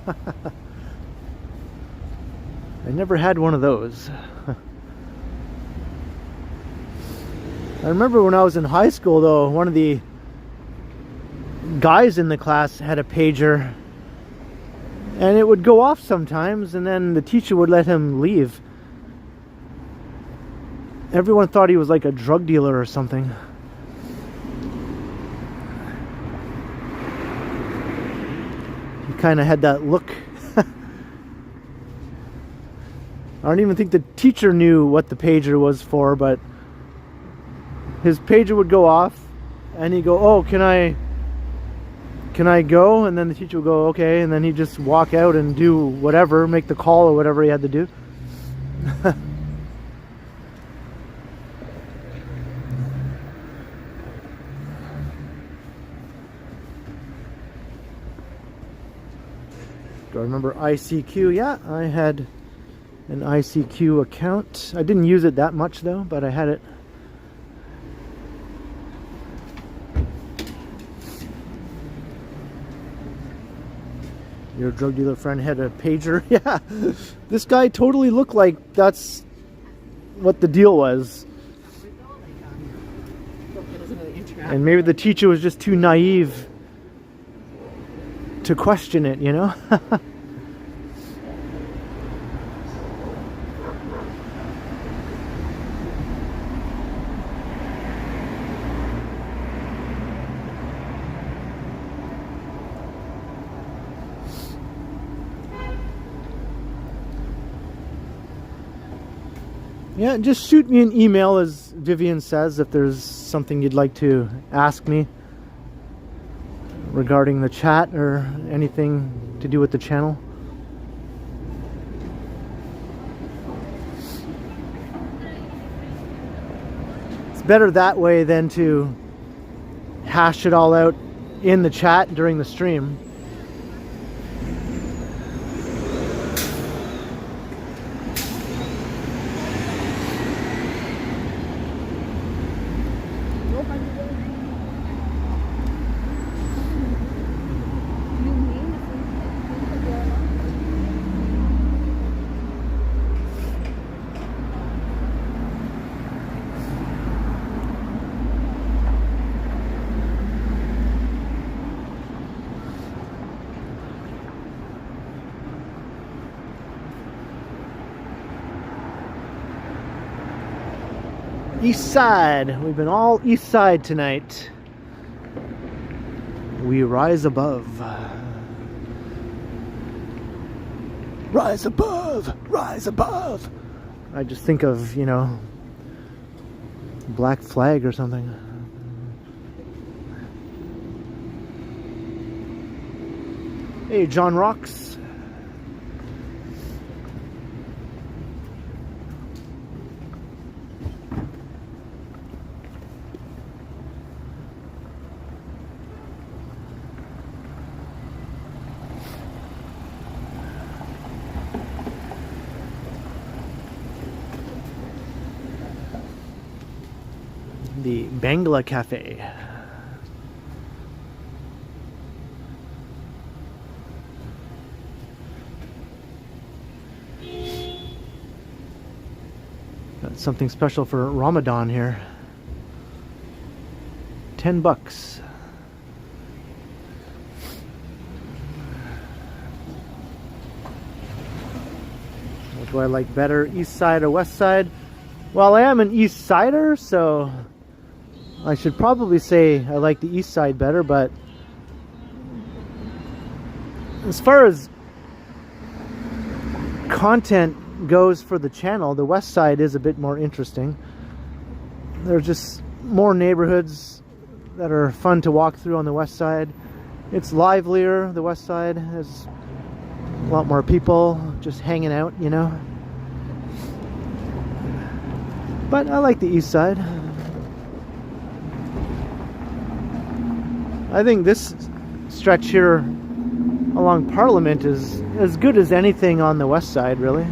I never had one of those. I remember when I was in high school though, one of the guys in the class had a pager and it would go off sometimes and then the teacher would let him leave. Everyone thought he was like a drug dealer or something. Kind of had that look. I don't even think the teacher knew what the pager was for, but his pager would go off and he'd go, "Oh, can I go?" And then the teacher would go, "Okay," and then he'd just walk out and do whatever, make the call or whatever he had to do. Do I remember ICQ? Yeah, I had an ICQ account. I didn't use it that much though, but I had it. Your drug dealer friend had a pager? Yeah, this guy totally looked like that's what the deal was. And maybe the teacher was just too naive to question it, you know? Yeah, just shoot me an email, as Vivian says, if there's something you'd like to ask me regarding the chat or anything to do with the channel. It's better that way than to hash it all out in the chat during the stream. East Side. We've been all East Side tonight. We rise above. Rise above! Rise above! I just think of, you know, Black Flag or something. Hey, John Rocks. The Bangla Cafe. Got something special for Ramadan here. $10. What do I like better, East Side or West Side? Well, I am an East Sider, so I should probably say I like the East Side better, but as far as content goes for the channel, the West Side is a bit more interesting. There's just more neighborhoods that are fun to walk through on the West Side. It's livelier, the West Side. There's a lot more people just hanging out, you know. But I like the East Side. I think this stretch here along Parliament is as good as anything on the West Side, really.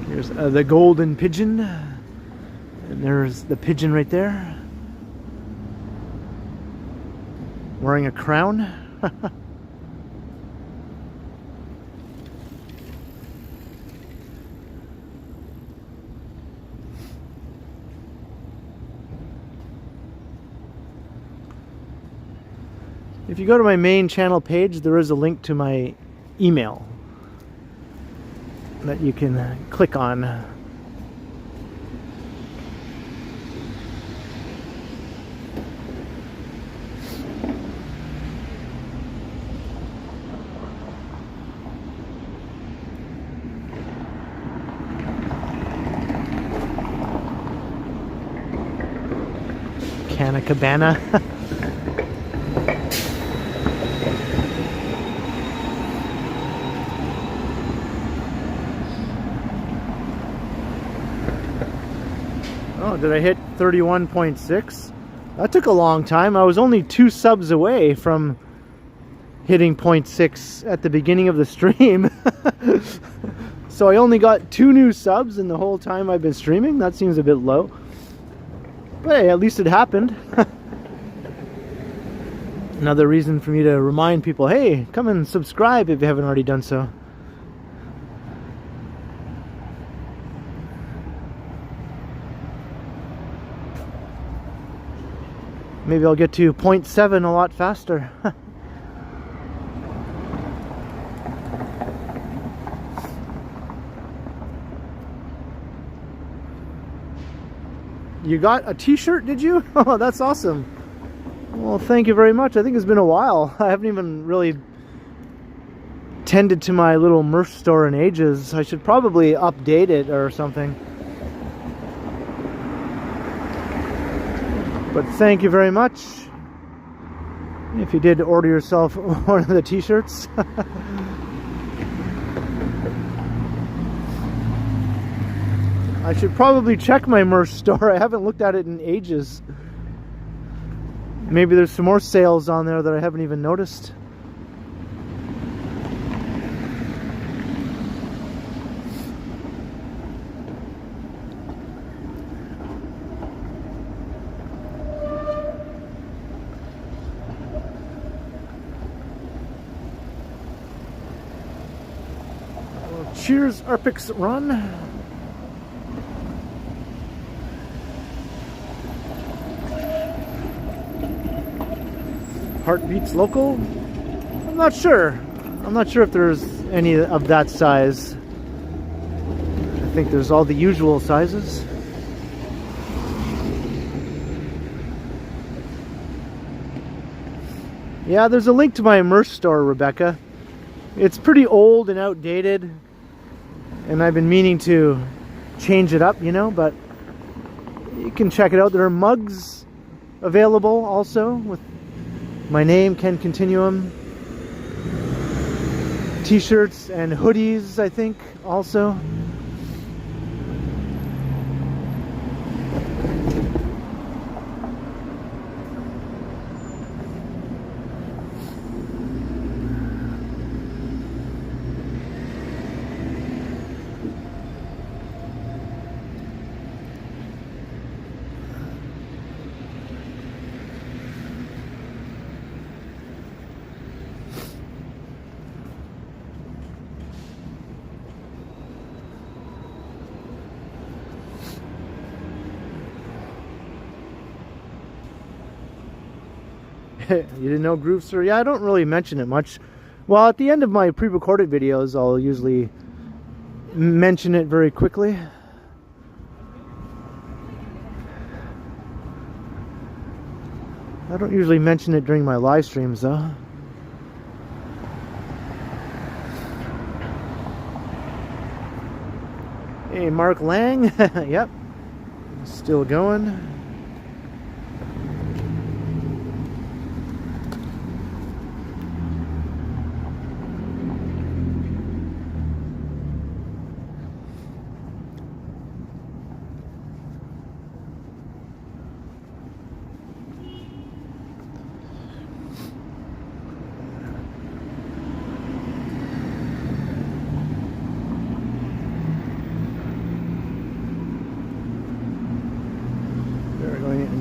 Here's the golden pigeon, and there's the pigeon right there. Wearing a crown. If you go to my main channel page, there is a link to my email that you can click on. Cabana. Oh, did I hit 31.6? That took a long time. I was only 2 subs away from hitting 0.6 at the beginning of the stream. So I only got 2 new subs in the whole time I've been streaming. That seems a bit low. But hey, at least it happened. Another reason for me to remind people, hey, come and subscribe if you haven't already done so. Maybe I'll get to 0.7 a lot faster. You got a t-shirt, did you? Oh, that's awesome. Well, thank you very much. I think it's been a while. I haven't even really tended to my little merch store in ages. I should probably update it or something. But thank you very much. If you did order yourself one of the t-shirts. I should probably check my merch store. I haven't looked at it in ages. Maybe there's some more sales on there that I haven't even noticed. Well, cheers, Arpix Run. Heartbeats local? I'm not sure. I'm not sure if there's any of that size. I think there's all the usual sizes. Yeah, there's a link to my merch store, Rebecca. It's pretty old and outdated, and I've been meaning to change it up, you know, but you can check it out. There are mugs available also with my name, Ken Continuum. T-shirts and hoodies, I think, also. You didn't know Groove Sir? Yeah, I don't really mention it much. Well, at the end of my pre-recorded videos, I'll usually mention it very quickly. I don't usually mention it during my live streams, though. Hey, Mark Lang. Yep. Still going.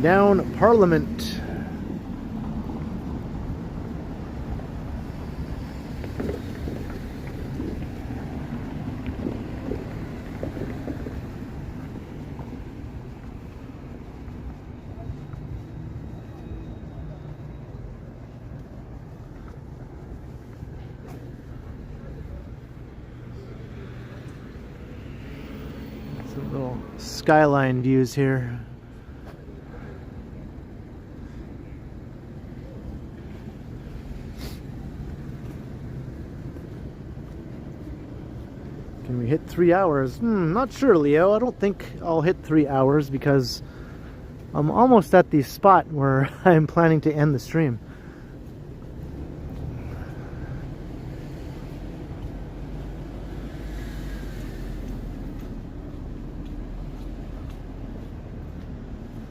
Down Parliament. Some little skyline views here. Can we hit 3 hours? Not sure, Leo. I don't think I'll hit 3 hours because I'm almost at the spot where I'm planning to end the stream.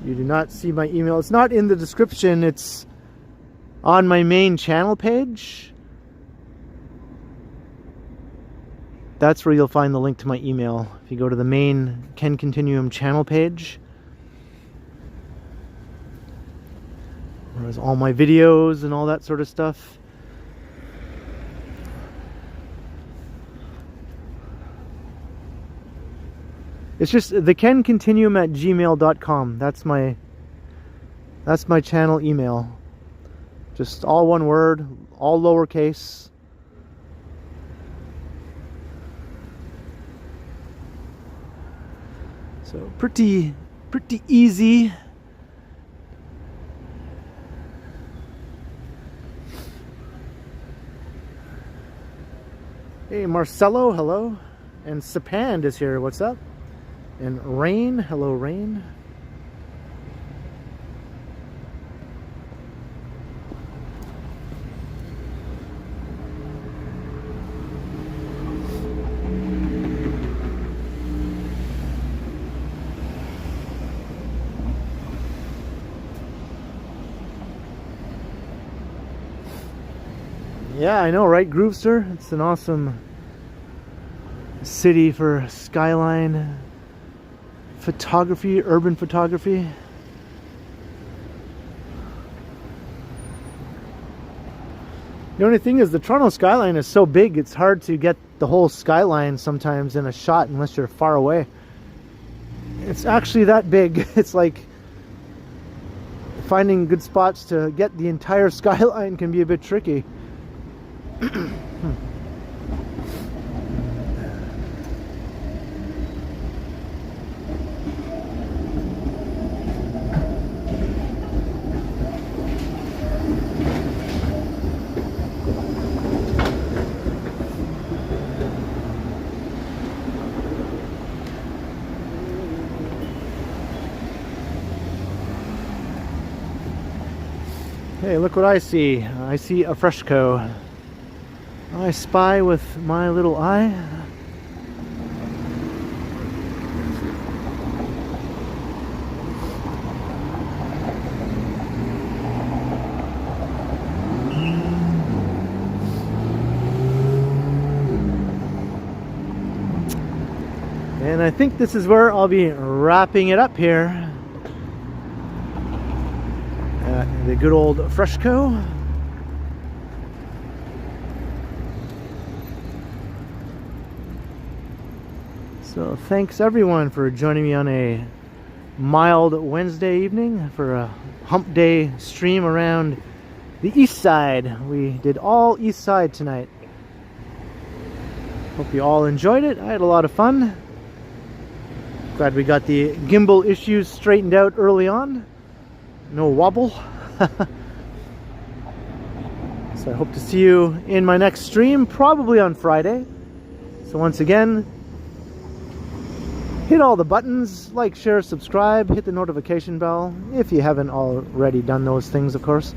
You do not see my email. It's not in the description. It's on my main channel page. That's where you'll find the link to my email. If you go to the main Ken Continuum channel page, where there's all my videos and all that sort of stuff. It's just the kencontinuum@gmail.com. That's my channel email. Just all one word, all lowercase. So pretty easy. Hey Marcelo, hello. And Sapand is here, what's up? And Rain, hello Rain. Yeah, I know, right, Groovester? It's an awesome city for skyline photography, urban photography. The only thing is the Toronto skyline is so big, it's hard to get the whole skyline sometimes in a shot unless you're far away. It's actually that big. It's like finding good spots to get the entire skyline can be a bit tricky. Hey, look what I see. I see a fresco. I spy with my little eye. And I think this is where I'll be wrapping it up here. The good old fresco. So thanks everyone for joining me on a mild Wednesday evening for a hump day stream around the east side. We did all east side tonight. Hope you all enjoyed it. I had a lot of fun. Glad we got the gimbal issues straightened out early on. No wobble. So I hope to see you in my next stream, probably on Friday. So once again, hit all the buttons, like, share, subscribe, hit the notification bell if you haven't already done those things, of course.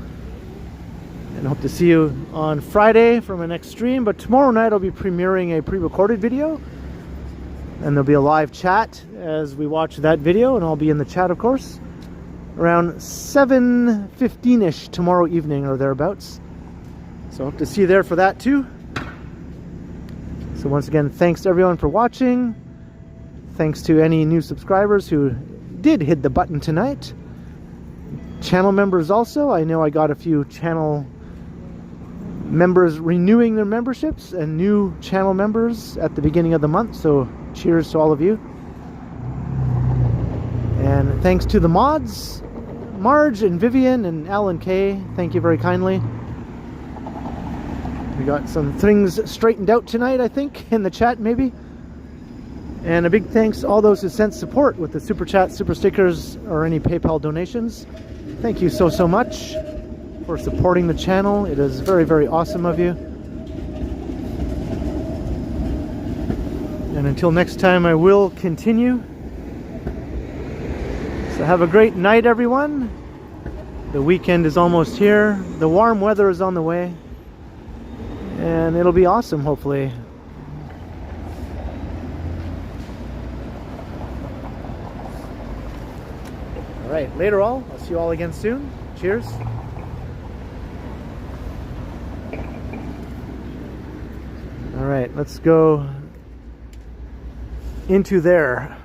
And I hope to see you on Friday for my next stream. But tomorrow night I'll be premiering a pre-recorded video, and there'll be a live chat as we watch that video, and I'll be in the chat, of course, around 7:15ish tomorrow evening or thereabouts. So I hope to see you there for that too. So once again, thanks to everyone for watching. Thanks to any new subscribers who did hit the button tonight. Channel members also. I know I got a few channel members renewing their memberships and new channel members at the beginning of the month. So cheers to all of you. And thanks to the mods, Marge and Vivian and Alan K. Thank you very kindly. We got some things straightened out tonight, I think, in the chat maybe. And a big thanks to all those who sent support with the Super Chat, Super Stickers, or any PayPal donations. Thank you so much for supporting the channel. It is very, very awesome of you. And until next time, I will continue. So have a great night, everyone. The weekend is almost here. The warm weather is on the way. And it'll be awesome, hopefully. All right, later all. I'll see you all again soon. Cheers. All right, let's go into there.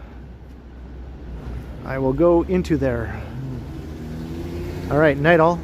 I will go into there. All right, night all.